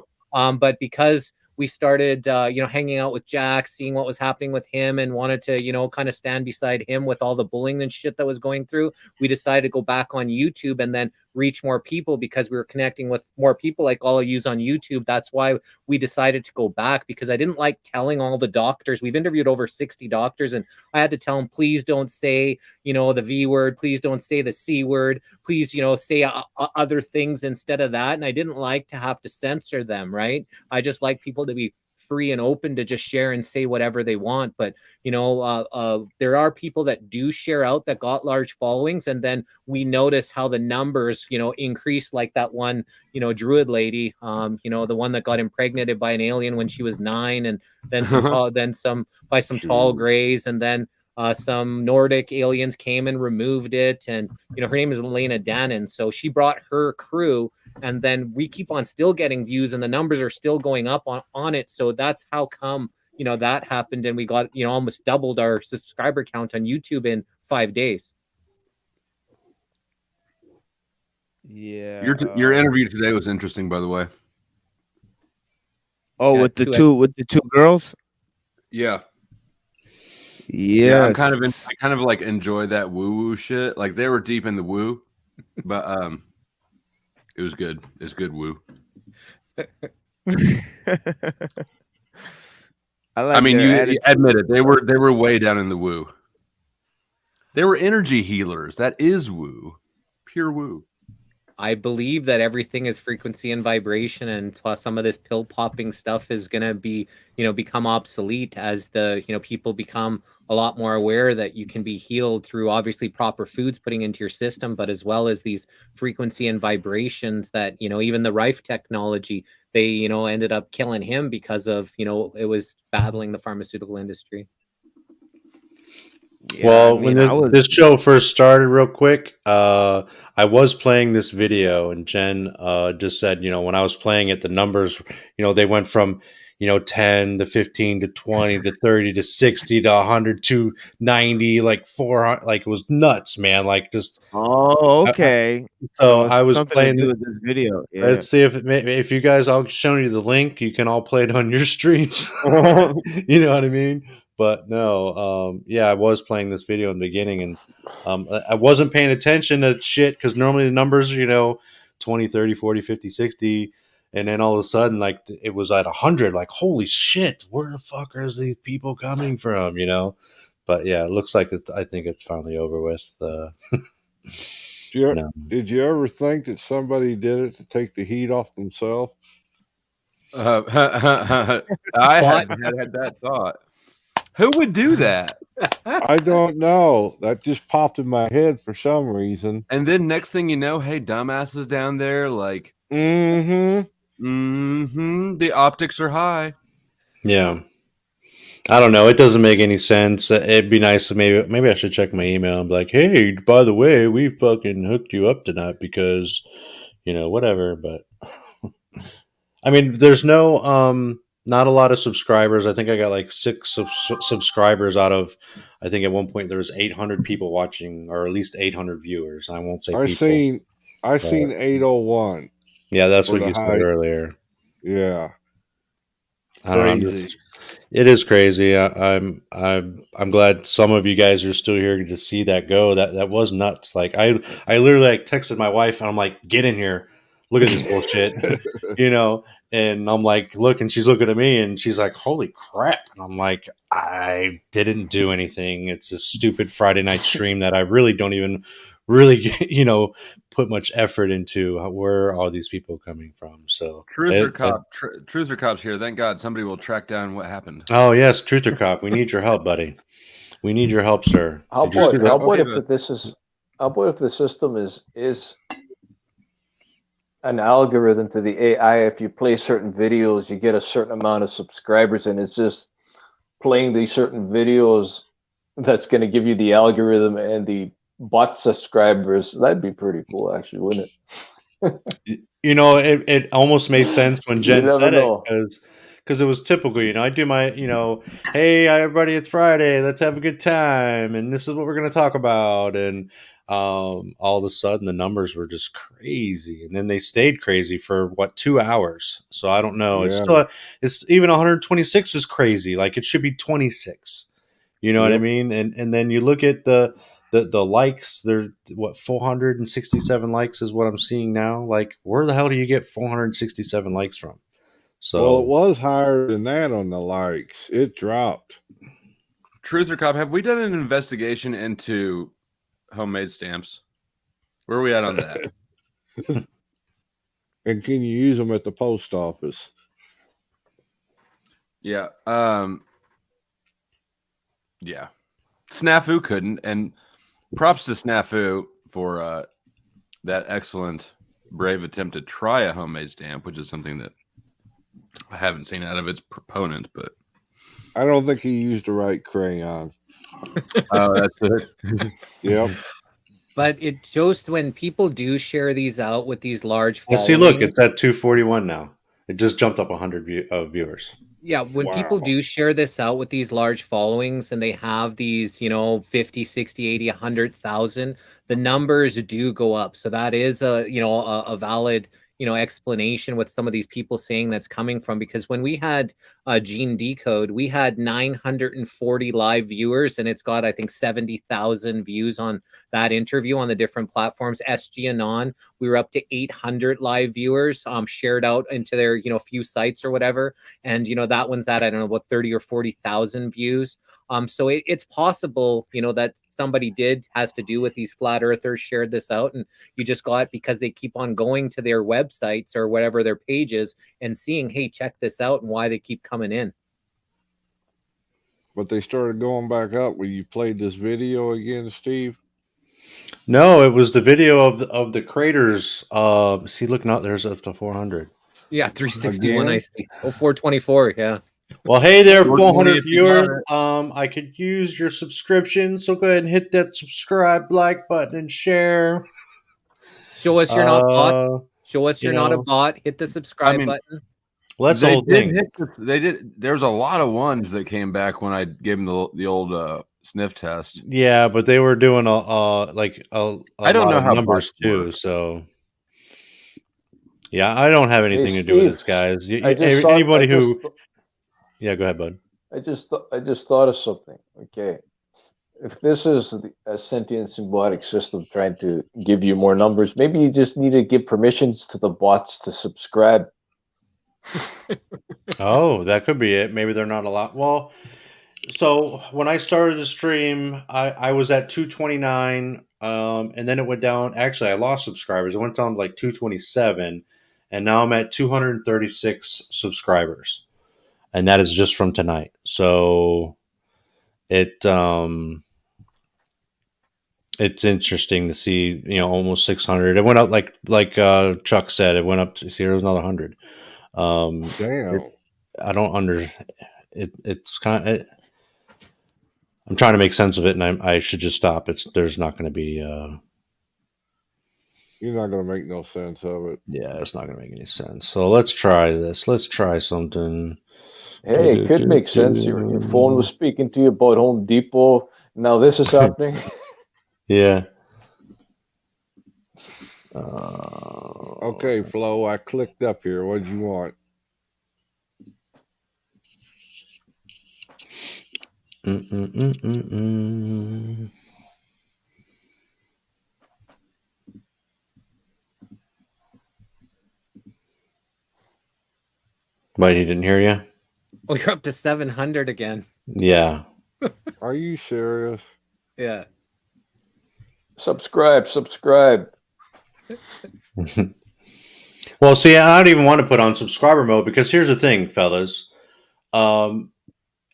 But because we started, hanging out with Jack, seeing what was happening with him, and wanted to, kind of stand beside him with all the bullying and shit that was going through. We decided to go back on YouTube and then reach more people, because we were connecting with more people like all of yous on YouTube. That's why we decided to go back, because I didn't like telling all the doctors. We've interviewed over 60 doctors, and I had to tell them, please don't say, the V word. Please don't say the C word. Please, say other things instead of that. And I didn't like to have to censor them, right? I just like people to be free and open to just share and say whatever they want. But there are people that do share out that got large followings, and then we notice how the numbers increase, like that one Druid lady, the one that got impregnated by an alien when she was 9, and then some tall grays, and then some Nordic aliens came and removed it, and her name is Elena Dannon. So she brought her crew, and then we keep on still getting views, and the numbers are still going up on it. So that's how come that happened, and we got almost doubled our subscriber count on YouTube in 5 days. Yeah. Your interview today was interesting, by the way. Oh, Yeah, with the two girls. Yeah. Yeah, I'm kind of I kind of like enjoy that woo shit. Like they were deep in the woo, but it was good. It's good woo. I mean, you admit it. They were way down in the woo. They were energy healers. That is woo, pure woo. I believe that everything is frequency and vibration, and some of this pill popping stuff is going to be, become obsolete as the, people become a lot more aware that you can be healed through obviously proper foods putting into your system, but as well as these frequency and vibrations that, even the Rife technology, they, ended up killing him because of, it was battling the pharmaceutical industry. Yeah, Well, when this show first started, real quick, I was playing this video, and Jen just said, when I was playing it, the numbers, they went from, 10 to 15 to 20 to 30 to 60 to 100 to 90, like 400, like it was nuts, man. Like just. Oh, okay. So I was something playing to do with this video. Yeah. Let's see if you guys, I'll show you the link. You can all play it on your streams. You know what I mean? But no, yeah, I was playing this video in the beginning, and I wasn't paying attention to shit because normally the numbers, 20, 30, 40, 50, 60. And then all of a sudden, like it was at 100. Like, holy shit, where the fuck are these people coming from? But yeah, it looks like I think it's finally over with. No. Did you ever think that somebody did it to take the heat off themselves? I had that thought. Who would do that? I don't know. That just popped in my head for some reason. And then next thing you know, hey, dumbasses down there, like, the optics are high. Yeah. I don't know. It doesn't make any sense. It'd be nice to maybe I should check my email and be like, hey, by the way, we fucking hooked you up tonight because, whatever. But I mean, there's not a lot of subscribers. I think I got like 6 subscribers out of, I think at one point there was 800 people watching, or at least 800 viewers. I won't say I people. seen 801. Yeah, that's what you said earlier. Yeah. I don't know. It is crazy. I'm glad some of you guys are still here to see that go. That was nuts. Like I literally texted my wife and I'm like, get in here. Look at this bullshit. And I'm like, look, and she's looking at me and she's like, holy crap. And I'm like, I didn't do anything. It's a stupid Friday night stream that I really don't even really, put much effort into. Where are all these people coming from? So Truther Cop's here. Thank God somebody will track down what happened. Oh yes, Truther Cop. We need your help, buddy. We need your help, sir. How about if the system is an algorithm to the AI? If you play certain videos, you get a certain amount of subscribers, and it's just playing these certain videos that's going to give you the algorithm and the bot subscribers. That'd be pretty cool, actually, wouldn't it? It almost made sense when Jen said it because it was typical. I do my, hey everybody, it's Friday, let's have a good time, and this is what we're going to talk about, and all of a sudden the numbers were just crazy, and then they stayed crazy for 2 hours. So I don't know. Yeah. It's even 126 is crazy. Like it should be 26. You know what I mean? And then you look at the likes. They're 467 likes is what I'm seeing now. Like where the hell do you get 467 likes from? So well, it was higher than that on the likes. It dropped. Truther Cop, have we done an investigation into homemade stamps? Where are we at on that? And can you use them at the post office? Yeah. Yeah. Snafu couldn't, and props to Snafu for that excellent, brave attempt to try a homemade stamp, which is something that I haven't seen out of its proponent, but I don't think he used the right crayon. Oh, that's it. Yep. But it shows when people do share these out with these large Yeah, followings. see, look, it's at 241 now. It just jumped up 100 viewers. Yeah, when people Wow. do share this out with these large followings and they have these, 50, 60, 80, 100,000, the numbers do go up. So that is a valid, explanation with some of these people saying that's coming from, because when we had Gene Decode, we had 940 live viewers and it's got, I think, 70,000 views on that interview on the different platforms. SG Anon, we were up to 800 live viewers shared out into their, few sites or whatever. And, that one's at, I don't know, what, 30 or 40,000 views. So it's possible, that somebody has to do with these flat earthers shared this out, and you just got, because they keep on going to their websites or whatever their pages and seeing, hey, check this out, and why they keep coming in. But they started going back up when you played this video again, Steve. No, it was the video of the craters. See, look, not there's up to 400. Yeah, 361. I see. 424. Yeah. Well, hey there, 420 400 if you got viewers. it. I could use your subscription, so go ahead and hit that subscribe, like button, and share. Show us you're not bot. Show us you you're not a know, bot. Hit the subscribe button. Well, that's the They whole did thing. hit they did. There's a lot of ones that came back when I gave them the old sniff test. Yeah, but they were doing a I don't lot know of how numbers bots too. work. So yeah, I don't have anything to do with this, guys. Anybody who, yeah, go ahead, bud. I just thought of something. Okay, if this is a sentient symbiotic system trying to give you more numbers, maybe you just need to give permissions to the bots to subscribe. Oh, that could be it. Maybe they're not allowed. Well, so when I started the stream, I was at 229, and then it went down. Actually, I lost subscribers. It went down to like 227, and now I'm at 236 subscribers, and that is just from tonight. So it's interesting to see, almost 600. It went up like Chuck said. It went up to see. There was another 100. Damn. I don't under it. It's kind of. I'm trying to make sense of it, and I should just stop. There's not going to be. You're not going to make no sense of it. Yeah, it's not going to make any sense. So let's try this. Let's try something. Hey, it could make sense. Your phone was speaking to you about Home Depot. Now this is happening. Yeah. Okay, Flo, I clicked up here. What do you want? Wait, he didn't hear you? Oh, you're up to 700 again. Yeah. Are you serious? Yeah. Subscribe. Well, see, I don't even want to put on subscriber mode, because here's the thing, fellas.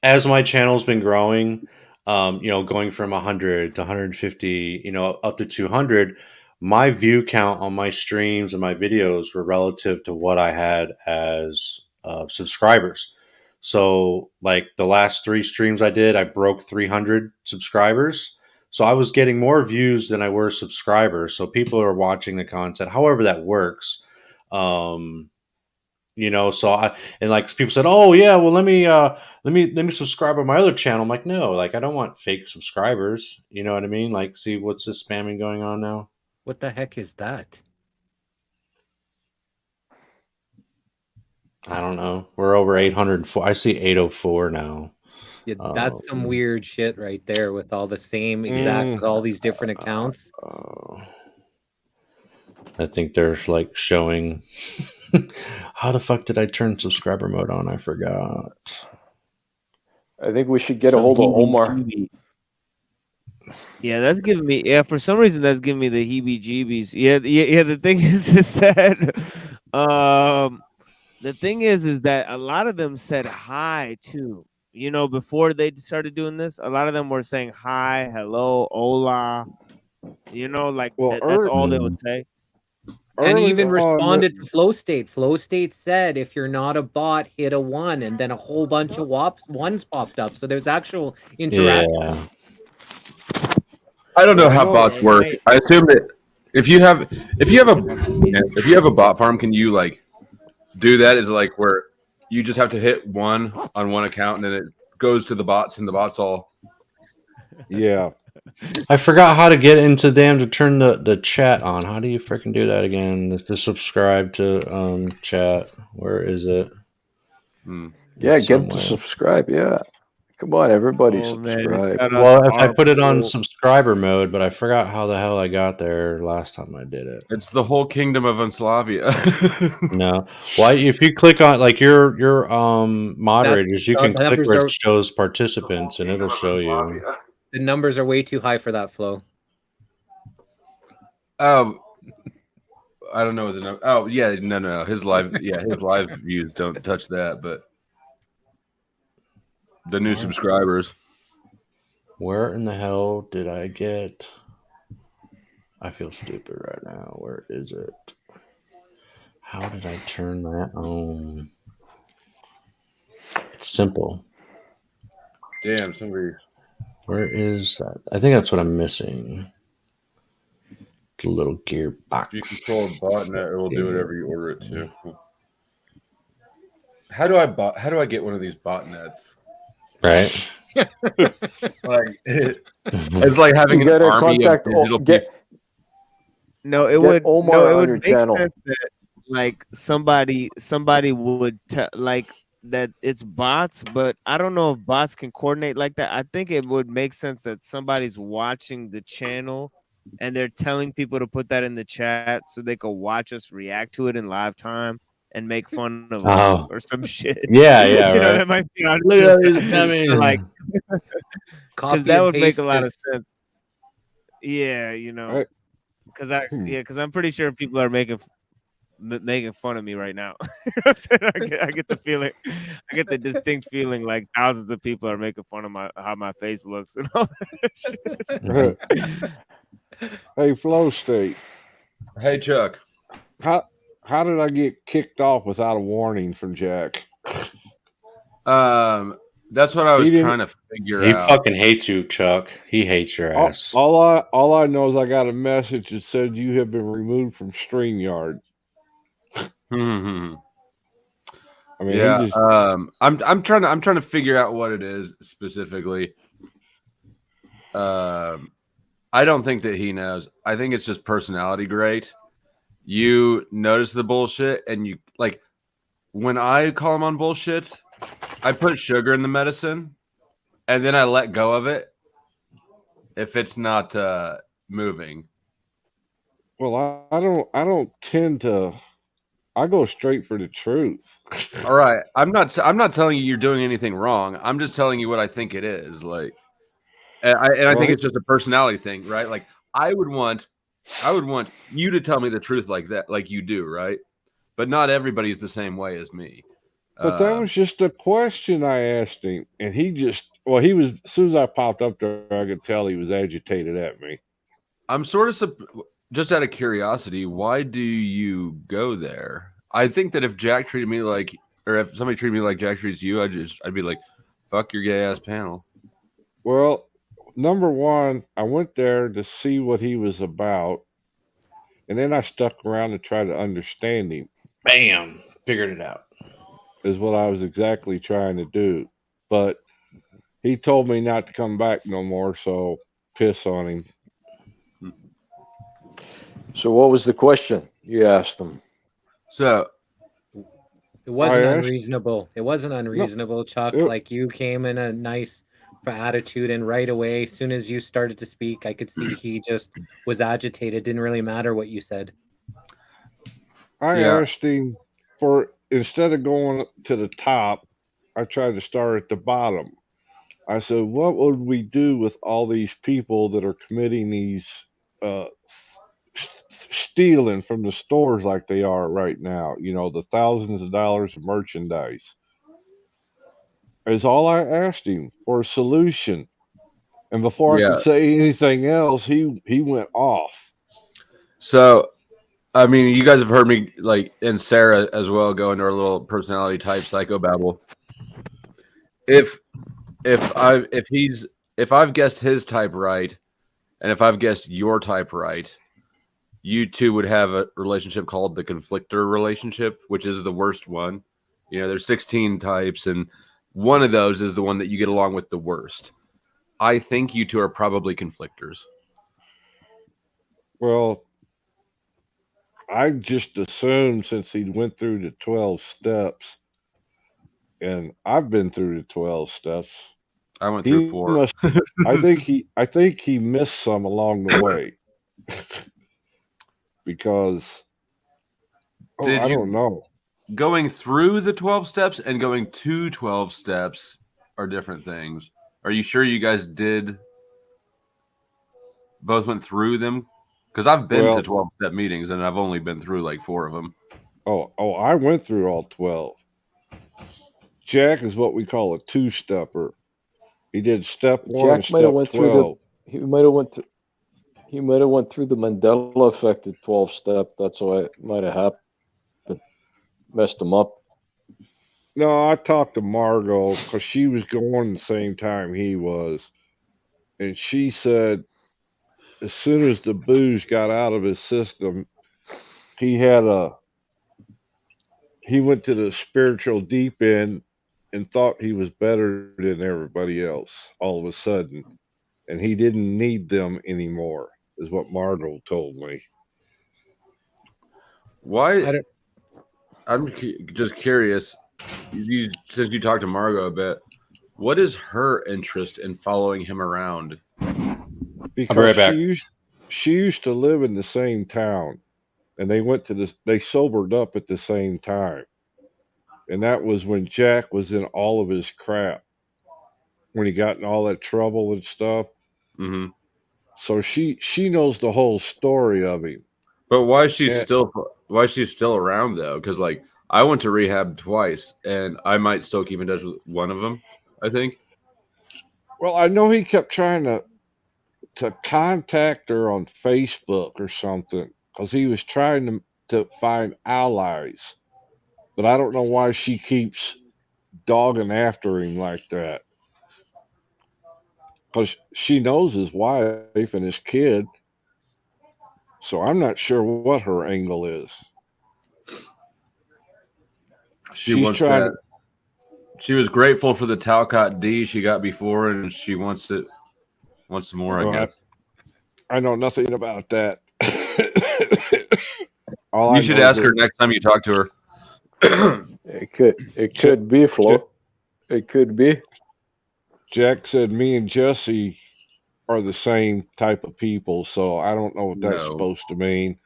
As my channel's been growing, going from 100 to 150, up to 200, my view count on my streams and my videos were relative to what I had as subscribers. So, like the last 3 streams I did, I broke 300 subscribers. So I was getting more views than I were subscribers. So people are watching the content, however that works. So like people said, oh yeah, well let me subscribe on my other channel. I'm like, no, like I don't want fake subscribers. You know what I mean? Like, see, what's this spamming going on now? What the heck is that? I don't know. We're over 804. I see 804 now. Yeah, that's some weird shit right there with all the same with all these different accounts. I think they're like showing. How the fuck did I turn subscriber mode on? I forgot. I think we should get a hold of Omar. Yeah, that's giving me. Yeah, for some reason that's giving me the heebie-jeebies. Yeah. The thing is that, the thing is that a lot of them said hi too. Before they started doing this, a lot of them were saying hi, hello, hola. That's all they would say. And even responded to Flow State. Flow State said, if you're not a bot, hit a 1, and then a whole bunch of ones popped up. So there's actual interaction. Yeah. I don't know Well, how no, bots it work. might. I assume that if you have a bot farm, can you like do that? Is it like where you just have to hit one on one account and then it goes to the bots and the bots all. Yeah. I forgot how to get into to turn the chat on. How do you freaking do that again? To subscribe to chat. Where is it? Yeah, It's get to somewhere. subscribe. Yeah. Come on, everybody, Oh man, it subscribe. got on Well, if I our put it on poll. subscriber mode, but I forgot how the hell I got there last time I did it. It's the whole kingdom of Unslavia. No. Why if you click on like your moderators, you can the click numbers where are it shows participants and it'll show you. the numbers are way too high for that flow. I don't know what the number. Oh yeah, no. His live views don't touch that, but the new subscribers. Where in the hell did I get? I feel stupid right now. Where is it? How did I turn that on? It's simple. Damn, somebody. Where is that? I think that's what I'm missing. The little gearbox. If you control a botnet, it will do whatever you order it to. How do I get one of these botnets? Right. Like it's like having an army of digital people. No, it Get would Omar on your make channel. sense that like somebody would like that it's bots, but I don't know if bots can coordinate like that. I think it would make sense that somebody's watching the channel and they're telling people to put that in the chat so they can watch us react to it in live time and make fun of us or some shit. Yeah, You know, right. that might be on Look at these dummies. like Copy because that and would make paste a lot of this. sense. Yeah, you know. Right. Because I'm pretty sure people are making fun of me right now. You know what I'm saying? I get the feeling, I get the distinct feeling like thousands of people are making fun of how my face looks and all that shit. Hey, Flow State. Hey, Chuck. How did I get kicked off without a warning from Jack? That's what I was trying to figure He out. fucking hates you, Chuck. He hates your ass. All I know is I got a message that said you have been removed from StreamYard. I mean, yeah, he just I'm trying to figure out what it is specifically. I don't think that he knows. I think it's just personality great. You notice the bullshit, and you like when I call him on bullshit, I put sugar in the medicine, and then I let go of it if it's not moving. well, I don't tend to. I go straight for the truth. All right, I'm not telling you you're doing anything wrong. I'm just telling you what I think it is. Like, I think it's just a personality thing, right? Like, I would want you to tell me the truth like that, like you do, right? But not everybody's the same way as me. But that was just a question I asked him, and he was as soon as I popped up there, I could tell he was agitated at me. I'm sort of just out of curiosity, why do you go there? I think that if Jack treated me like, or if somebody treated me like Jack treats you, I'd be like, fuck your gay ass panel. Well, number one, I went there to see what he was about, and then I stuck around to try to understand him. Bam! Figured it out. Is what I was exactly trying to do. But he told me not to come back no more, so piss on him. So what was the question you asked him? So it wasn't unreasonable. It wasn't unreasonable, Chuck. Like you came in a nice attitude, and right away, as soon as you started to speak, I could see he just was agitated. Didn't really matter what you said. I asked him for, instead of going to the top, I tried to start at the bottom. I said, what would we do with all these people that are committing these stealing from the stores like they are right now? You know, the thousands of dollars of merchandise. Is all I asked him for a solution. And before I could say anything else, he went off. So, I mean, you guys have heard me, like, and Sarah as well, go into our little personality type psychobabble. If I've guessed his type right, and if I've guessed your type right, you two would have a relationship called the conflictor relationship, which is the worst one. There's 16 types, and one of those is the one that you get along with the worst. I think you two are probably conflictors. Well, I just assumed since he went through the 12 steps, and I've been through the 12 steps. I went through 4. I think he missed some along the way. Because I don't know. Going through the 12 steps and going to 12 steps are different things. Are you sure you guys both went through them? Because I've been to 12-step meetings, and I've only been through like 4 of them. Oh, I went through all 12. Jack is what we call a two-stepper. He did step 1 and step 12. He might have went through the Mandela affected 12 step. That's why it might have happened. Messed him up. No, I talked to Margot because she was going the same time he was. And she said as soon as the booze got out of his system, he went to the spiritual deep end and thought he was better than everybody else all of a sudden. And he didn't need them anymore, is what Margot told me. Why? I'm just curious. Since you talked to Margot a bit, what is her interest in following him around? Because I'll be right back. She used to live in the same town, and they sobered up at the same time. And that was when Jack was in all of his crap, when he got in all that trouble and stuff. Mm-hmm. So she knows the whole story of him. But why is she still around though? Because like I went to rehab twice, and I might still keep in touch with one of them, I think. Well, I know he kept trying to contact her on Facebook or something because he was trying to find allies. But I don't know why she keeps dogging after him like that. Because she knows his wife and his kid. So I'm not sure what her angle is. She's trying that. She was grateful for the Talcott D she got before, and she wants some more, I guess. I know nothing about that. You should ask her next time you talk to her. It could be, Flo. It could be. Jack said me and Jesse are the same type of people, so I don't know what that's supposed to mean.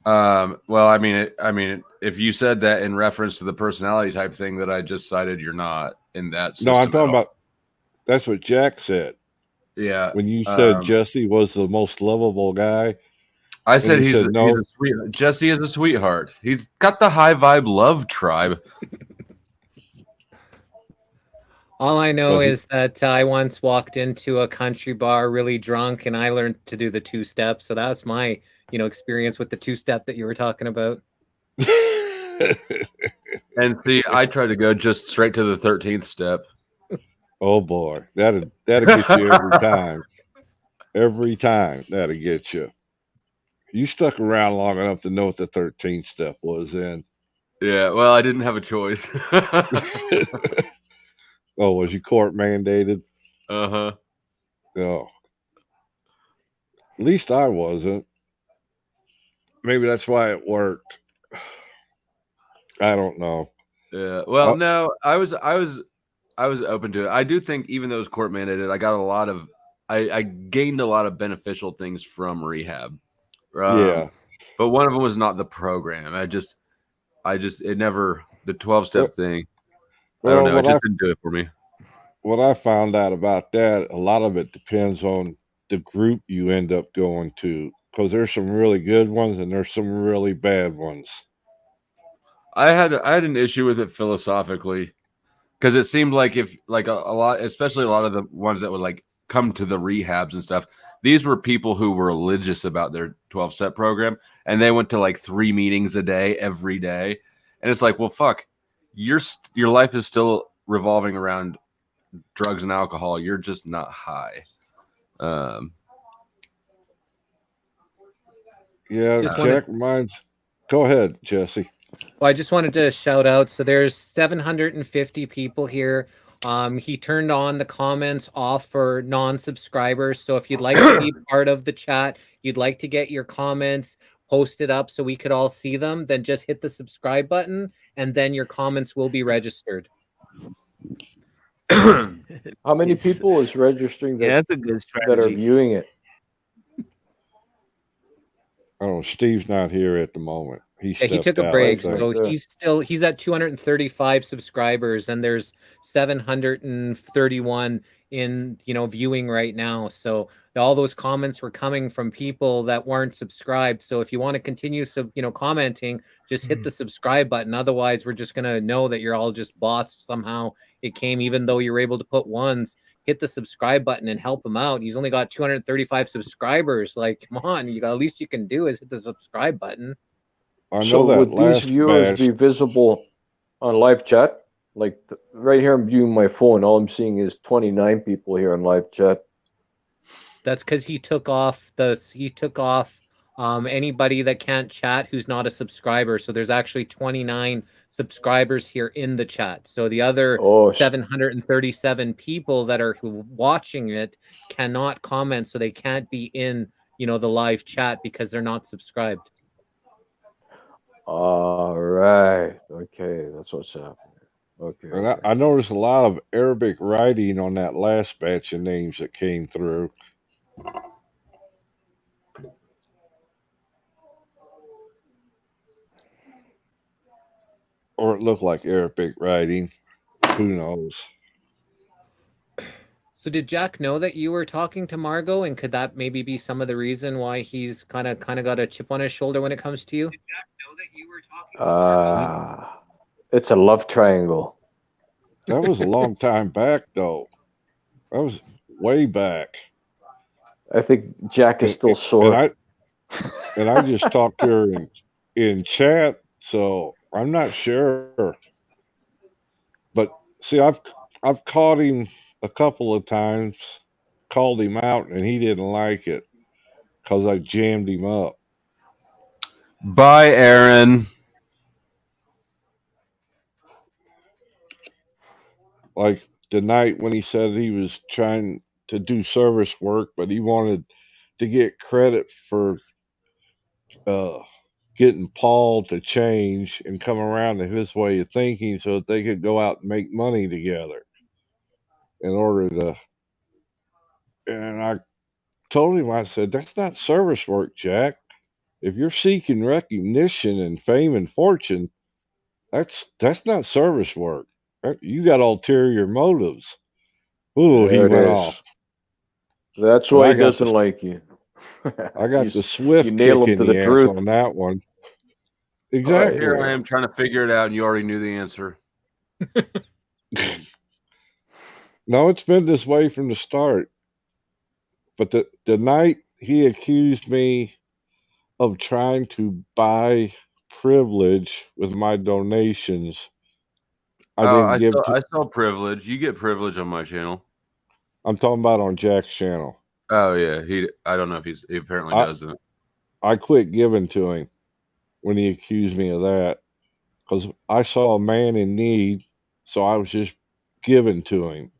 Well, I mean, if you said that in reference to the personality type thing that I just cited, you're not in that system. No, I'm talking about. That's what Jack said. Yeah. When you said Jesse was the most lovable guy, I said he's a sweetheart. Jesse is a sweetheart. He's got the high vibe love tribe. All I know is that I once walked into a country bar really drunk, and I learned to do the 2-step. So that's my, experience with the 2-step that you were talking about. And see, I try to go just straight to the 13th step. Oh boy, that'll get you every time. Every time that'll get you. You stuck around long enough to know what the 13th step was in. Yeah, well, I didn't have a choice. Oh, was you court mandated? Uh-huh. Oh. At least I wasn't. Maybe that's why it worked. I don't know. Yeah. Well, no, I was open to it. I do think even though it was court mandated, I got I gained a lot of beneficial things from rehab. Yeah. But one of them was not the program. It never, the 12-step thing. Well, I don't know. It just didn't do it for me. What I found out about that, a lot of it depends on the group you end up going to, because there's some really good ones and there's some really bad ones. I had an issue with it philosophically, because it seemed like a lot, especially a lot of the ones that would like come to the rehabs and stuff. These were people who were religious about their 12-step program, and they went to like 3 meetings a day every day, and it's like, well, fuck, your life is still revolving around drugs and alcohol. You're just not high. Yeah, Just Jack reminds. Go ahead, Jesse. Well, I just wanted to shout out. So there's 750 people here. He turned on the comments off for non-subscribers. So if you'd like to be part of the chat, you'd like to get your comments posted up so we could all see them, then just hit the subscribe button and then your comments will be registered. How many people is registering that, that's a good that are strategy. viewing it? Oh, Steve's not here at the moment. He Yeah, he took a out, break, I so think. he's at 235 subscribers, and there's 731 in viewing right now. So all those comments were coming from people that weren't subscribed. So if you want to continue commenting, just hit the subscribe button. Otherwise, we're just gonna know that you're all just bots somehow. It came even though you were able to put ones. Hit the subscribe button and help him out. He's only got 235 subscribers. Like, come on, the least you can do is hit the subscribe button. I know So that would these last viewers batch. be visible on live chat? Like right here, I'm viewing my phone. All I'm seeing is 29 people here on live chat. That's because he took off anybody that can't chat who's not a subscriber. So there's actually 29 subscribers here in the chat. So the other 737 people that are watching it cannot comment, so they can't be in the live chat because they're not subscribed. All right. Okay, that's what's happening. Okay. And I noticed a lot of Arabic writing on that last batch of names that came through. Or it looked like Arabic writing. Who knows? So did Jack know that you were talking to Margot, and could that maybe be some of the reason why he's kind of got a chip on his shoulder when it comes to you? Did Jack know that you were talking to Margot? It's a love triangle. That was a long time back, though. That was way back. I think Jack is still sore. And I just talked to her in chat, so I'm not sure. But see, I've caught him a couple of times, called him out, and he didn't like it because I jammed him up. Bye, Aaron. Like the night when he said he was trying to do service work, but he wanted to get credit for getting Paul to change and come around to his way of thinking so that they could go out and make money together in order to. And I told him, I said, that's not service work, Jack. If you're seeking recognition and fame and fortune, that's not service work. You got ulterior motives. Ooh, he went off. That's why he doesn't like you. I got the swift you nail kick him in to the the ass truth. on that one. Exactly. Here I am trying to figure it out, and you already knew the answer. No, it's been this way from the start. But the night he accused me of trying to buy privilege with my donations, I saw privilege. You get privilege on my channel. I'm talking about on Jack's channel. Oh yeah, I don't know if he apparently doesn't. I quit giving to him when he accused me of that because I saw a man in need, so I was just giving to him.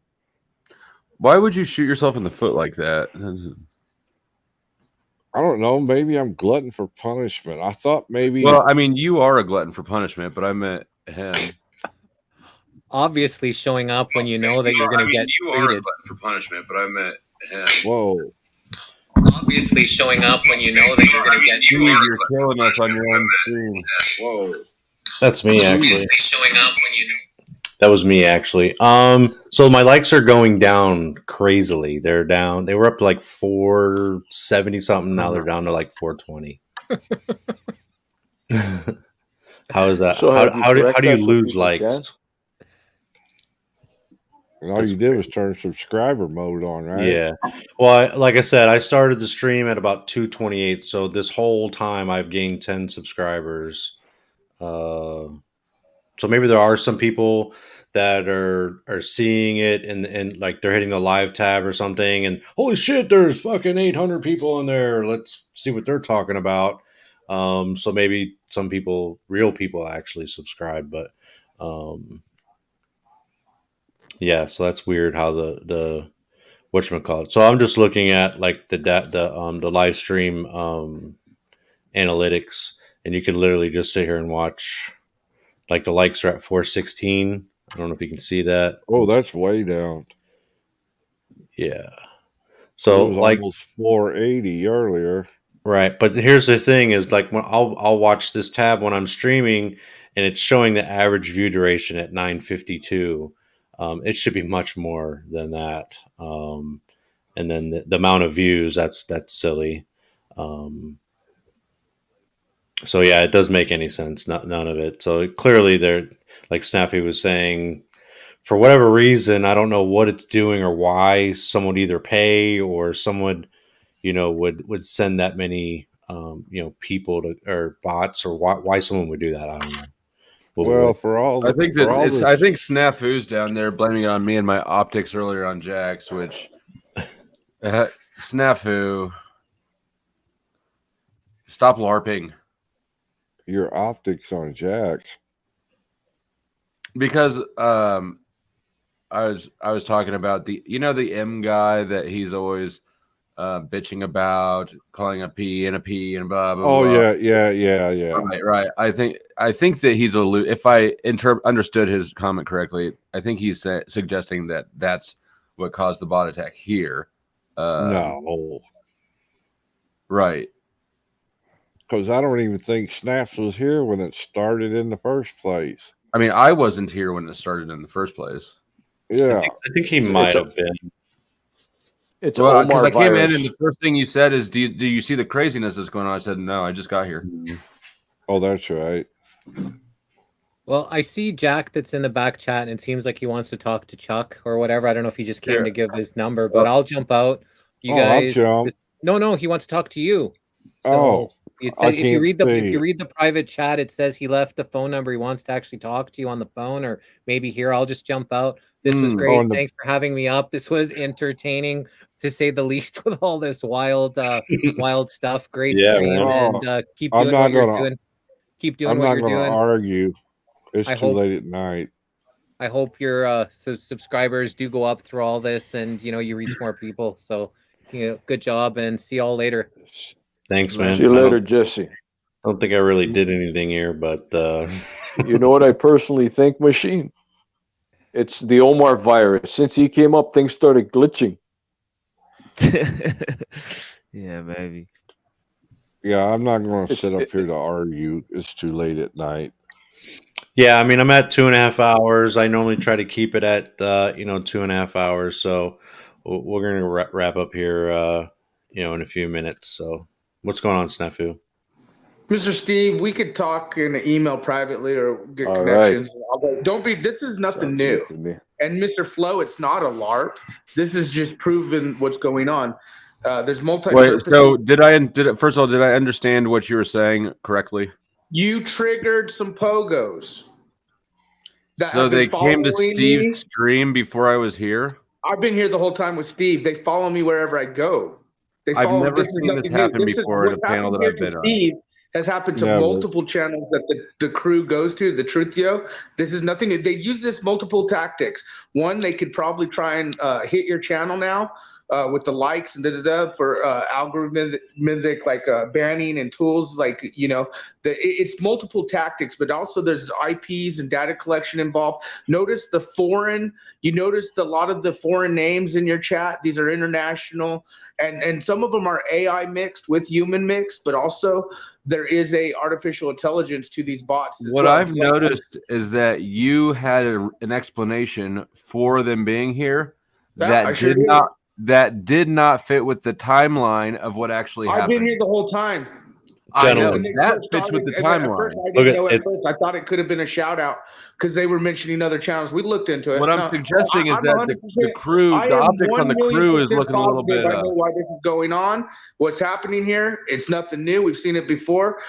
Why would you shoot yourself in the foot like that? I don't know. Maybe I'm glutton for punishment. I thought maybe. Well, I mean, you are a glutton for punishment, but I meant him. Obviously, showing up when you know that you're going to get you treated. are a glutton for punishment, but I meant him. Whoa. Obviously, showing up when you know that you're going to get treated. You're killing us on your own stream. Whoa. That's me, actually. Obviously, showing up when you know. That was me, actually. So my likes are going down crazily. They're down. They were up to like 470 something. Now they're down to like 420. How is that? So how do you lose likes? And all you did was turn subscriber mode on, right? Yeah. Well, like I said, I started the stream at about 228. So this whole time I've gained 10 subscribers. So maybe there are some people that are seeing it and like they're hitting the live tab or something and holy shit, there's fucking 800 people in there. Let's see what they're talking about. So maybe some people, real people, actually subscribe. But yeah, so that's weird how the whatchamacallit. So I'm just looking at like the live stream analytics, and you can literally just sit here and watch. Like the likes are at 416. I don't know if you can see that. Oh, that's way down. Yeah. 'Cause So it was like almost 480 earlier. right, but here's the thing: is like when I'll watch this tab when I'm streaming, and it's showing the average view duration at 952. It should be much more than that. And then the amount of views, that's silly. So yeah, it doesn't make any sense. None of it. So clearly, they're like Snappy was saying, for whatever reason, I don't know what it's doing or why someone would either pay or someone, would send that many, people to or bots, or why someone would do that. I don't know. Well, for all I think for that all it's. this, I think Snafu's down there blaming it on me and my optics earlier on Jack's, which Snafu, stop LARPing. your optics on Jack. Because I was talking about the M guy that he's always bitching about, calling a P and blah blah Oh blah. yeah. Right. I think that he's if I understood his comment correctly, I think he's suggesting that that's what caused the bot attack here. No. Right. Because I don't even think Snaps was here when it started in the first place. I mean, I wasn't here when it started in the first place. Yeah. I think he might have been. It's because Omar I came virus. in and the first thing you said is, "Do you see the craziness that's going on?" I said, "No, I just got here." Oh, that's right. Well, I see Jack that's in the back chat, and it seems like he wants to talk to Chuck or whatever. I don't know if he just came to give his number, but I'll jump out. You guys, I'll jump. No, he wants to talk to you. So it I says, if you read can't the private chat, it says he left the phone number. He wants to actually talk to you on the phone, or maybe here. I'll just jump out. This was great. Thanks for having me up. This was entertaining, to say the least, with all this wild stuff. Great stream, and keep doing what you're doing. Keep doing what you're doing. I'm not going to argue. It's too late at night. I hope your subscribers do go up through all this, and you reach more people. So, good job, and see y'all later. Thanks, man. See you later, Jesse. I don't think I really did anything here, but you know what I personally think, Machine? It's the Omar virus. Since he came up, things started glitching. Yeah, maybe. Yeah, I'm not going to sit up here to argue. It's too late at night. Yeah, I mean, I'm at 2.5 hours. I normally try to keep it at 2.5 hours. So we're going to wrap up here, in a few minutes. So what's going on, Snafu? Mr. Steve, we could talk in an email privately or get All connections. right. Don't be. This is nothing Sounds new. good to me. And Mr. Flo, it's not a LARP. This is just proving what's going on. There's multi-purpose. Wait, so first of all, did I understand what you were saying correctly? You triggered some pogos. So they came to Steve's stream before I was here? I've been here the whole time with Steve. They follow me wherever I go. I've never seen this happen before in a panel that I've been on. Steve has happened to multiple channels that the crew goes to, the Truthio. This is nothing new. They use this multiple tactics. One, they could probably try and hit your channel now with the likes and for algorithmic like banning and tools, like it's multiple tactics, but also there's IPs and data collection involved. Notice you noticed a lot of the foreign names in your chat. These are international, and some of them are AI mixed with human mixed, but also there is a artificial intelligence to these bots as what well. I've noticed is that you had an explanation for them being here that did not fit with the timeline of what actually happened. I've been here the whole time. I know that fits with the timeline. I thought it could have been a shout out because they were mentioning other channels. We looked into it. What I'm suggesting is that the crew, the optics on the crew is looking a little bit. I know why this is going on. What's happening here? It's nothing new. We've seen it before.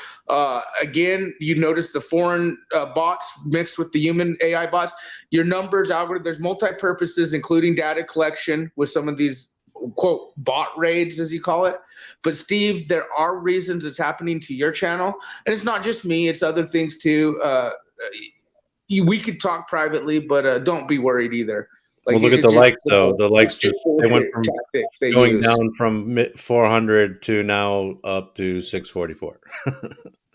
Again, you notice the foreign bots mixed with the human AI bots. Your numbers, algorithm. There's multi-purposes, including data collection with some of these quote bot raids, as you call it. But Steve, there are reasons it's happening to your channel, and it's not just me; it's other things too. We could talk privately, but don't be worried either. Well, look at the likes though. The likes just they went from tactics they going use. down from 400 to now up to 644.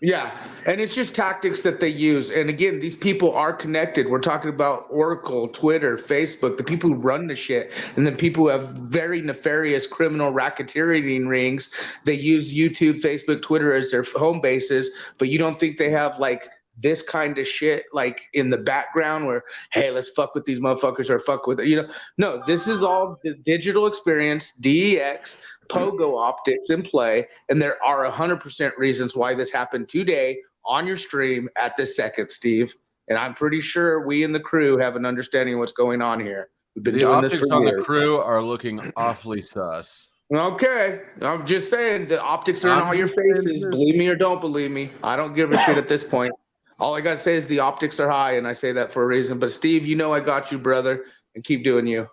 Yeah, and it's just tactics that they use. And again, these people are connected. We're talking about Oracle, Twitter, Facebook, the people who run the shit, and then people who have very nefarious criminal racketeering rings. They use YouTube, Facebook, Twitter as their home bases, but you don't think they have like this kind of shit like in the background where, hey, let's fuck with these motherfuckers or fuck with it. No, this is all the digital experience, DEX, pogo optics in play, and there are 100% reasons why this happened today on your stream at this second, Steve. And I'm pretty sure we in the crew have an understanding of what's going on here. We've been The doing this optics for on years. the crew are looking awfully sus. Okay, I'm just saying the optics are in all your faces. Believe me or don't believe me. I don't give a shit at this point. All I gotta say is the optics are high, and I say that for a reason. But Steve, I got you, brother, and keep doing you.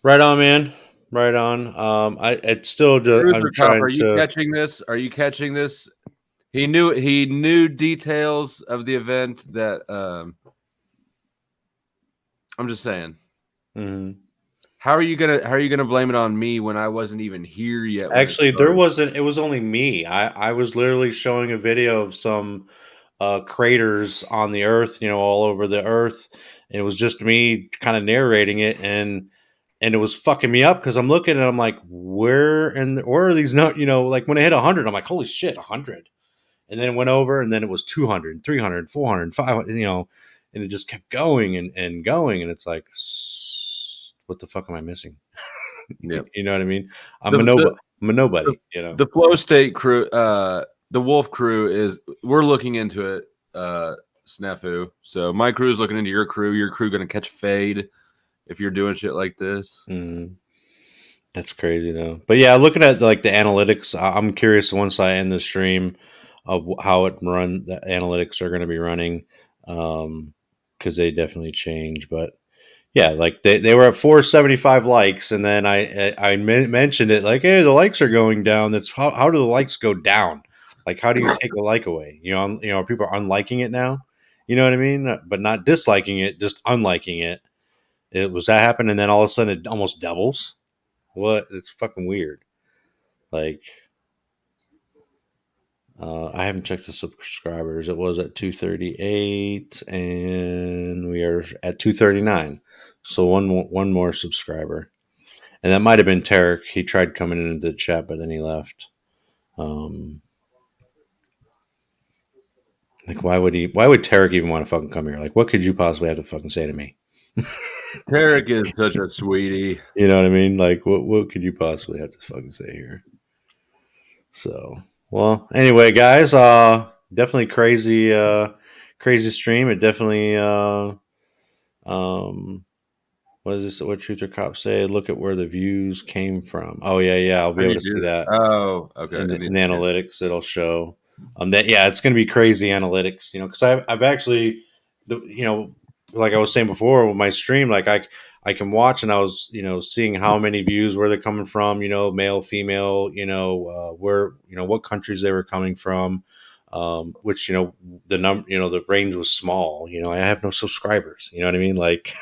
Right on, man. Right on. It's still just Cruiser I'm Cop, trying are you to. catching this? Are you catching this? He knew details of the event that I'm just saying. Mm-hmm. How are you gonna blame it on me when I wasn't even here yet? Actually, it was only me. I was literally showing a video of some craters on the earth, all over the earth. And it was just me kind of narrating it, and it was fucking me up because I'm looking and I'm like, where are these? No, like when I hit 100, I'm like, holy shit, 100. And then it went over, and then it was 200, 300, 400, 500, and it just kept going and going. And it's like, what the fuck am I missing? Yeah. You know what I mean? I'm a nobody. The Flow State crew, the Wolf crew we're looking into it, Snafu. So my crew is looking into your crew. Your crew going to catch fade if you're doing shit like this. Mm-hmm. That's crazy though. But yeah, looking at like the analytics, I'm curious once I end the stream of how the analytics are going to be running, because they definitely change. But yeah, like they were at 475 likes, and then I mentioned it like, hey, the likes are going down. That's how do the likes go down? Like, how do you take a like away? People are unliking it now. You know what I mean? But not disliking it, just unliking it. It was that happen, and then all of a sudden it almost doubles. What? It's fucking weird. Like, I haven't checked the subscribers. It was at 238, and we are at 239. So one more subscriber, and that might have been Tarek. He tried coming into the chat, but then he left. Like, why would Tarek even want to fucking come here? Like, what could you possibly have to fucking say to me? Tarek is such a sweetie. You know what I mean? Like, what could you possibly have to fucking say here? So, well, anyway, guys, definitely crazy stream. It definitely, what is this? What Truth or Cop say? Look at where the views came from. Oh yeah, I'll be able to see that. Oh, okay. In the analytics, it'll show. It's going to be crazy analytics. Because I've actually, like I was saying before with my stream, like I can watch, and I was, seeing how many views, where they're coming from, male, female, where, what countries they were coming from, which, the number, the range was small. I have no subscribers. You know what I mean? Like,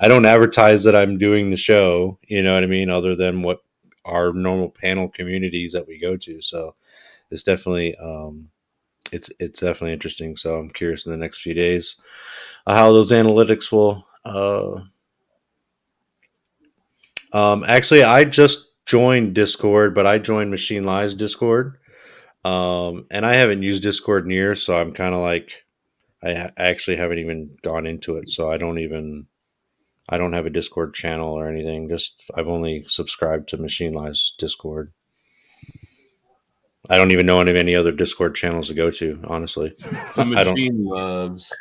I don't advertise that I'm doing the show. You know what I mean? Other than what our normal panel communities that we go to. So it's definitely, it's definitely interesting. So I'm curious in the next few days how those analytics will. Actually, I just joined Discord, but I joined Machine Live's Discord, and I haven't used Discord in years, so I'm kind of like, I actually haven't even gone into it, so I don't have a Discord channel or anything. Just I've only subscribed to Machine Live's Discord. I don't even know any other Discord channels to go to, honestly. The Machine Loves.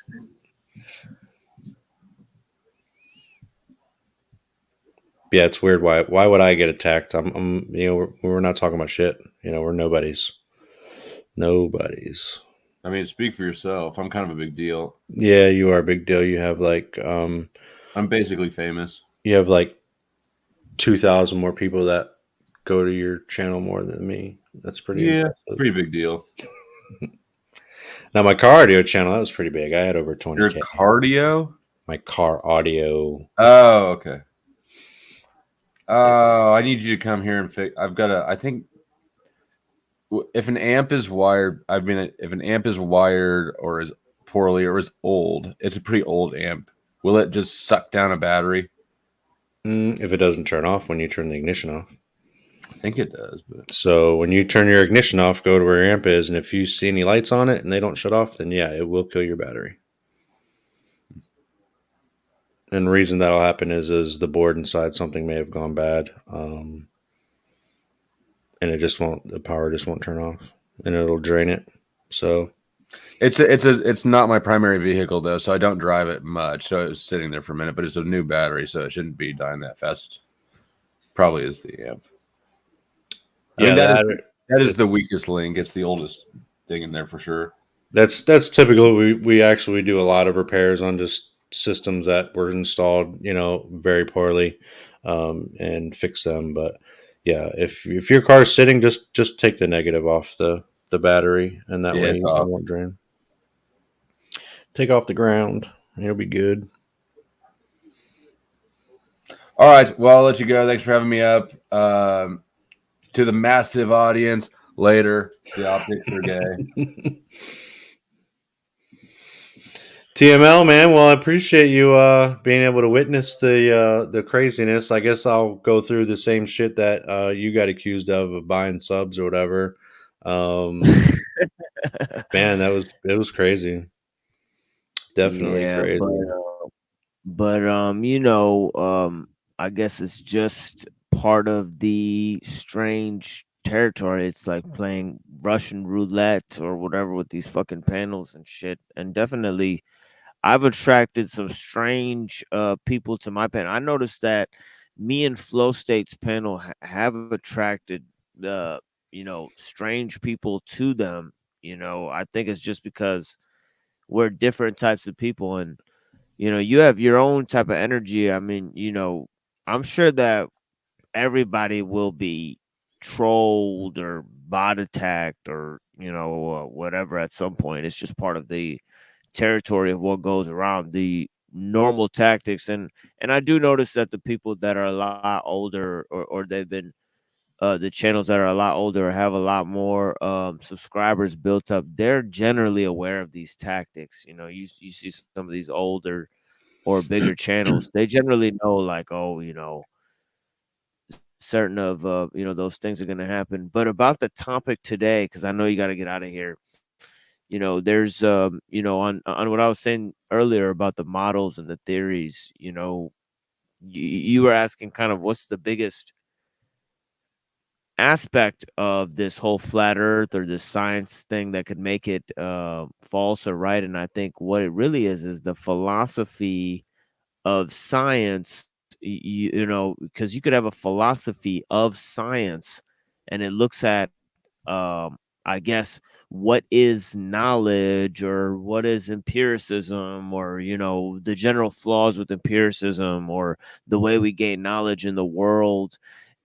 Yeah, it's weird. Why would I get attacked? We're not talking about shit. We're nobodies. Nobodies. I mean, speak for yourself. I'm kind of a big deal. Yeah, you are a big deal. You have like, I'm basically famous. You have like 2,000 more people that go to your channel more than me. That's pretty impressive. Pretty big deal. Now my car audio channel, that was pretty big. I had over 20K. Your cardio? My car audio. Oh, okay. Oh, I need you to come here and fix. I think if an amp is wired, if an amp is wired or is poorly or is old, it's a pretty old amp. Will it just suck down a battery? If it doesn't turn off when you turn the ignition off. I think it does. But so when you turn your ignition off, go to where your amp is, and if you see any lights on it and they don't shut off, then yeah, it will kill your battery. And the reason that'll happen is the board inside something may have gone bad, and the power just won't turn off, and it'll drain it. So it's not my primary vehicle though, so I don't drive it much. So it was sitting there for a minute, but it's a new battery, so it shouldn't be dying that fast. Probably is the amp. I mean, that is the weakest link. It's the oldest thing in there for sure. That's typical. We actually do a lot of repairs on just systems that were installed, very poorly, and fix them. But yeah, if your car's sitting, just take the negative off the battery, and that way it won't drain. Take off the ground, and you'll be good. All right. Well, I'll let you go. Thanks for having me up. To the massive audience, later. The optics are gay. TML, man. Well, I appreciate you being able to witness the craziness. I guess I'll go through the same shit that you got accused of buying subs or whatever. Man, it was crazy. Definitely crazy. But I guess it's just part of the strange territory. It's like playing Russian roulette or whatever with these fucking panels and shit. And definitely I've attracted some strange people to my panel. I noticed that me and Flow State's panel have attracted strange people to them. I think it's just because we're different types of people, and you have your own type of energy. I mean, I'm sure that everybody will be trolled or bot attacked or whatever at some point. It's just part of the territory of what goes around, the normal tactics. And I do notice that the people that are a lot older or they've been the channels that are a lot older or have a lot more subscribers built up, they're generally aware of these tactics. You see some of these older or bigger channels, they generally know, like, certain of those things are going to happen. But about the topic today, because I know you got to get out of here, there's on what I was saying earlier about the models and the theories, you were asking kind of what's the biggest aspect of this whole flat earth or this science thing that could make it false or right. And I think what it really is the philosophy of science, because you could have a philosophy of science and it looks at I guess what is knowledge or what is empiricism, or the general flaws with empiricism or the way we gain knowledge in the world.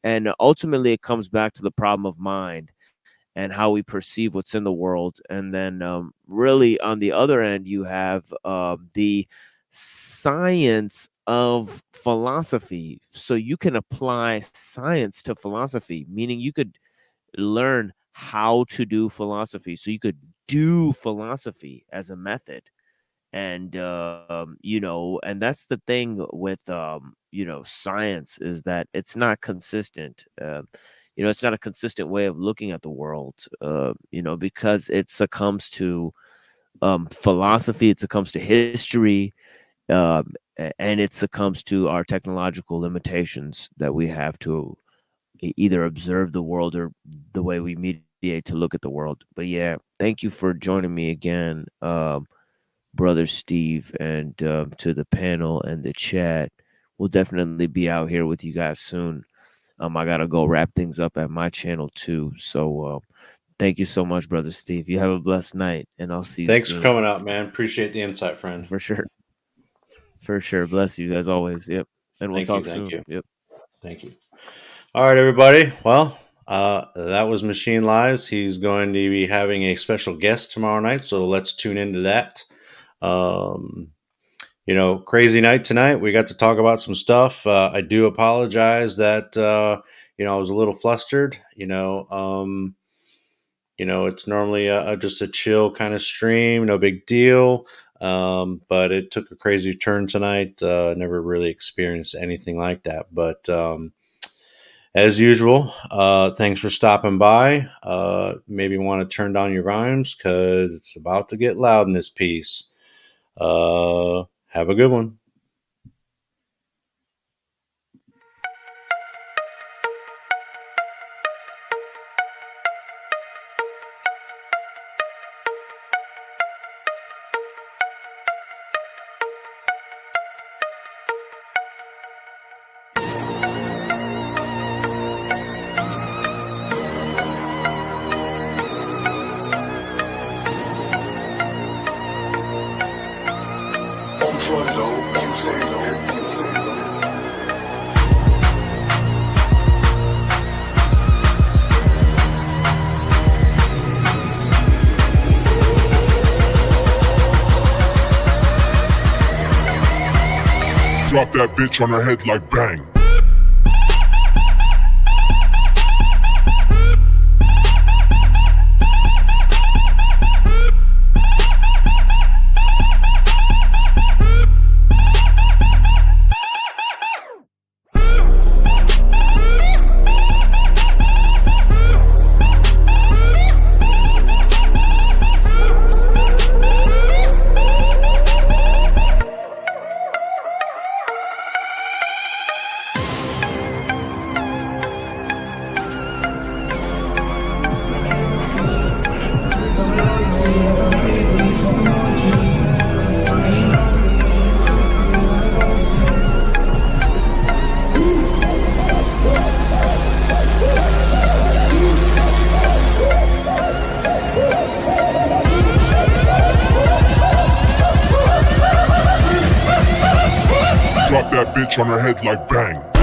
And ultimately it comes back to the problem of mind and how we perceive what's in the world. And then really on the other end, you have the science of philosophy. So you can apply science to philosophy, meaning you could learn how to do philosophy. So you could do philosophy as a method. And and that's the thing with science, is that it's not consistent. It's not a consistent way of looking at the world, because it succumbs to philosophy, it succumbs to history, and it succumbs to our technological limitations that we have to either observe the world or the way we mediate to look at the world. But yeah, thank you for joining me again, Brother Steve, and to the panel and the chat. We'll definitely be out here with you guys soon. I gotta go wrap things up at my channel too. So thank you so much, Brother Steve. You have a blessed night, and I'll see you Thanks soon. for coming out, man. Appreciate the insight, friend. For sure. Bless you as always. Yep. And we'll talk soon. Thank you. Yep. Thank you. All right, everybody. Well, that was Machine Lives. He's going to be having a special guest tomorrow night, so let's tune into that. Crazy night tonight. We got to talk about some stuff. I do apologize that I was a little flustered. It's normally just a chill kind of stream, no big deal. But it took a crazy turn tonight. Never really experienced anything like that. But as usual, thanks for stopping by. Maybe want to turn down your volumes because it's about to get loud in this piece. Have a good one. Drop that bitch on her head like bang. Drop that bitch on her head like bang.